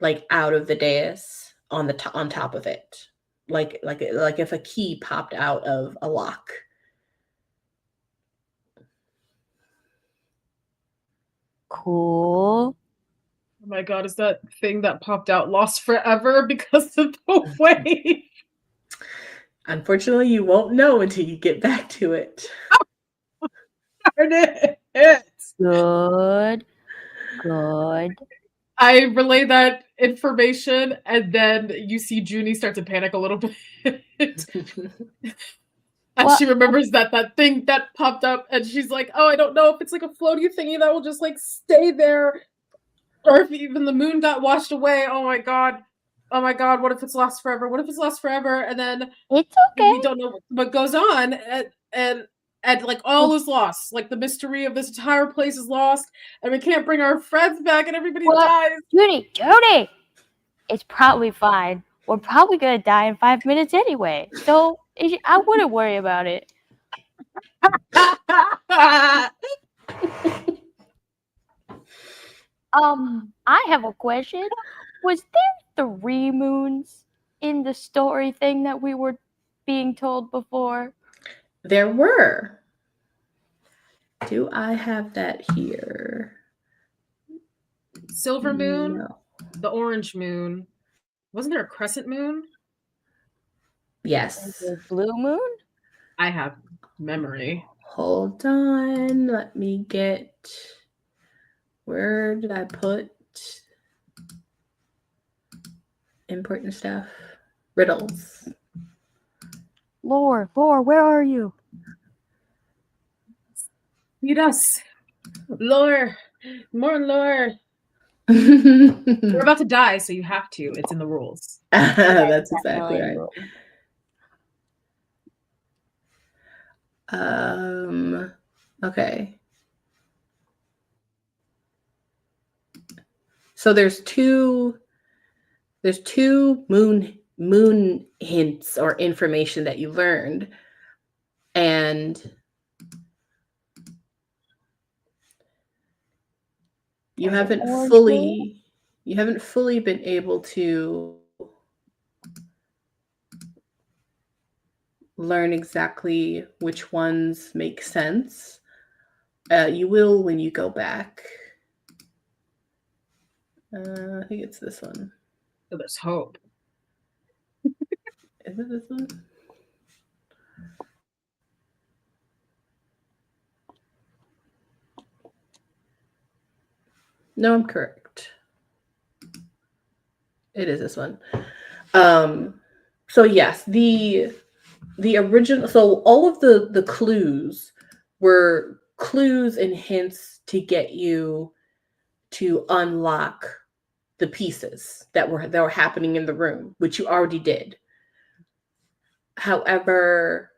like out of the dais on top of it, like if a key popped out of a lock. Cool. Oh my god, is that thing that popped out lost forever because of the wave? Unfortunately, you won't know until you get back to it. Darn it. Good. Good. I relay that information, and then you see Juni start to panic a little bit. And Well- she remembers that thing that popped up, and she's like, oh, I don't know if it's like a floaty thingy that will just like stay there, or if even the moon got washed away. Oh my god, what if it's lost forever? What if it's lost forever? And then It's we okay. don't know what goes on, and like all is lost. Like the mystery of this entire place is lost, and we can't bring our friends back, and everybody Well- dies. Judy! It's probably fine. We're probably gonna die in 5 minutes anyway. So I wouldn't worry about it. I have a question. Was there 3 moons in the story thing that we were being told before? There were. Do I have that here? Silver moon, No. the orange moon. Wasn't there a crescent moon? Yes. The blue moon? I have memory. Hold on. Let me get. Where did I put important stuff? Riddles. Lore, where are you? Feed us. Lore. More lore. That's We're about to die, so you have to. It's in the rules. exactly Definitely right. rule. Okay. So there's two moon hints or information that you learned, and you There's an haven't orange fully been able to learn exactly which ones make sense. You will when you go back. I think it's this one. So there's hope. Is it this one? No, I'm correct. It is this one. So yes, the original, so all of the clues were clues and hints to get you to unlock the pieces that were happening in the room, which you already did. However,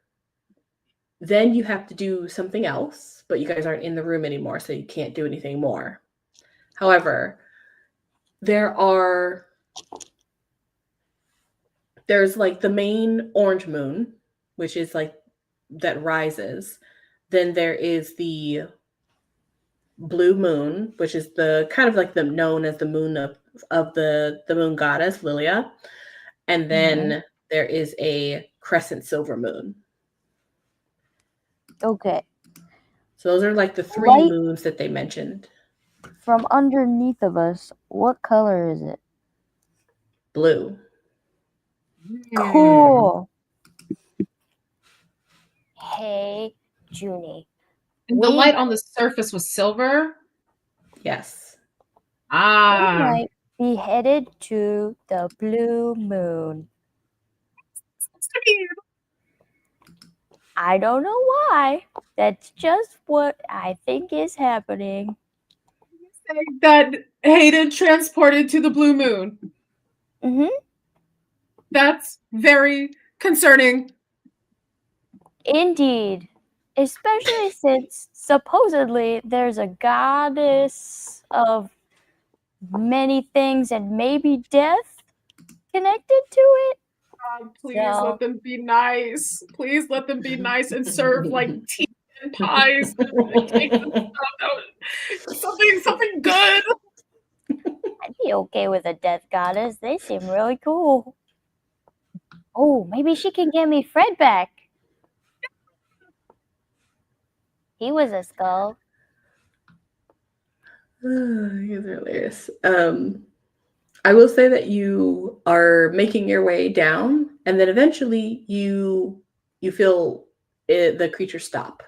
then you have to do something else, but you guys aren't in the room anymore, so you can't do anything more. However, there's like the main orange moon, which is like that rises. Then there is the blue moon, which is the kind of like the known as the moon of the moon goddess Lilia. And then there is a crescent silver moon. Okay. So those are like the 3 Light- moons that they mentioned. From underneath of us, what color is it? Blue. Cool. Hey, Juni. And the We light on the surface was silver. Yes. We might be headed to the blue moon. I don't know why. That's just what I think is happening. Saying that Hayden transported to the blue moon. Mm-hmm. That's very concerning. Indeed. Especially since supposedly there's a goddess of many things and maybe death connected to it. Please So- let them be nice. Please let them be nice and serve like tea and pies and cakes and stuff. Something good. I'd be okay with a death goddess. They seem really cool. Oh, maybe she can get me Fred back. He was a skull. You guys are hilarious. I will say that you are making your way down, and then eventually you feel the creature stop,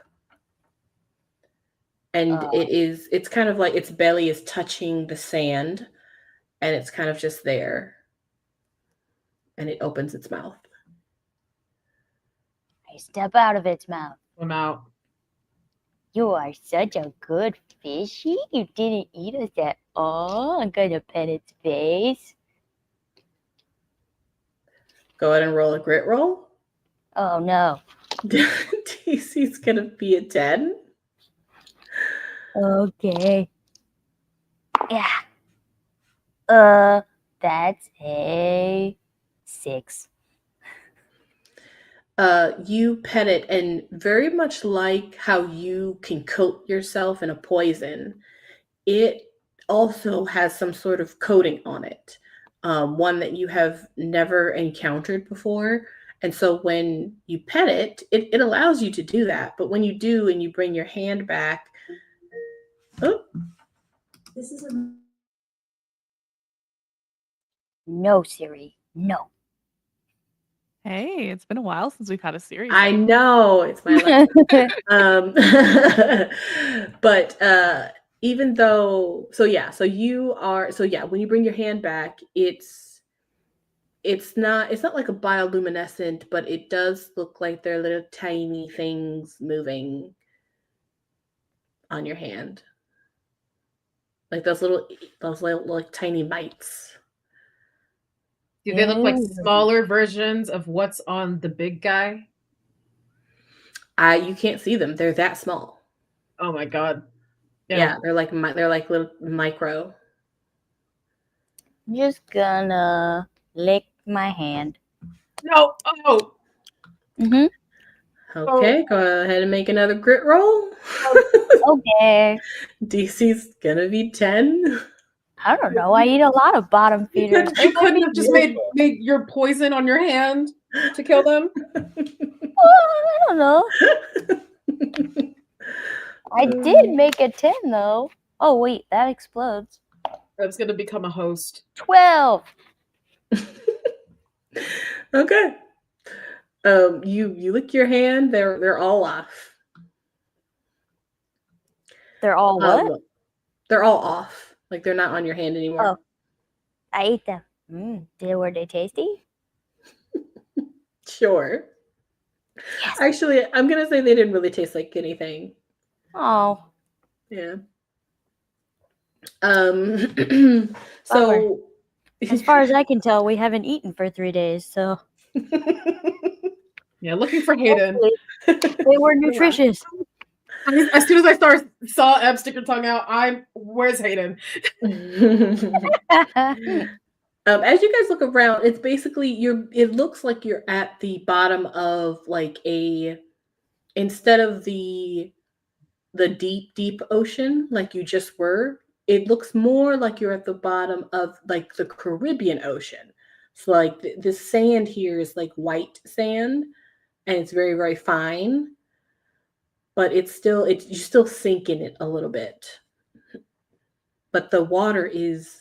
and it's kind of like its belly is touching the sand, and it's kind of just there, and it opens its mouth. I step out of its mouth. I'm out. You are such a good fishy. You didn't eat us at all. I'm gonna pet its face. Go ahead and roll a grit roll. Oh no. DC's gonna be a 10. Okay. Yeah. That's a 6. You pet it, and very much like how you can coat yourself in a poison, it also has some sort of coating on it, one that you have never encountered before. And so when you pet it, it allows you to do that. But when you do and you bring your hand back, This is No, Siri. No. Hey, it's been a while since we've had a series. I know it's my life. But even though, when you bring your hand back, it's not like a bioluminescent, but it does look like there are little tiny things moving on your hand, like those little like tiny mites. Do they look like Ooh. smaller versions of what's on the big guy? You can't see them; they're that small. Oh my god! Yeah, they're like little micro. I'm just gonna lick my hand. No! Oh! Mm-hmm. Okay, go ahead and make another grit roll. Okay. DC's gonna be 10. I don't know. I eat a lot of bottom feeders. You couldn't have just made your poison on your hand to kill them? I don't know. I did make a 10 though. Oh wait, that explodes. That's gonna become a host. 12. Okay. You lick your hand. They're all off. They're all what? They're all off. Like they're not on your hand anymore. Oh. I ate them. Were they tasty? Sure. Yes. Actually, I'm gonna say they didn't really taste like anything. Oh. Yeah. So as far as I can tell, we haven't eaten for 3 days, so Yeah, looking for Hayden. they were nutritious. As soon as I saw Ebb stick her tongue out, where's Hayden? As you guys look around, it's basically it looks like you're at the bottom of like instead of the deep ocean like you just were, it looks more like you're at the bottom of like the Caribbean Ocean. So like the sand here is like white sand, and it's very, very fine, but you still sink in it a little bit. But the water is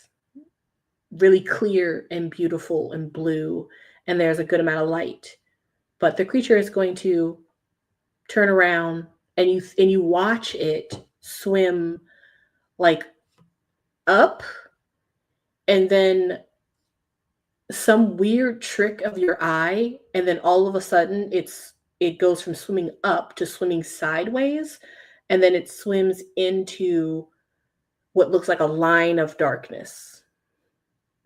really clear and beautiful and blue, and there's a good amount of light. But the creature is going to turn around, and you watch it swim like up, and then some weird trick of your eye, and then all of a sudden it goes from swimming up to swimming sideways, and then it swims into what looks like a line of darkness,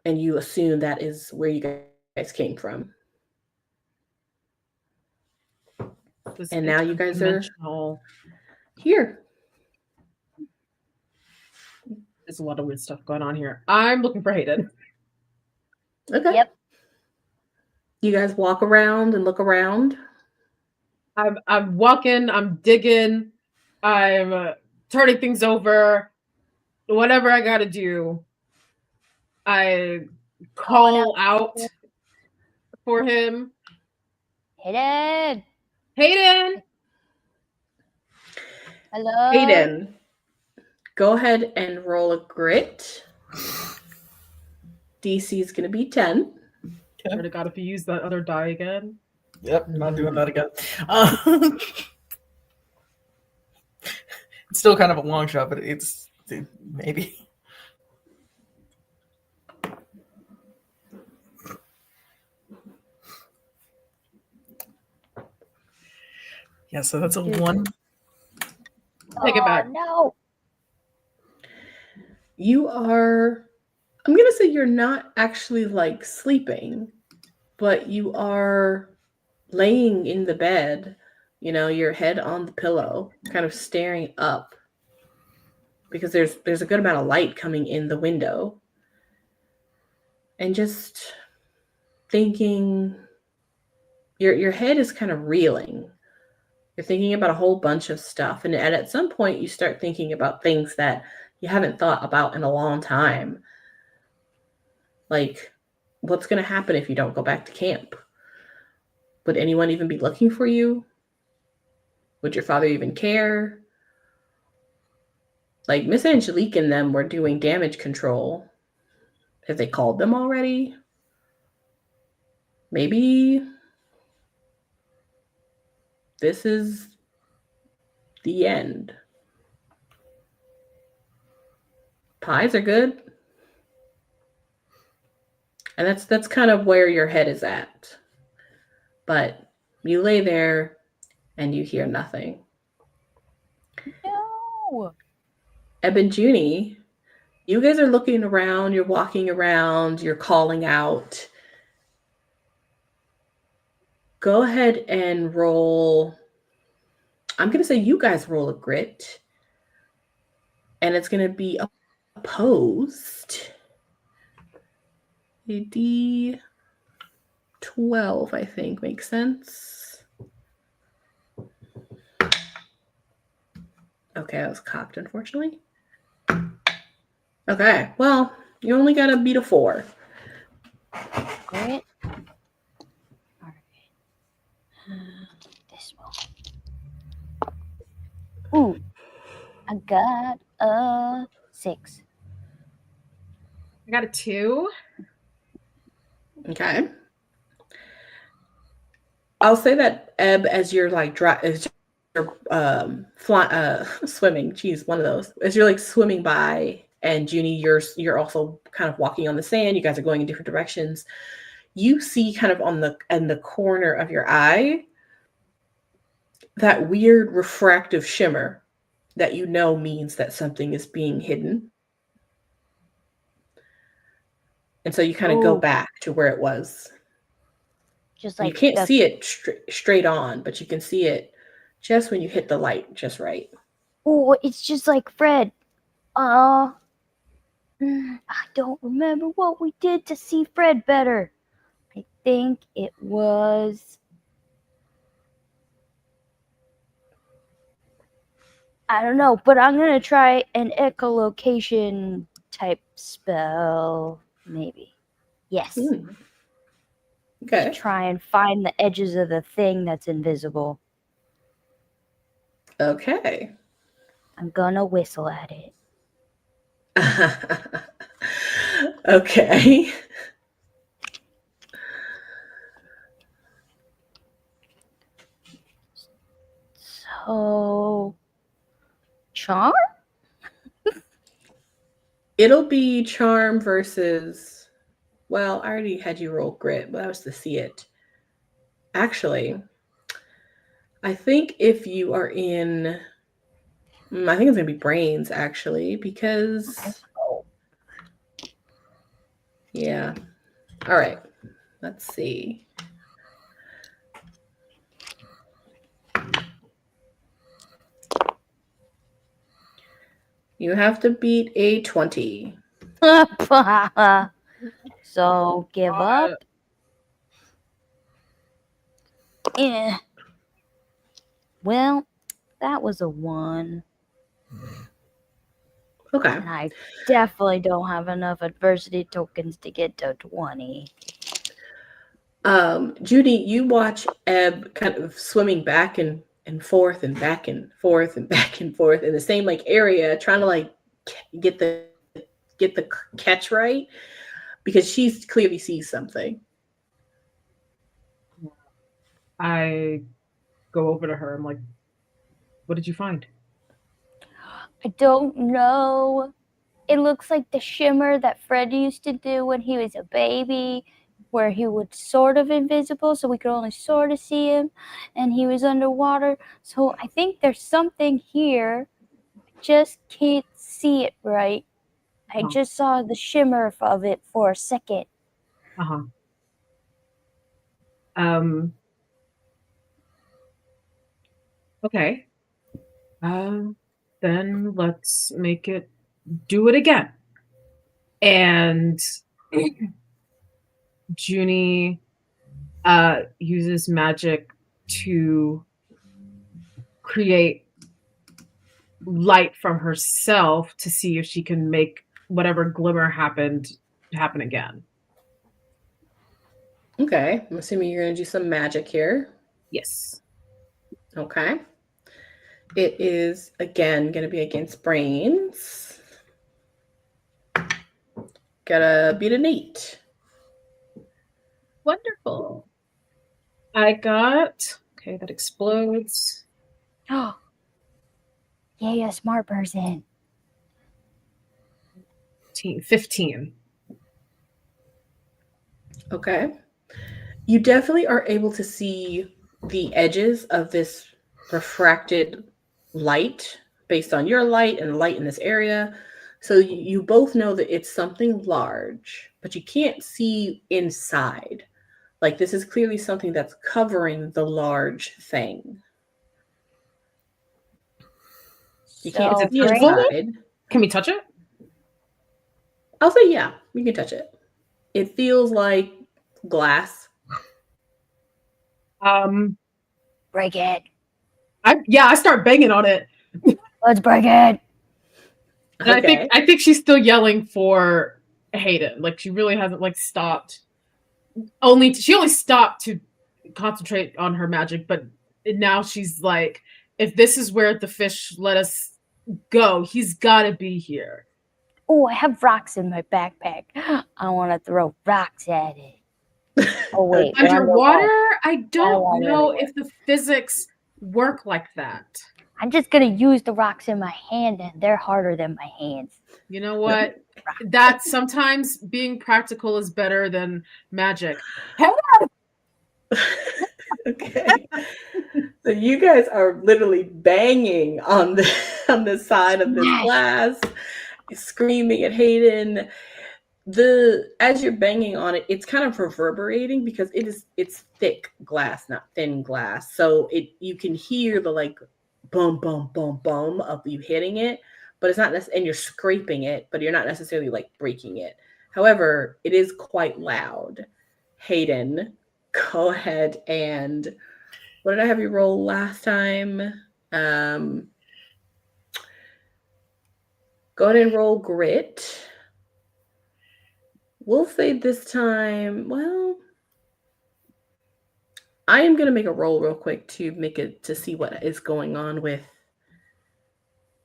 and you assume that is where you guys came from. And now you guys are here. There's a lot of weird stuff going on here. I'm looking for Hayden. Okay. Yep. You guys walk around and look around. I'm walking, I'm digging, I'm turning things over. Whatever I gotta do, I call out for him. Hayden. Hayden! Hello. Hayden, Go ahead and roll a grit. DC is going to be 10. Swear to God, if you use that other die again. Yep, not doing that again. It's still kind of a long shot, but it's maybe. Yeah, so that's a 1. Take it back. No. You are, I'm going to say you're not actually like sleeping, but you are laying in the bed, you know, your head on the pillow, kind of staring up because there's a good amount of light coming in the window. And just thinking, your head is kind of reeling. You're thinking about a whole bunch of stuff. And at some point, you start thinking about things that you haven't thought about in a long time. Like, what's going to happen if you don't go back to camp? Would anyone even be looking for you? Would your father even care? Like, Miss Angelique and them were doing damage control. Have they called them already? Maybe this is the end. Pies are good. And that's kind of where your head is at. But you lay there and you hear nothing. No. Ebb and Juni, you guys are looking around, you're walking around, you're calling out. Go ahead and roll. I'm going to say you guys roll a grit. And it's going to be opposed. A D12, I think, makes sense. Okay, I was cocked, unfortunately. Okay, well, you only got to beat a 4. Grit. All right. This one. Ooh, I got a 6. I got a 2. Okay. I'll say that Ebb, as you're like swimming, geez, one of those. As you're like swimming by, and Juni, you're also kind of walking on the sand. You guys are going in different directions. You see kind of in the corner of your eye that weird refractive shimmer that you know means that something is being hidden. And so you kind of go back to where it was. Just like you can't see it straight on, but you can see it just when you hit the light just right. Oh, it's just like Fred. I don't remember what we did to see Fred better. I think it was... I don't know, but I'm going to try an echolocation type spell, maybe. Yes. Okay. To try and find the edges of the thing that's invisible. Okay. I'm going to whistle at it. Okay. So, charm? It'll be charm versus, well, I already had you roll grit, but that was to see it. Actually, I think if you are in, I think it's going to be brains, actually, because, yeah. All right. Let's see. You have to beat a 20. So, give up. Well, that was a 1. Okay. And I definitely don't have enough adversity tokens to get to 20. Judy, you watch Ebb kind of swimming back and forth and back and forth and back and forth in the same like area, trying to like get the catch right, because she clearly sees something. I go over to her. I'm like, what did you find? I don't know. It looks like the shimmer that Fred used to do when he was a baby, where he was sort of invisible, so we could only sort of see him, and he was underwater. So I think there's something here. I just can't see it right. I just saw the shimmer of it for a second. Uh-huh. Okay. Then let's make it do it again. And Juni uses magic to create light from herself to see if she can make whatever glimmer happened happen again. Okay, I'm assuming you're going to do some magic here. Yes. Okay. It is, again, going to be against brains. Gotta beat an 8. Wonderful. I got, okay, that explodes. Oh, yay, a smart person. 15. Okay. You definitely are able to see the edges of this refracted light based on your light and light in this area. So you both know that it's something large, but you can't see inside. Like, this is clearly something that's covering the large thing. You can't So see bring it? inside. Can we touch it? I'll say yeah, you can touch it. It feels like glass. Break it. I start banging on it. Let's break it. And Okay. I think she's still yelling for Hayden. Like, she really hasn't stopped. She only stopped to concentrate on her magic, but now she's like, if this is where the fish let us go, he's got to be here. Oh, I have rocks in my backpack. I want to throw rocks at it. Oh wait, we're Underwater? I I don't want know anywhere. if the physics work like that. I'm just gonna use the rocks in my hand, and they're harder than my hands. You know what? That sometimes being practical is better than magic. Okay. So you guys are literally banging on the side of this glass, screaming at Hayden. As you're banging on it, it's kind of reverberating because it's thick glass, not thin glass. So you can hear the like boom, boom, boom, boom of you hitting it, but it's not and you're scraping it, but you're not necessarily like breaking it. However, it is quite loud. Hayden, go ahead and what did I have you roll last time? Go ahead and roll grit. We'll say this time, well, I am going to make a roll real quick to see what is going on with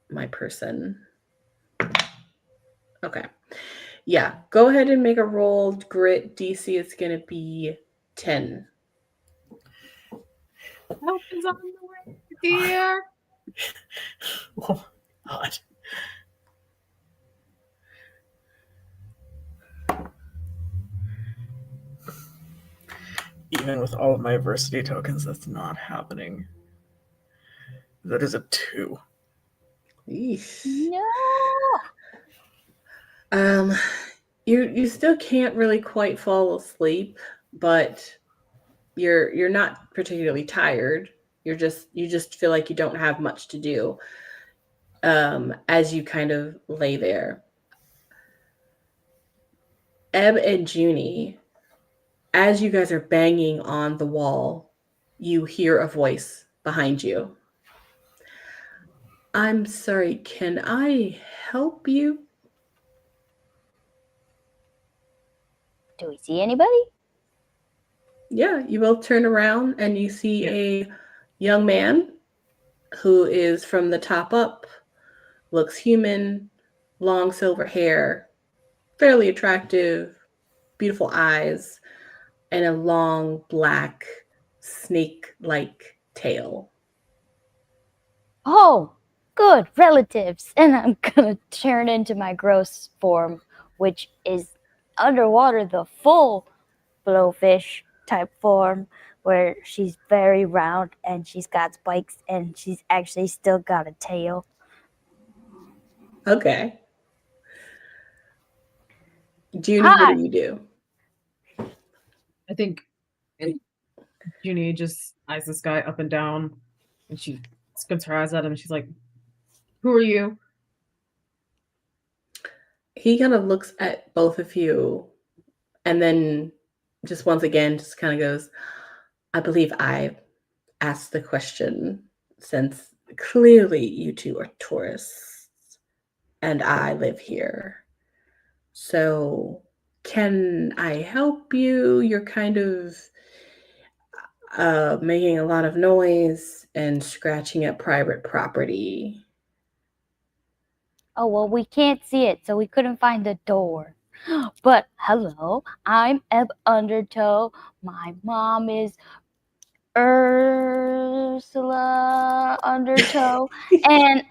my person. Okay. Yeah, go ahead and make a roll. Grit DC is going to be 10. Help is on the way, dear. Oh, God. Even with all of my adversity tokens, that's not happening. That is a 2. Eesh. No. You still can't really quite fall asleep, but you're not particularly tired. You just feel like you don't have much to do. As you kind of lay there. Ebb and Juni, as you guys are banging on the wall, you hear a voice behind you. I'm sorry, can I help you? Do we see anybody? Yeah, you both turn around and you see a young man who is from the top up, looks human, long silver hair, fairly attractive, beautiful eyes, and a long black snake-like tail. Oh, good relatives. And I'm gonna turn into my gross form, which is underwater the full blowfish type form, where she's very round and she's got spikes and she's actually still got a tail. Okay. Juni, what Hi. do you do? I think Juni just eyes this guy up and down, and she squints her eyes at him, and she's like, "Who are you?" He kind of looks at both of you and then just once again just kind of goes, I believe I asked the question since clearly you two are tourists and I live here. So can I help you? You're kind of making a lot of noise and scratching at private property. Oh, well, we can't see it, so we couldn't find the door. But hello, I'm Ebb Undertow. My mom is Ursula Undertow. And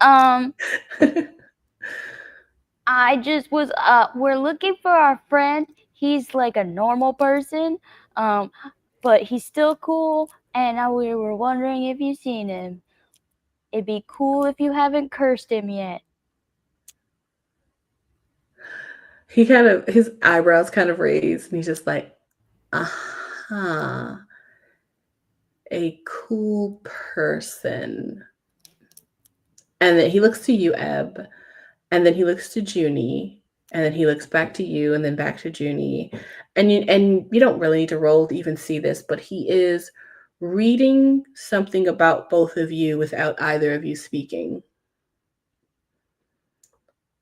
I just was we're looking for our friend. He's like a normal person, but he's still cool, and we were wondering if you've seen him. It'd be cool if you haven't cursed him yet. He kind of, his eyebrows kind of raised, and he's just like, uh-huh, a cool person. And then he looks to you, Ebb, and then he looks to Juni, and then he looks back to you, and then back to Juni. And you don't really need to roll to even see this, but he is reading something about both of you without either of you speaking.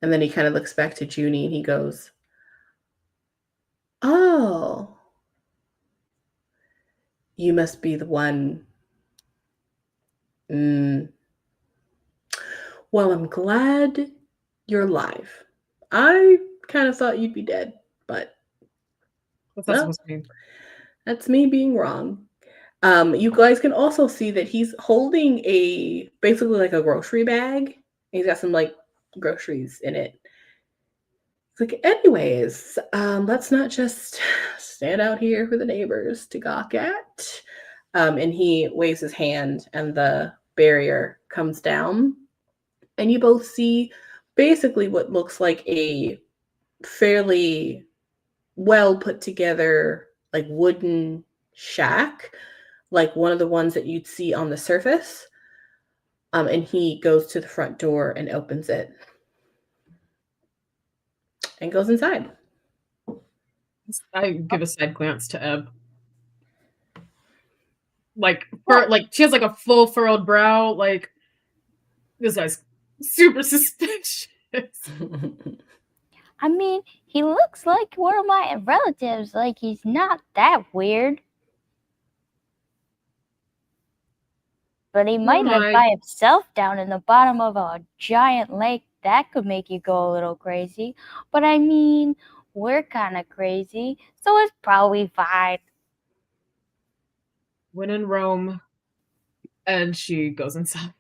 And then he kind of looks back to Juni and he goes, oh, you must be the one. Well, I'm glad you're alive. I kind of thought you'd be dead, but What's that supposed to mean? That's me being wrong. You guys can also see that he's holding basically like a grocery bag. He's got some like groceries in it. It's like, anyways, let's not just stand out here for the neighbors to gawk at. And he waves his hand and the barrier comes down. And you both see basically what looks like a fairly well put together like wooden shack, like one of the ones that you'd see on the surface. And he goes to the front door and opens it and goes inside. I give a side glance to Ebb. Like, she has like a full furrowed brow. Like, this guy's super suspicious. I mean, he looks like one of my relatives. Like, he's not that weird. But he might live by himself down in the bottom of a giant lake. That could make you go a little crazy. But I mean, we're kind of crazy, so it's probably fine. When in Rome, and she goes inside.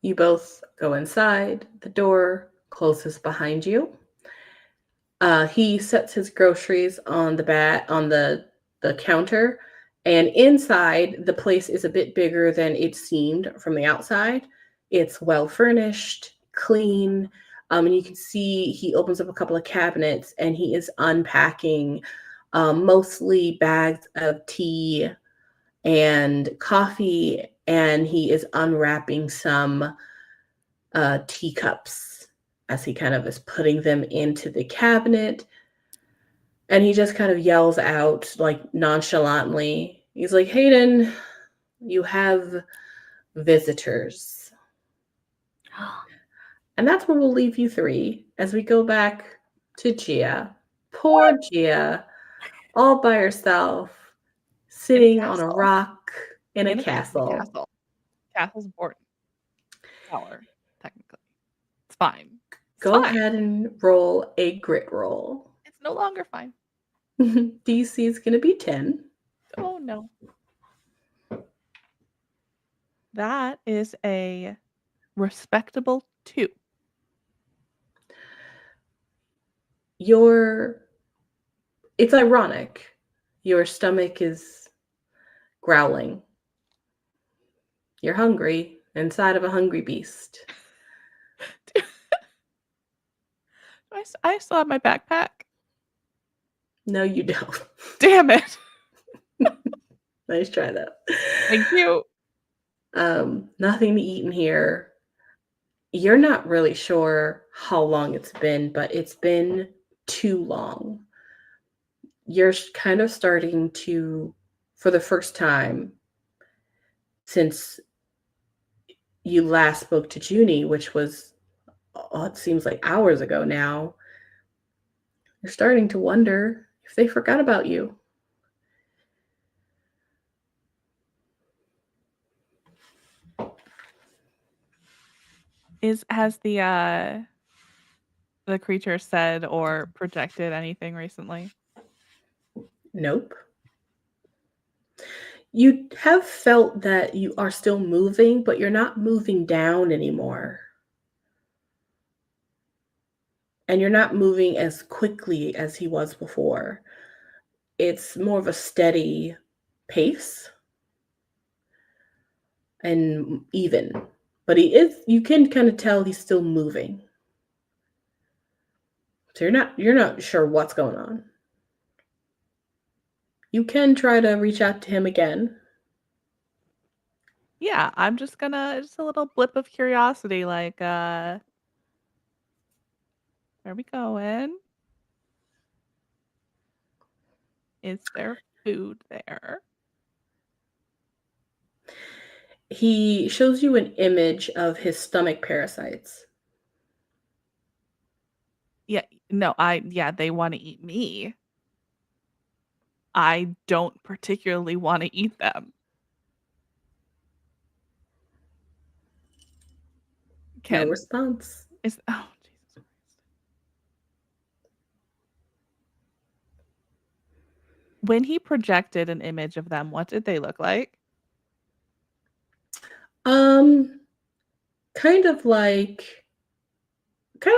You both go inside. The door closes behind you. He sets his groceries on the counter, and inside the place is a bit bigger than it seemed from the outside. It's well furnished, clean, and you can see he opens up a couple of cabinets and he is unpacking mostly bags of tea and coffee, and he is unwrapping some teacups as he kind of is putting them into the cabinet. And he just kind of yells out like nonchalantly. He's like, Hayden, you have visitors. And that's where we'll leave you three as we go back to Gia. Poor Gia, all by herself, sitting on a rock in a castle. Castle's important. Tower, technically. It's fine. It's Go fine. ahead and roll a grit roll. It's no longer fine. DC is going to be 10. Oh no. That is a respectable 2. It's ironic. Your stomach is growling. You're hungry inside of a hungry beast. I still have my backpack. No, you don't. Damn it. Nice try, though. Thank you. Nothing to eat in here. You're not really sure how long it's been, but it's been too long. You're kind of starting to, for the first time since you last spoke to Juni, which was, it seems like hours ago now, you're starting to wonder if they forgot about you. Has the creature said or projected anything recently? Nope. You have felt that you are still moving, but you're not moving down anymore. And you're not moving as quickly as he was before. It's more of a steady pace and even. But you can kind of tell he's still moving. So you're not sure what's going on. You can try to reach out to him again. Yeah, I'm just a little blip of curiosity, like, where are we going? Is there food there? He shows you an image of his stomach parasites. Yeah, no, they want to eat me. I don't particularly want to eat them. No response. Oh, Jesus Christ. When he projected an image of them, what did they look like? Kind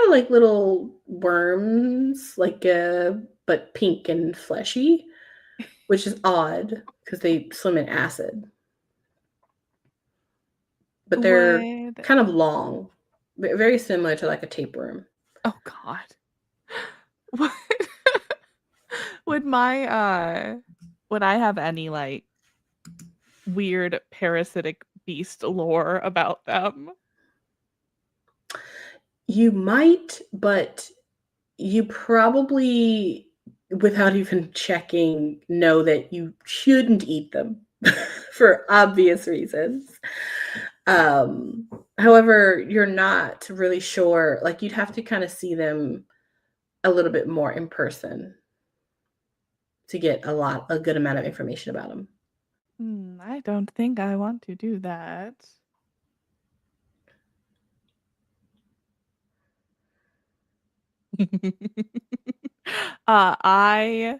of like little worms, but pink and fleshy, which is odd because they swim in acid. But they're kind of long, very similar to like a tapeworm. Oh God. What? Would I have any like weird parasitic beast lore about them? You might, but you probably, without even checking, know that you shouldn't eat them for obvious reasons. However, you're not really sure. Like, you'd have to kind of see them a little bit more in person to get a good amount of information about them. I don't think I want to do that. I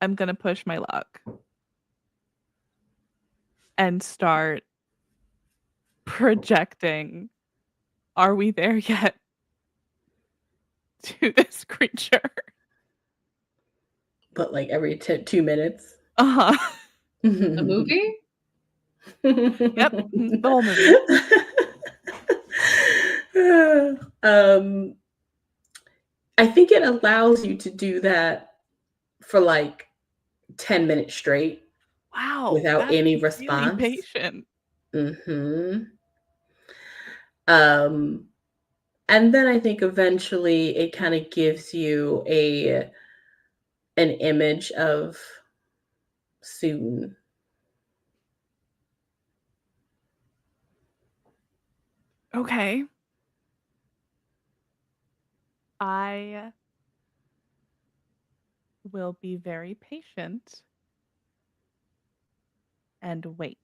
am gonna push my luck and start projecting. Are we there yet? To this creature. But like every 2 minutes. Uh-huh. The movie? Yep, the whole movie. I think it allows you to do that for like 10 minutes straight. Wow. Without any response. Really patient. Mm-hmm. And then I think eventually it kind of gives you an image of soon. Okay. I will be very patient and wait.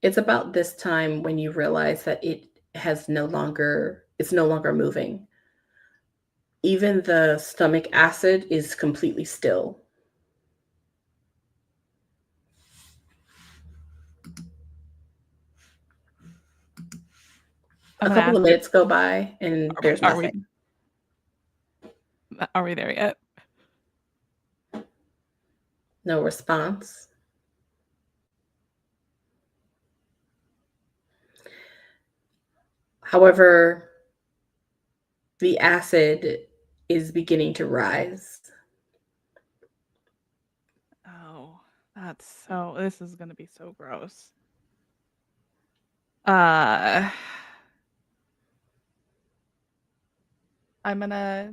It's about this time when you realize that it's no longer moving. Even the stomach acid is completely still. A couple of minutes go by and there's nothing. Are we there yet? No response. However, the acid is beginning to rise. Oh, this is going to be so gross. I'm gonna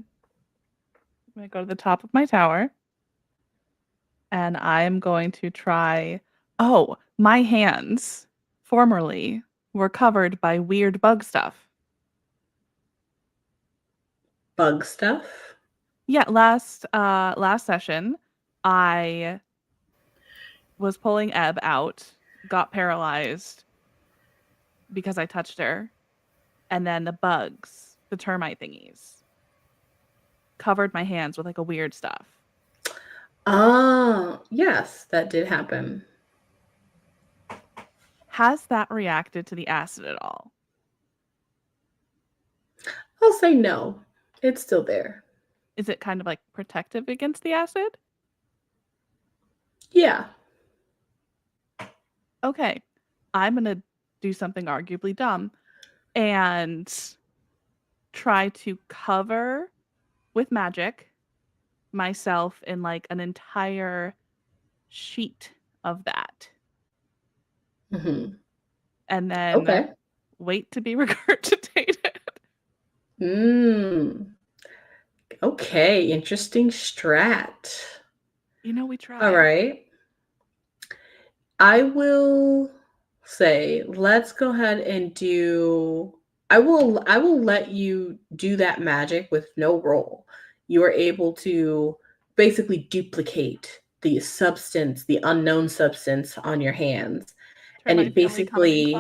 go to the top of my tower and I'm going to try. Oh, my hands formerly were covered by weird bug stuff. Bug stuff? Yeah, last session I was pulling Ebb out, got paralyzed because I touched her, and then the bugs, the termite thingies, covered my hands with like a weird stuff. Ah, yes, that did happen. Has that reacted to the acid at all? I'll say no. It's still there. Is it kind of like protective against the acid? Yeah. Okay. I'm going to do something arguably dumb and try to cover with magic myself in like an entire sheet of that. Mm-hmm. And then wait to be regurgitated. Okay, interesting strat. We tried. All right. I will say, let's go ahead and I will let you do that magic with no roll. You are able to basically duplicate the substance, the unknown substance on your hands. And it basically,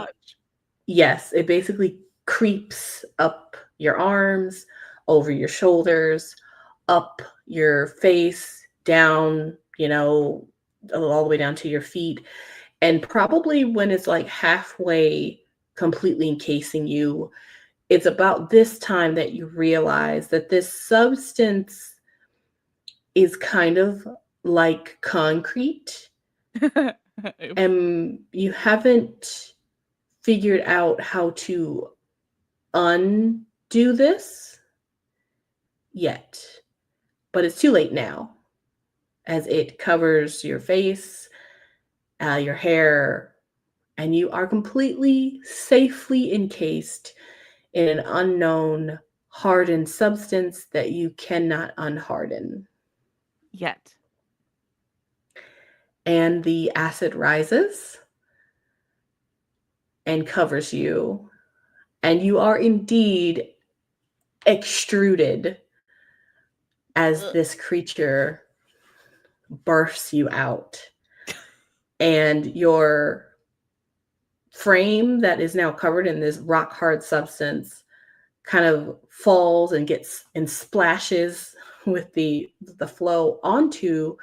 yes, it basically creeps up your arms, over your shoulders, up your face, down, all the way down to your feet. And probably when it's like halfway completely encasing you, it's about this time that you realize that this substance is kind of like concrete. And you haven't figured out how to undo this yet. But it's too late now, as it covers your face, your hair, and you are completely safely encased in an unknown hardened substance that you cannot unharden. Yet. And the acid rises and covers you, and you are indeed extruded as this creature bursts you out. And your frame that is now covered in this rock hard substance kind of falls and splashes with the flow onto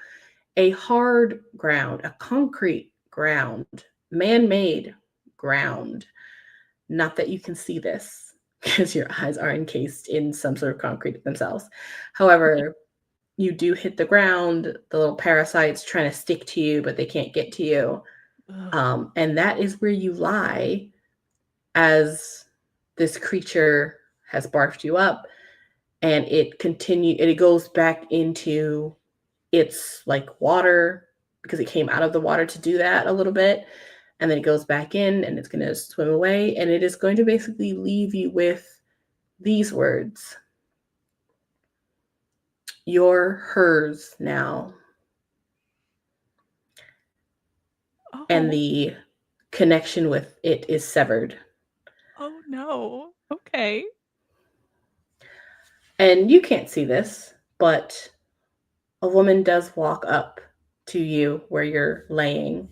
a hard ground, a concrete ground, man-made ground. Not that you can see this because your eyes are encased in some sort of concrete themselves. However, you do hit the ground, the little parasites trying to stick to you, but they can't get to you. And that is where you lie as this creature has barfed you up, and it goes back into its like water, because it came out of the water to do that a little bit. And then it goes back in and it's going to swim away, and it is going to basically leave you with these words. You're hers now. Oh. And the connection with it is severed. Oh no. Okay. And you can't see this, but a woman does walk up to you where you're laying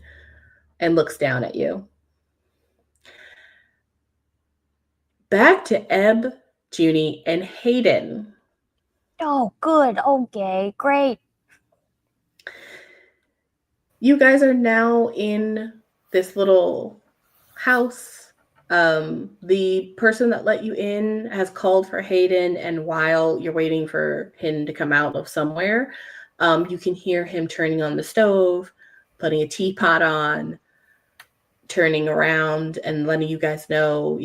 and looks down at you. back to Ebb, Juni, and Hayden. Oh, good. Okay, great. You guys are now in this little house. The person that let you in has called for Hayden, and while you're waiting for him to come out of somewhere, you can hear him turning on the stove, putting a teapot on, turning around and letting you guys know,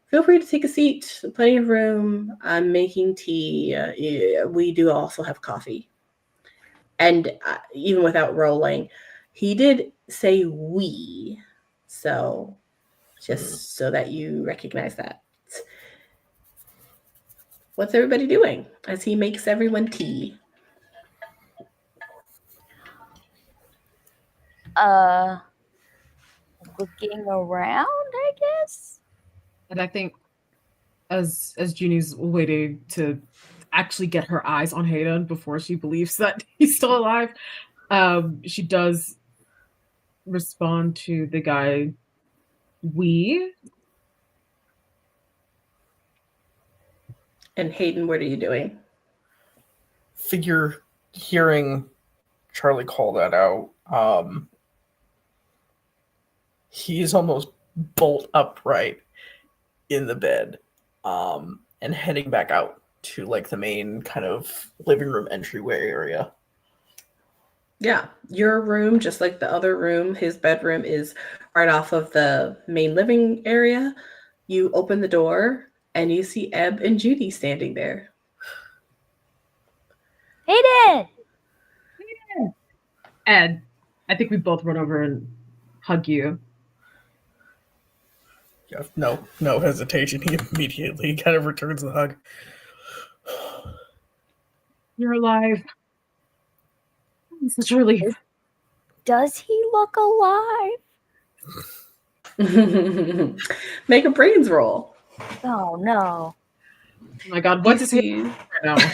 feel free to take a seat. Plenty of room. I'm making tea. We do also have coffee. And even without rolling, he did say we. So just so that you recognize that. What's everybody doing as he makes everyone tea? Looking around, I guess. And I think as Juni's waiting to actually get her eyes on Hayden before she believes that he's still alive, she does respond to the guy, we. And Hayden, what are you doing? Figure hearing Charlie call that out. He's almost bolt upright in the bed, and heading back out to like the main kind of living room entryway area. Yeah, your room, just like the other room, his bedroom is right off of the main living area. You open the door and you see Ebb and Judy standing there. Hayden! And I think we both run over and hug you. Yeah, no hesitation. He immediately kind of returns the hug. You're alive. I'm such a relief. Does he look alive? Make a brains roll. Oh no. Oh my god, what is he right now? I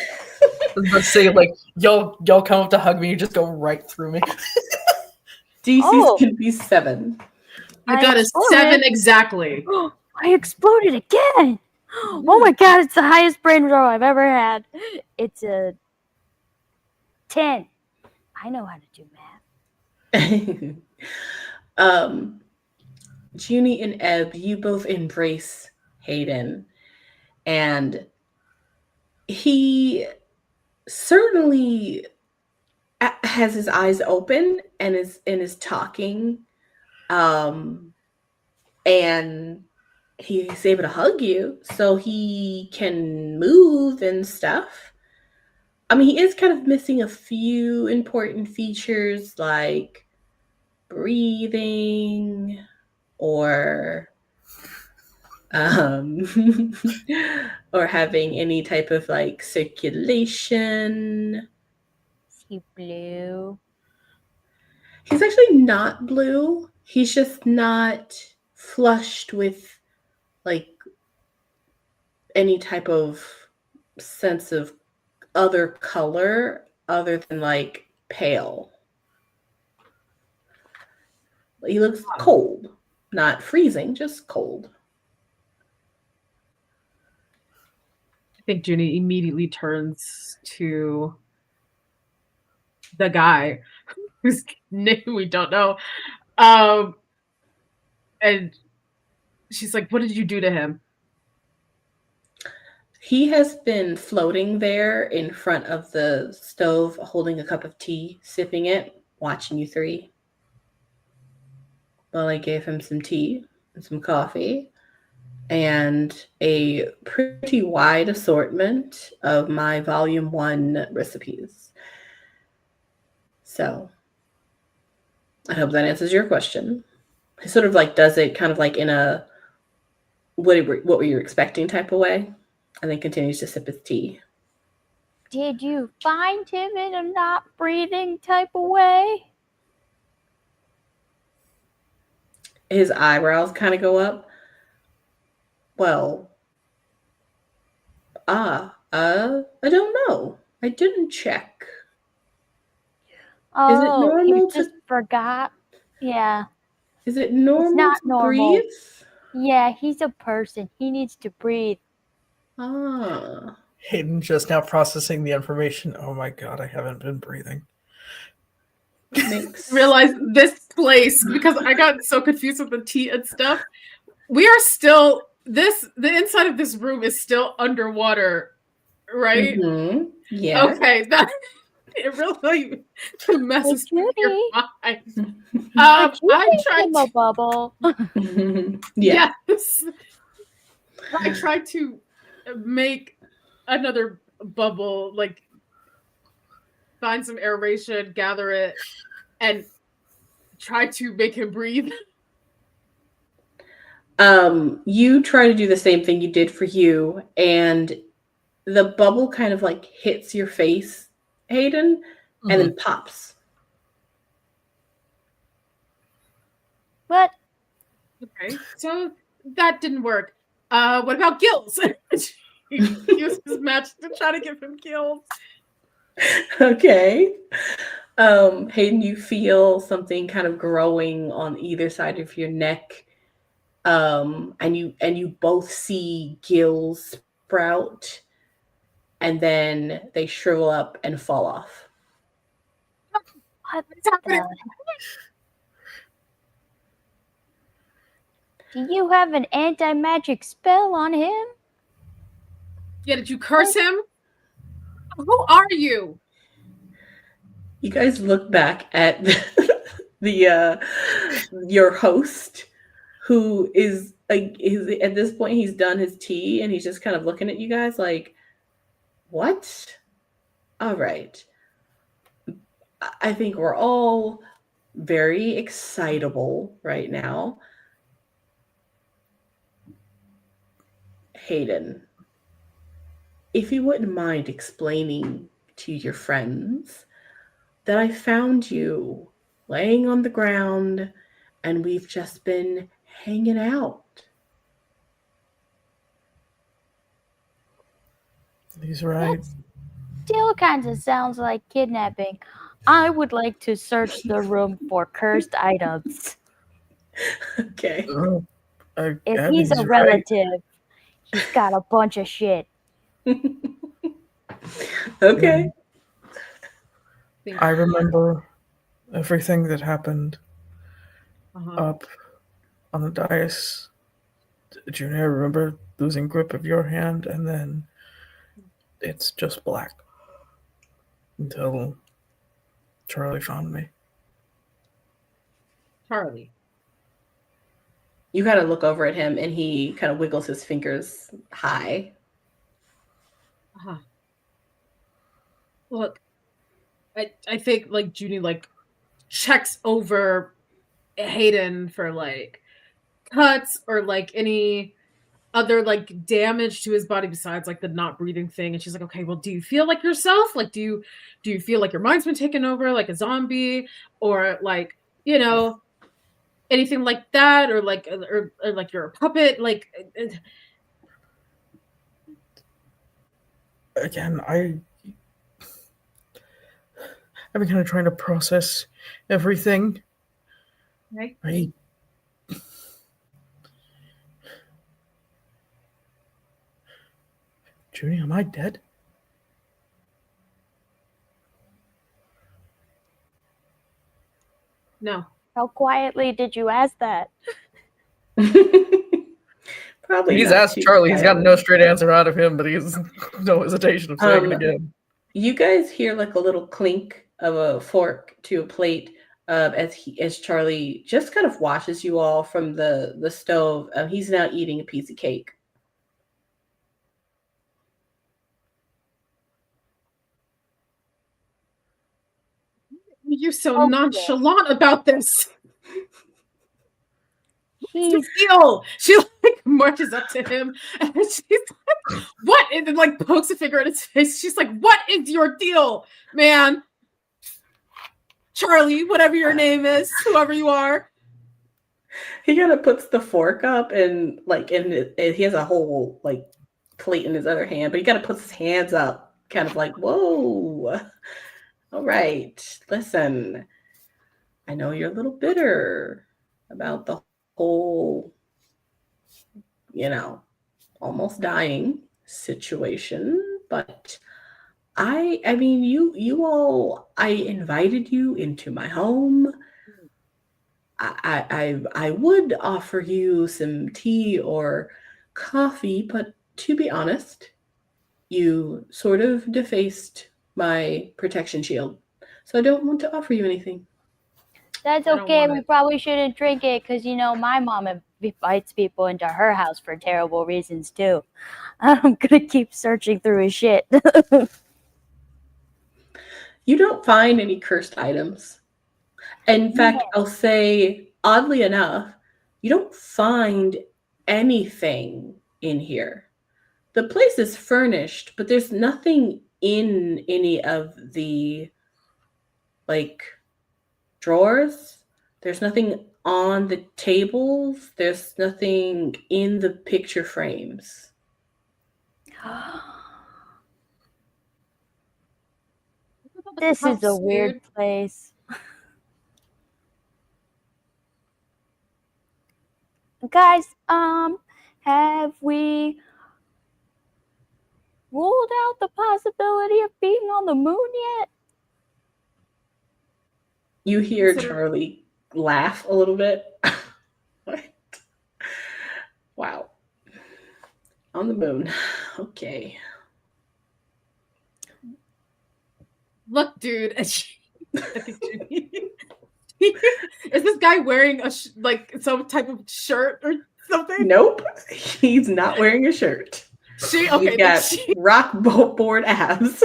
was about to say, like, y'all come up to hug me, you just go right through me. DC's can be 7. I got a 7 exactly. I exploded again. Oh my god, it's the highest brain roll I've ever had. It's a 10. I know how to do math. Juni and Ebb, you both embrace Hayden, and he certainly has his eyes open and is talking, and he's able to hug you, so he can move and stuff. I mean, he is kind of missing a few important features like breathing or or having any type of like circulation. Is he blue? He's actually not blue. He's just not flushed with like any type of sense of other color other than like pale. He looks cold, not freezing, just cold. I think Juni immediately turns to the guy whose name we don't know. And she's like, what did you do to him? He has been floating there in front of the stove, holding a cup of tea, sipping it, watching you three. Well, I gave him some tea and some coffee and a pretty wide assortment of my volume 1 recipes. So I hope that answers your question. He sort of like does it kind of like in a what were you expecting type of way, and then continues to sip his tea. Did you find him in a not breathing type of way? His eyebrows kind of go up. Well, I don't know. I didn't check. Oh, Is it normal you just forgot? Yeah. Is it normal not to normal. breathe? Yeah, he's a person. He needs to breathe. Ah. Hayden just now processing the information. Oh my god, I haven't been breathing. Makes Realize this place, because I got so confused with the tea and stuff. We are still the inside of this room is still underwater, right? Mm-hmm. Yeah. Okay, that it really messes Hey, with your Judy. mind. Could you I make tried him a to, bubble? Yeah. yes. I tried to make another bubble, like find some aeration, gather it, and try to make him breathe. You try to do the same thing you did for you, and the bubble kind of like hits your face, Hayden, and then pops. What? Okay, so that didn't work. What about gills? He used his match to try to give him gills. Okay. Hayden, you feel something kind of growing on either side of your neck. And you both see gills sprout, and then they shrivel up and fall off. What What's happening? Do you have an anti-magic spell on him? Yeah, did you curse him? Who are you? You guys look back at the your host, who is like at this point he's done his tea and he's just kind of looking at you guys like, what? All right. I think we're all very excitable right now. Hayden, if you wouldn't mind explaining to your friends that I found you laying on the ground and we've just been hanging out. He's right. That still kind of sounds like kidnapping. I would like to search the room for cursed items. Okay. If he's a relative, he's got a bunch of shit. Okay. I remember everything that happened up on the dais. Juni, I remember losing grip of your hand, and then it's just black until Charlie found me. Charlie. You kind of look over at him and he kind of wiggles his fingers high. Look, I think like Juni like checks over Hayden for like cuts or like any other like damage to his body besides like the not breathing thing, and she's like, okay, well, do you feel like yourself? Like, do you feel like your mind's been taken over like a zombie, or like, you know, anything like that, or like you're a puppet? Like, again, I've been kind of trying to process everything. right? Juni, am I dead? No. How quietly did you ask that? Probably. He's not asked too Charlie. He's got quietly. no straight answer out of him, but he's no hesitation of saying it again. You guys hear like a little clink of a fork to a plate as Charlie just kind of watches you all from the stove. He's now eating a piece of cake. You're so Okay. nonchalant about this. He's Deal. She like marches up to him and she's like, what? And then like pokes a finger at his face. She's like, what is your deal, man? Charlie, whatever your name is, whoever you are. He kind of puts the fork up and he has a whole like plate in his other hand, but he kind of puts his hands up, kind of like, whoa. All right, listen, I know you're a little bitter about the whole almost dying situation, but I mean, you all, I invited you into my home. I would offer you some tea or coffee, but to be honest, you sort of defaced my protection shield, so I don't want to offer you anything. That's I don't okay. want We it. probably shouldn't drink it because, my mom invites people into her house for terrible reasons, too. I'm going to keep searching through his shit. You don't find any cursed items. In fact, I'll say, oddly enough, you don't find anything in here. The place is furnished, but there's nothing in any of the drawers. There's nothing on the tables. There's nothing in the picture frames. This is a weird place. Guys, have we ruled out the possibility of being on the moon yet? You hear Charlie laugh a little bit. What? Wow. On the moon. Okay. Look, dude. Is this guy wearing some type of shirt or something? Nope. He's not wearing a shirt. He's got rock board abs.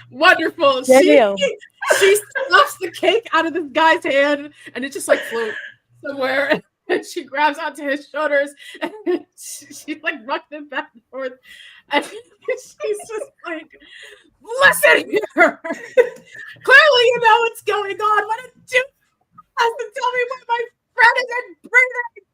Wonderful. She stuffs the cake out of this guy's hand and it just floats somewhere. And she grabs onto his shoulders and she rocks him back and forth. And she's just listen here. Clearly you know what's going on. Why don't you have to tell me what my friend is in breathing?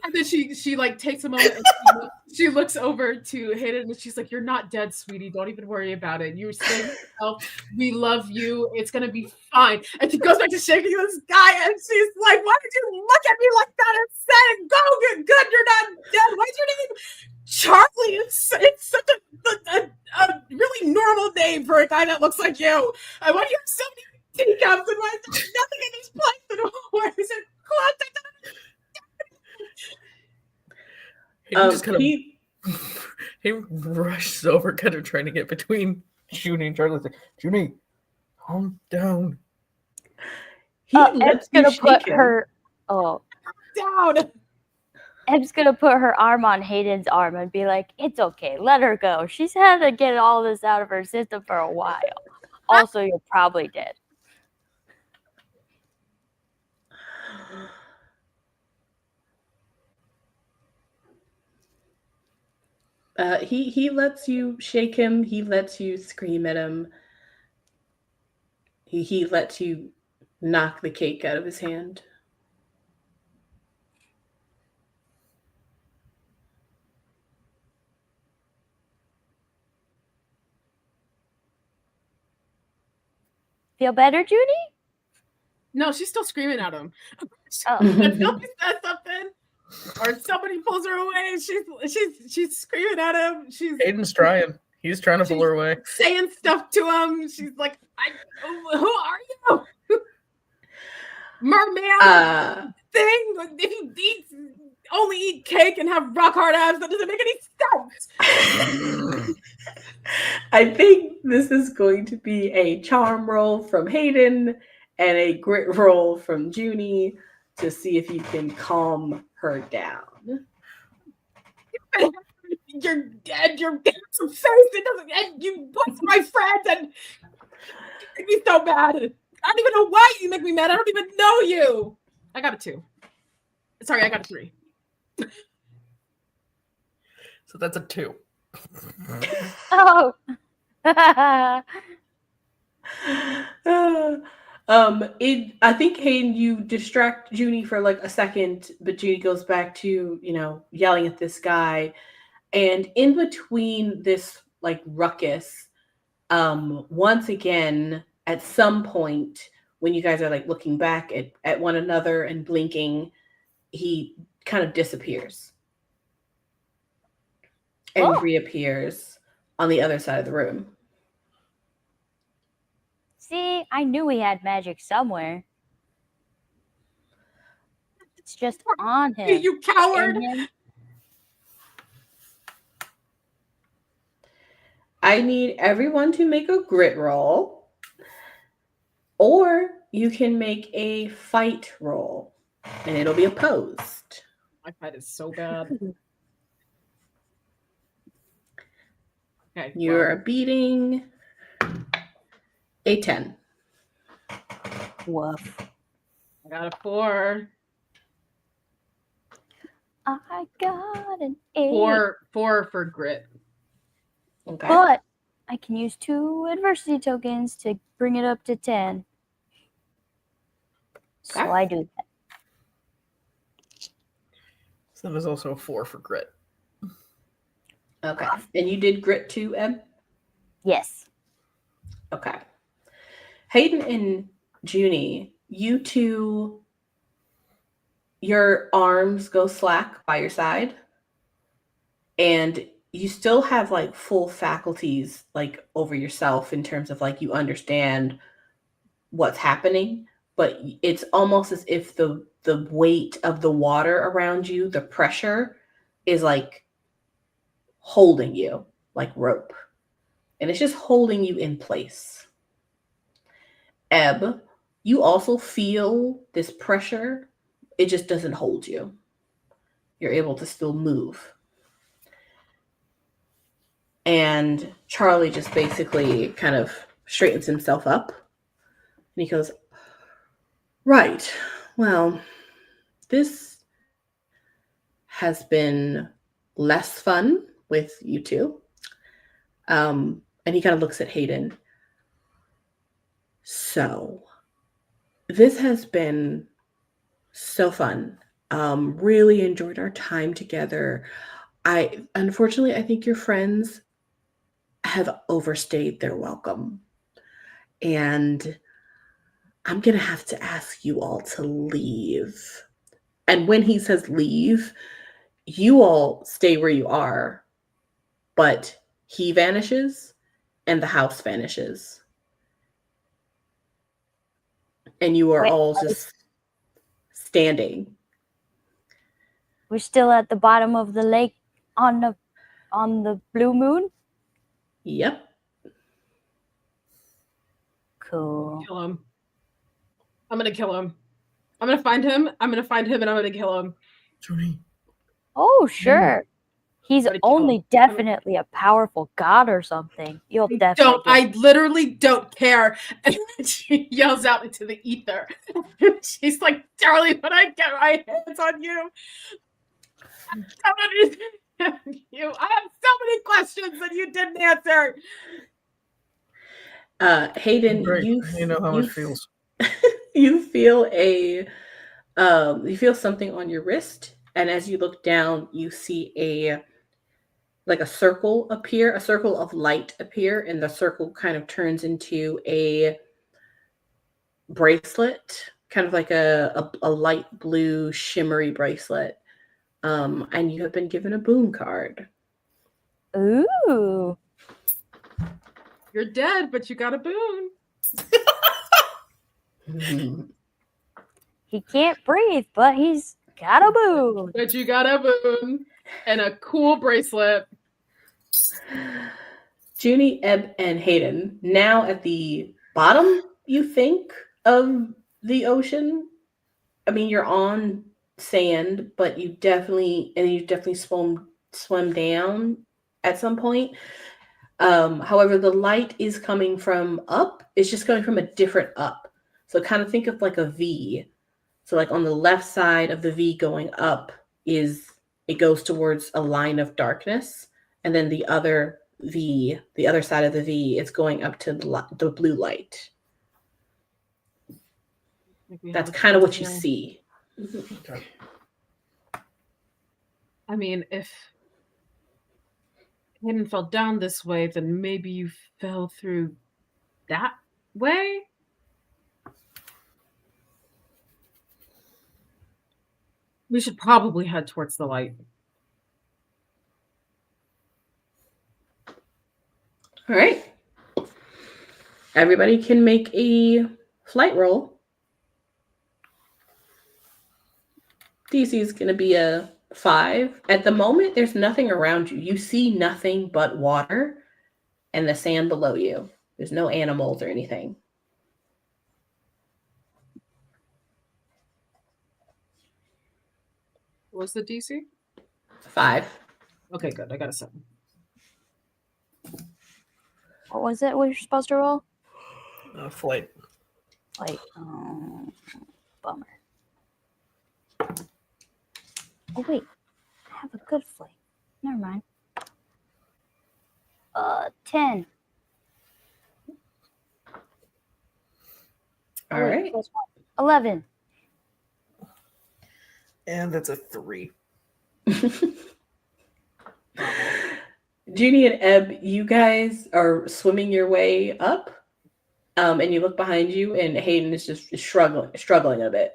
And then she takes a moment and she looks over to Hayden and she's like, "You're not dead, sweetie. Don't even worry about it. You're saving yourself. We love you. It's gonna be fine." And she goes back to shaking this guy and she's like, "Why did you look at me like that and say, go good, you're not dead? Why's your name Charlie? It's such a really normal name for a guy that looks like you. And why do you have so many teacups and why is there nothing in this place? And why is it closed?" He rushes over, kind of trying to get between Juni and Charlie. Like, "Juni, calm down." Ebb's gonna put her down. Ebb's gonna put her arm on Hayden's arm and be like, "It's okay, let her go. She's had to get all this out of her system for a while. Also, you're probably dead." He lets you shake him. He lets you scream at him. He lets you knock the cake out of his hand. Feel better, Juni? No, she's still screaming at him. Oh. Until he says something or somebody pulls her away. She's screaming at him. Hayden's trying. He's trying to pull her away. Saying stuff to him. She's like, "Who are you? Merman thing? If you only eat cake and have rock hard abs, that doesn't make any sense." I think this is going to be a charm roll from Hayden and a grit roll from Juni to see if you can calm her down. You're dead. You're some face. It doesn't. And you punch my friend, and you make me so mad. I don't even know why you make me mad. I don't even know you. I got a 2. Sorry, I got a 3. So that's a 2. Oh. I think, Hayden, you distract Juni for a second, but Juni goes back to, yelling at this guy. And in between this ruckus, once again, at some point when you guys are looking back at one another and blinking, he kind of disappears. and Oh. reappears on the other side of the room. See, I knew we had magic somewhere. It's just on him. You coward! In him. I need everyone to make a grit roll, or you can make a fight roll, and it'll be opposed. My fight is so bad. Okay. You're beating a 10. Woof. I got a 4. I got an 8. 4 for grit. Okay. But I can use 2 adversity tokens to bring it up to 10. So Okay. I do that. So that is also a 4 for grit. Okay. And you did grit too, Ebb? Yes. Okay. Hayden and Juni, you two, your arms go slack by your side, and you still have like full faculties like over yourself in terms of like you understand what's happening, but it's almost as if the weight of the water around you, the pressure, is like holding you like rope, and it's just holding you in place. Ebb, you also feel this pressure. It just doesn't hold you. You're able to still move. And Charlie just basically kind of straightens himself up. And he goes, right, well, this has been less fun with you two. And he kind of looks at Hayden. So, this has been so fun. Really enjoyed our time together. Unfortunately, I think your friends have overstayed their welcome. And I'm going to have to ask you all to leave. And when he says leave, you all stay where you are, but he vanishes and the house vanishes. And you are all just standing. We're still at the bottom of the lake on the blue moon. Yep. Cool. Kill him. I'm gonna kill him. I'm gonna find him. I'm gonna find him, and I'm gonna kill him. Juni. Oh, sure. He's I'm gonna kill only him. definitely a powerful god or something. You'll definitely. I literally don't care. And she yells out into the ether. She's like, Charlie, when I get my hands on you, I don't understand you. I have so many questions that you didn't answer. Hayden, Great. you know how it feels. you feel you feel something on your wrist, and as you look down, you see a circle appear, a circle of light appear, and the circle kind of turns into a bracelet, kind of like a light blue shimmery bracelet. And you have been given a boon card. Ooh. You're dead, but you got a boon. He can't breathe, but he's got a boon. But you got a boon and a cool bracelet. Juni, Ebb, and Hayden, now at the bottom, you think, of the ocean. I mean, you're on sand, but you definitely swim down at some point. However, the light is coming from up. It's just coming from a different up. So kind of think of like a V. So like on the left side of the V going up it goes towards a line of darkness. And then the other V, the other side of the V, is going up to the blue light. That's kind of what you see. Okay. I mean, if Hayden fell down this way, then maybe you fell through that way? We should probably head towards the light. All right. Everybody can make a flight roll. DC is going to be a 5. At the moment, there's nothing around you. You see nothing but water and the sand below you. There's no animals or anything. What's the DC? 5. Okay, good. I got a 7. What was it? What you're supposed to roll? Flight. Like, bummer. Oh wait, I have a good flight. Never mind. 10. All right. Plus 1. 11. And that's a 3. Juni and Ebb, you guys are swimming your way up, and you look behind you, and Hayden is just struggling a bit.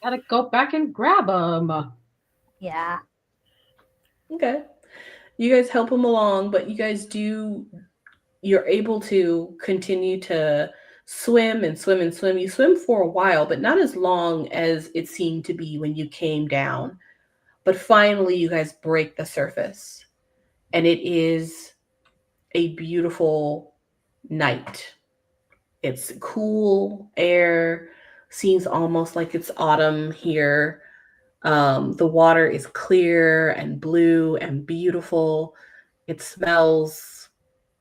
Gotta go back and grab him. Yeah. Okay. You guys help him along, but you're able to continue to swim and swim and swim. You swim for a while, but not as long as it seemed to be when you came down. But finally, you guys break the surface, and it is a beautiful night. It's cool air, seems almost like it's autumn here. The water is clear and blue and beautiful. It smells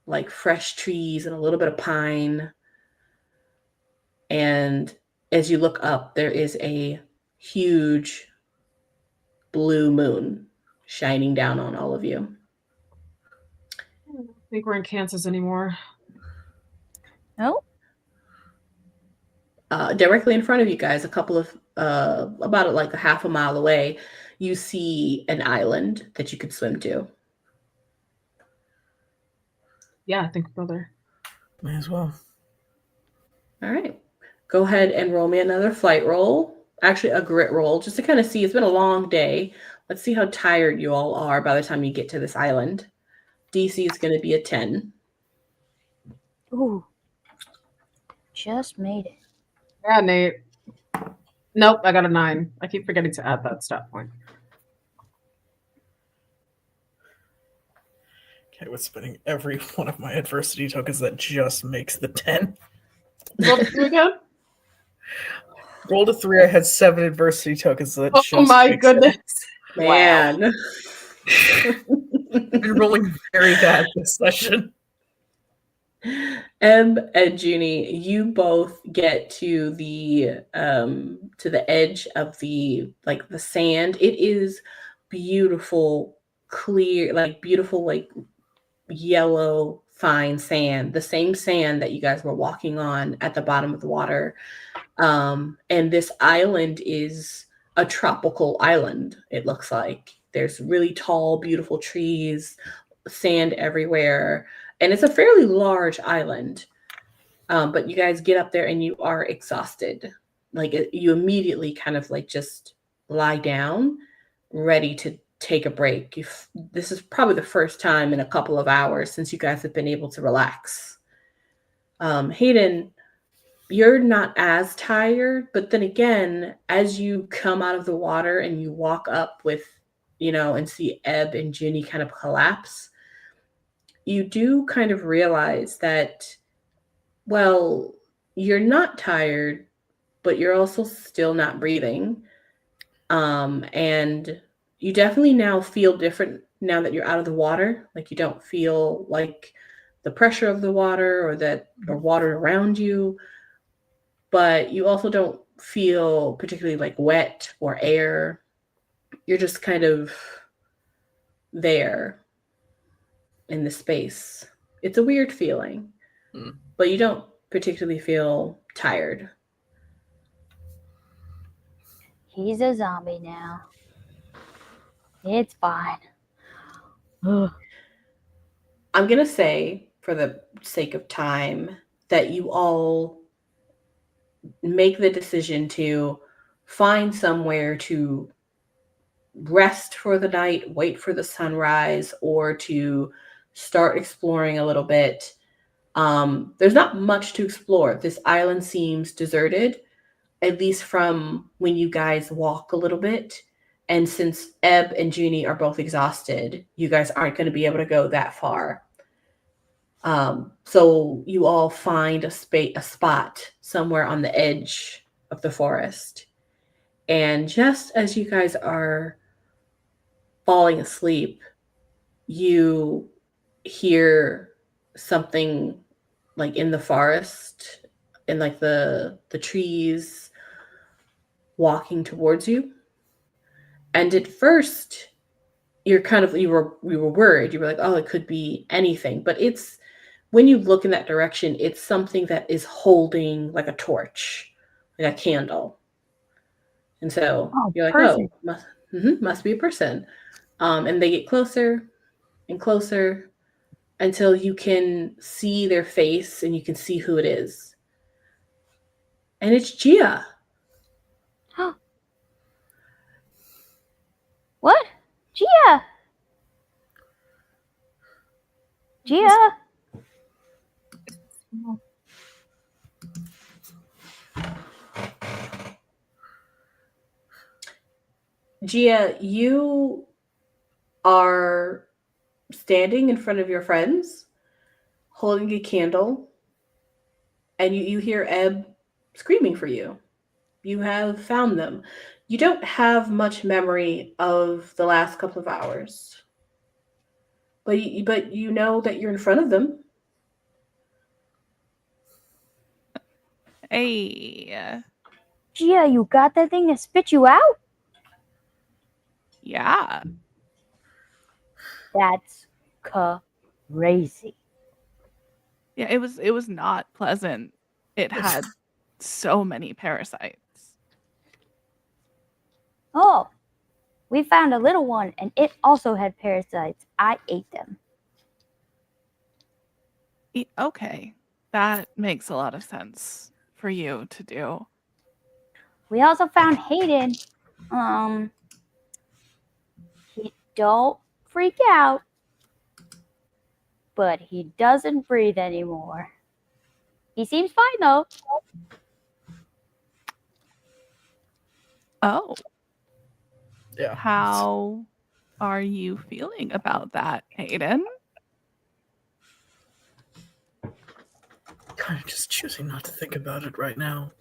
like fresh trees and a little bit of pine. And as you look up, there is a huge blue moon shining down on all of you. I don't think we're in Kansas anymore. No? Directly in front of you guys, a couple of about like a half a mile away, you see an island that you could swim to. Yeah, I think we'll go there. May as well. All right. Go ahead and roll me another flight roll. Actually, a grit roll, just to kind of see. It's been a long day. Let's see how tired you all are by the time you get to this island. DC is going to be a 10. Ooh. Just made it. Yeah, Nate. Nope, I got a 9. I keep forgetting to add that stat point. Okay, with spending every one of my adversity tokens, that just makes the 10. Roll the 2 again? Rolled a 3. I had 7 adversity tokens. So that just Oh my makes goodness. Man. I've been rolling very bad this session. Ebb and Juni, you both get to the edge of the sand. It is beautiful, clear, beautiful, yellow, fine sand. The same sand that you guys were walking on at the bottom of the water. And this island is a tropical island, it looks like. There's really tall, beautiful trees, sand everywhere. And it's a fairly large island. But you guys get up there and you are exhausted. You immediately kind of just lie down, ready to take a break. This is probably the first time in a couple of hours since you guys have been able to relax. Hayden, you're not as tired, but then again, as you come out of the water and you walk up with, and see Ebb and Juni kind of collapse, you do kind of realize that, well, you're not tired, but you're also still not breathing. And you definitely now feel different now that you're out of the water. You don't feel like the pressure of the water or water around you, but you also don't feel particularly wet or air. You're just kind of there in the space. It's a weird feeling, but you don't particularly feel tired. He's a zombie now. It's fine. Ugh. I'm going to say, for the sake of time, that you all make the decision to find somewhere to rest for the night, wait for the sunrise, or to start exploring a little bit. There's not much to explore. This island seems deserted, at least from when you guys walk a little bit. And since Ebb and Juni are both exhausted, you guys aren't going to be able to go that far. So you all find a spot somewhere on the edge of the forest. And just as you guys are falling asleep, you hear something like in the forest, in like the trees walking towards you. And at first you were worried. You were like, oh, it could be anything. But it's, when you look in that direction, it's something that is holding like a torch, like a candle. And so you're like, person. oh, must be a person. And they get closer and closer until you can see their face and you can see who it is. And it's Gia. What? Gia! Gia! Gia, you are standing in front of your friends, holding a candle, and you hear Ebb screaming for you. You have found them. You don't have much memory of the last couple of hours, but you know that you're in front of them. Hey. Gia, you got that thing to spit you out? Yeah. That's crazy. Yeah, it was not pleasant. It had so many parasites. Oh, we found a little one and it also had parasites. I ate them. Okay. That makes a lot of sense for you to do. We also found Hayden. He don't freak out, but he doesn't breathe anymore. He seems fine though. Oh. Yeah. How are you feeling about that, Hayden? Kind of just choosing not to think about it right now.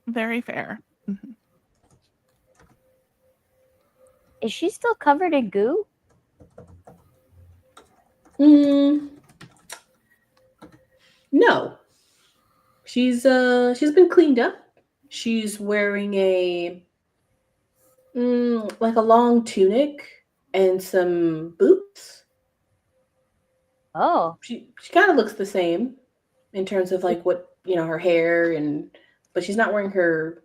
Very fair. Mm-hmm. Is she still covered in goo? No. She's been cleaned up. She's wearing a like a long tunic and some boots. Oh. She kind of looks the same in terms of like what, her hair, but she's not wearing her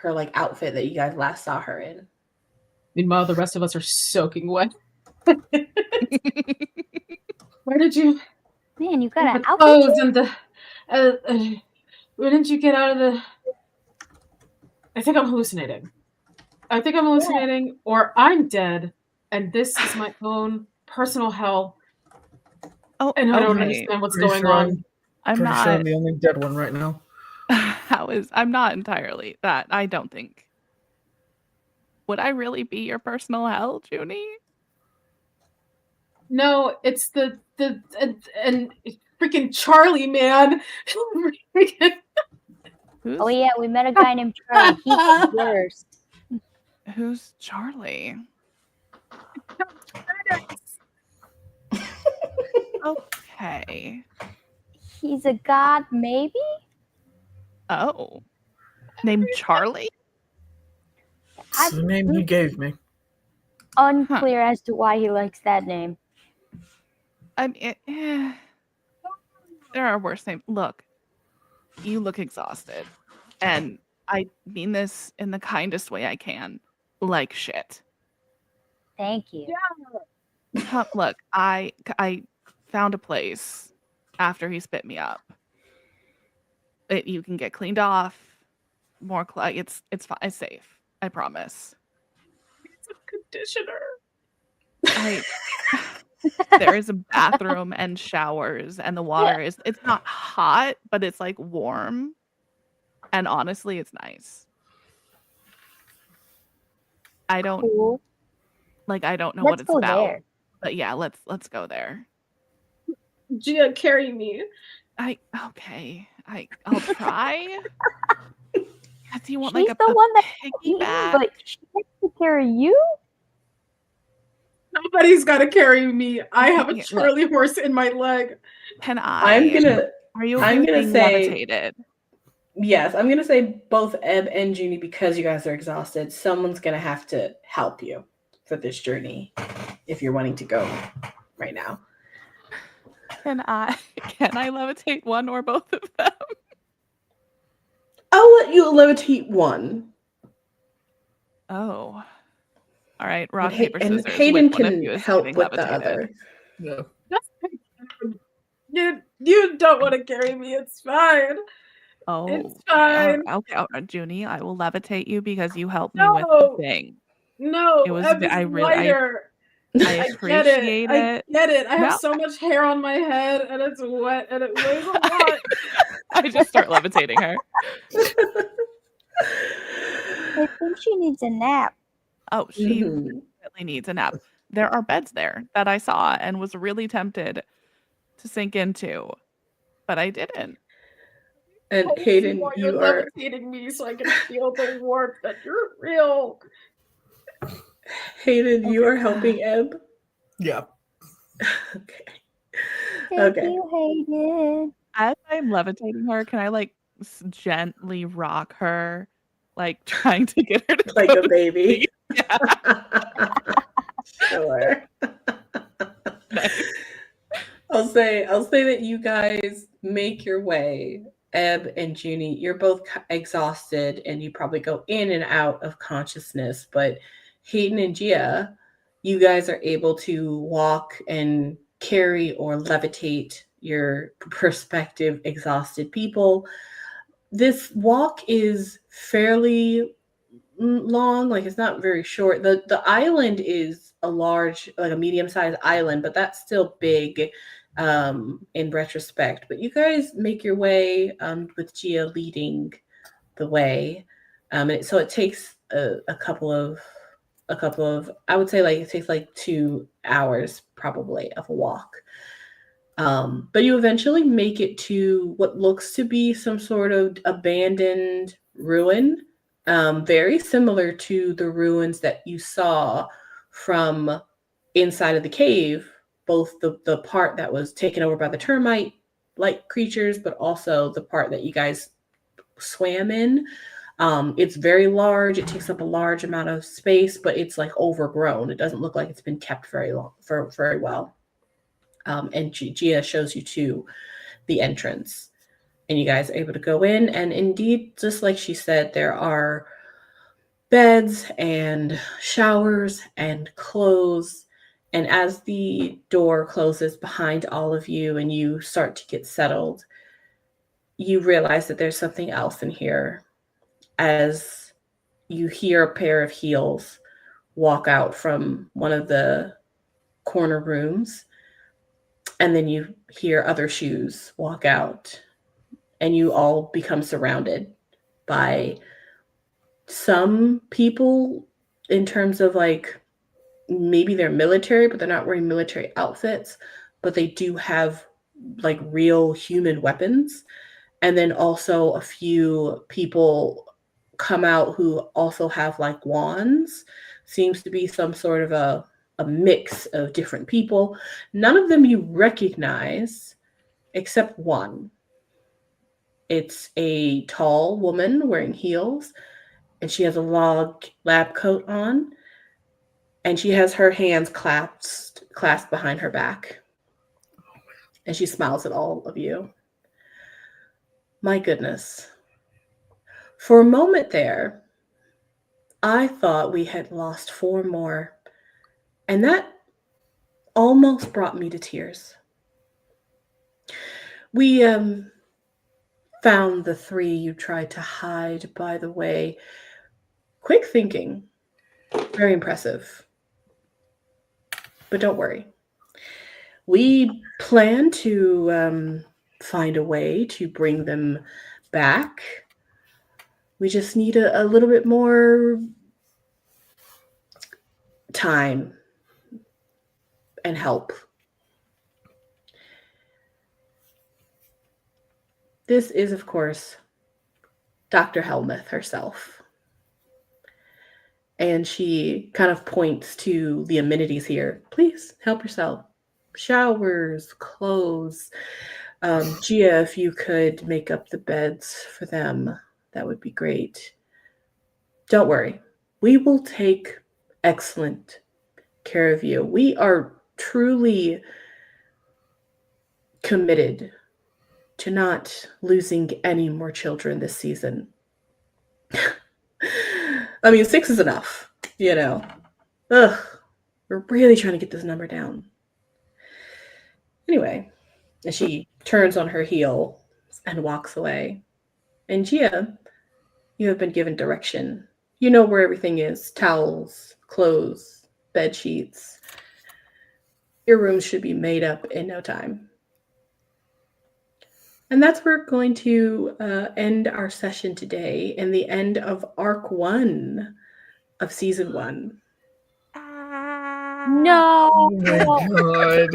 like outfit that you guys last saw her in. Meanwhile, the rest of us are soaking wet. Where did you? Man, you got an outfit. Clothes and the. Where didn't you get out of the? I think I'm hallucinating. Or I'm dead, and this is my own personal hell. Oh, and I don't okay. understand what's Pretty going sure on. I'm Pretty not. sure I'm the only dead one right now. I'm not entirely that. I don't think. Would I really be your personal hell, Juni? No, it's the and freaking Charlie, man. Oh yeah, we met a guy named Charlie. He's the worst. Who's Charlie? Okay. He's a god, maybe? Oh. Named Charlie? That's the name he gave me. Unclear as to why he likes that name. I mean, there are worse names. Look, you look exhausted. And I mean this in the kindest way I can. Like shit. Thank you. Yeah. Look, I found a place after he spit me up. You can get cleaned off. More it's fine. It's safe. I promise. It's a conditioner. there is a bathroom and showers, and the water it's not hot, but it's like warm. And honestly, it's nice. I don't Cool. I don't know Let's what it's go about. there. But yeah, let's go there. Gia, carry me. I'll try. Do you want She's like the a one that eaten, piggyback? but she has to carry you. Nobody's got to carry me. I have a Yeah, look. Charlie horse in my leg. Can I'm I? gonna Are you I'm okay with gonna being say- levitated? yes, I'm gonna say both Ebb and Junie, because you guys are exhausted, someone's gonna have to help you for this journey if you're wanting to go right now. Can I levitate one or both of them? I'll let you levitate one. Oh. All right, rock, And paper, and scissors. Hayden Which one of can you is help getting with the levitated? other. Yeah. You don't want to carry me. It's fine. Oh, It's fine. Okay, all right, Junie, I will levitate you because you helped me with No. the thing. No, It was Ebb is I lighter. I I appreciate get it. I get it. I have No. so much hair on my head and it's wet and it weighs a lot. I just start levitating her. I think she needs a nap. Oh, she Mhm. definitely needs a nap. There are beds there that I saw and was really tempted to sink into, but I didn't. And Hold me Hayden, while you you're are levitating me so I can feel the warmth that you're real. Hayden, you are helping Ebb. Yeah. Okay. Thank Okay. you, Hayden. As I'm levitating her, can I gently rock her, trying to get her to Like go a to baby. sleep? Yeah. Sure. Nice. I'll say that you guys make your way. Ebb and Junie, you're both exhausted and you probably go in and out of consciousness, but Hayden and Gia, you guys are able to walk and carry or levitate your prospective exhausted people. This walk is fairly long, it's not very short. The island is a large, a medium-sized island, but that's still big in retrospect. But you guys make your way with Gia leading the way, and so it takes a couple of I would say it takes 2 hours probably of a walk. But you eventually make it to what looks to be some sort of abandoned ruin, very similar to the ruins that you saw from inside of the cave, both the part that was taken over by the termite-like creatures, but also the part that you guys swam in. It's very large. It takes up a large amount of space, but it's overgrown. It doesn't look like it's been kept very well. And Gia shows you to the entrance, and you guys are able to go in. And indeed, just like she said, there are beds and showers and clothes. And as the door closes behind all of you and you start to get settled, you realize that there's something else in here as you hear a pair of heels walk out from one of the corner rooms. And then you hear other shoes walk out, and you all become surrounded by some people in terms of maybe they're military, but they're not wearing military outfits, but they do have real human weapons. And then also a few people come out who also have wands. Seems to be some sort of a mix of different people. None of them you recognize except one. It's a tall woman wearing heels, and she has a lab coat on, and she has her hands clasped behind her back. And she smiles at all of you. My goodness. For a moment there, I thought we had lost 4 more, and that almost brought me to tears. We found the 3 you tried to hide, by the way. Quick thinking. Very impressive. But don't worry. We plan to find a way to bring them back. We just need a little bit more time and help. This is, of course, Dr. Helmuth herself. And she kind of points to the amenities here. Please help yourself. Showers, clothes. Gia, if you could make up the beds for them, that would be great. Don't worry. We will take excellent care of you. We are truly committed to not losing any more children this season. I mean, 6 is enough, you know. Ugh, we're really trying to get this number down. Anyway, and she turns on her heel and walks away. And Gia, you have been given direction. You know where everything is. Towels, clothes, bed sheets. Your room should be made up in no time. And that's where we're going to end our session today in the end of Arc 1 of Season 1. No. Oh my god.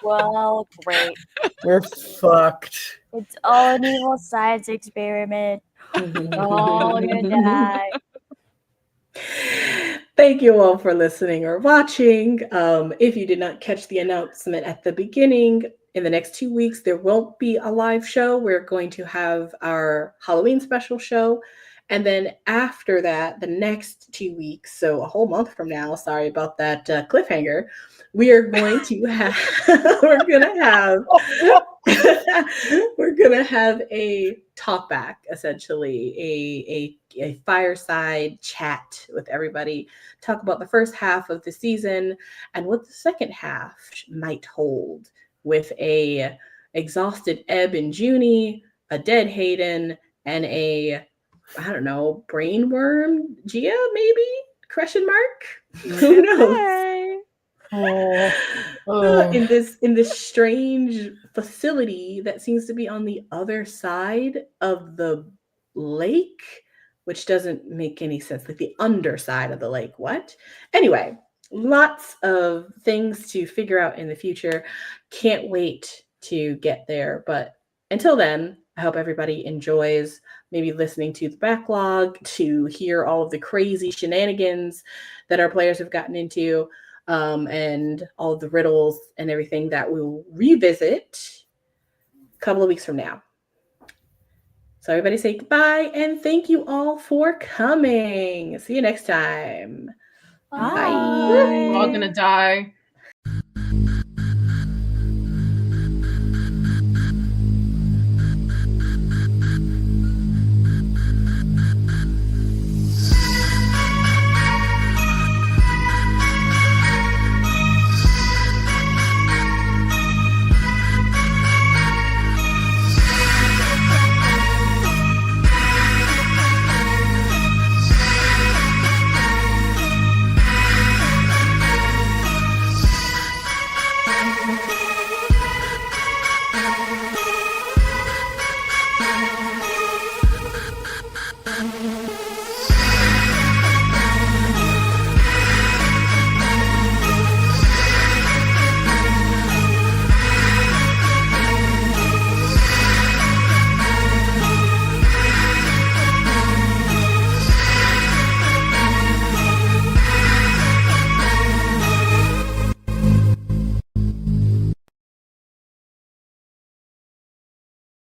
Well, great. We're fucked. It's all an evil science experiment. All gonna die. Thank you all for listening or watching. If you did not catch the announcement at the beginning, in the next 2 weeks, there won't be a live show. We're going to have our Halloween special show. And then after that, the next 2 weeks, so a whole month from now, sorry about that cliffhanger, we are going to have, we're gonna have a talk back, essentially, a fireside chat with everybody, talk about the first half of the season and what the second half might hold, with a exhausted Ebb and Juni, a dead Hayden, and a, I don't know, brain worm Gia, maybe? Question mark? Who knows? In this strange facility that seems to be on the other side of the lake, which doesn't make any sense. Like the underside of the lake. What? Anyway, lots of things to figure out in the future. Can't wait to get there. But until then, I hope everybody enjoys maybe listening to the backlog, to hear all of the crazy shenanigans that our players have gotten into, and all of the riddles and everything that we'll revisit a couple of weeks from now. So everybody say goodbye and thank you all for coming. See you next time. Bye. Bye. We're all gonna die.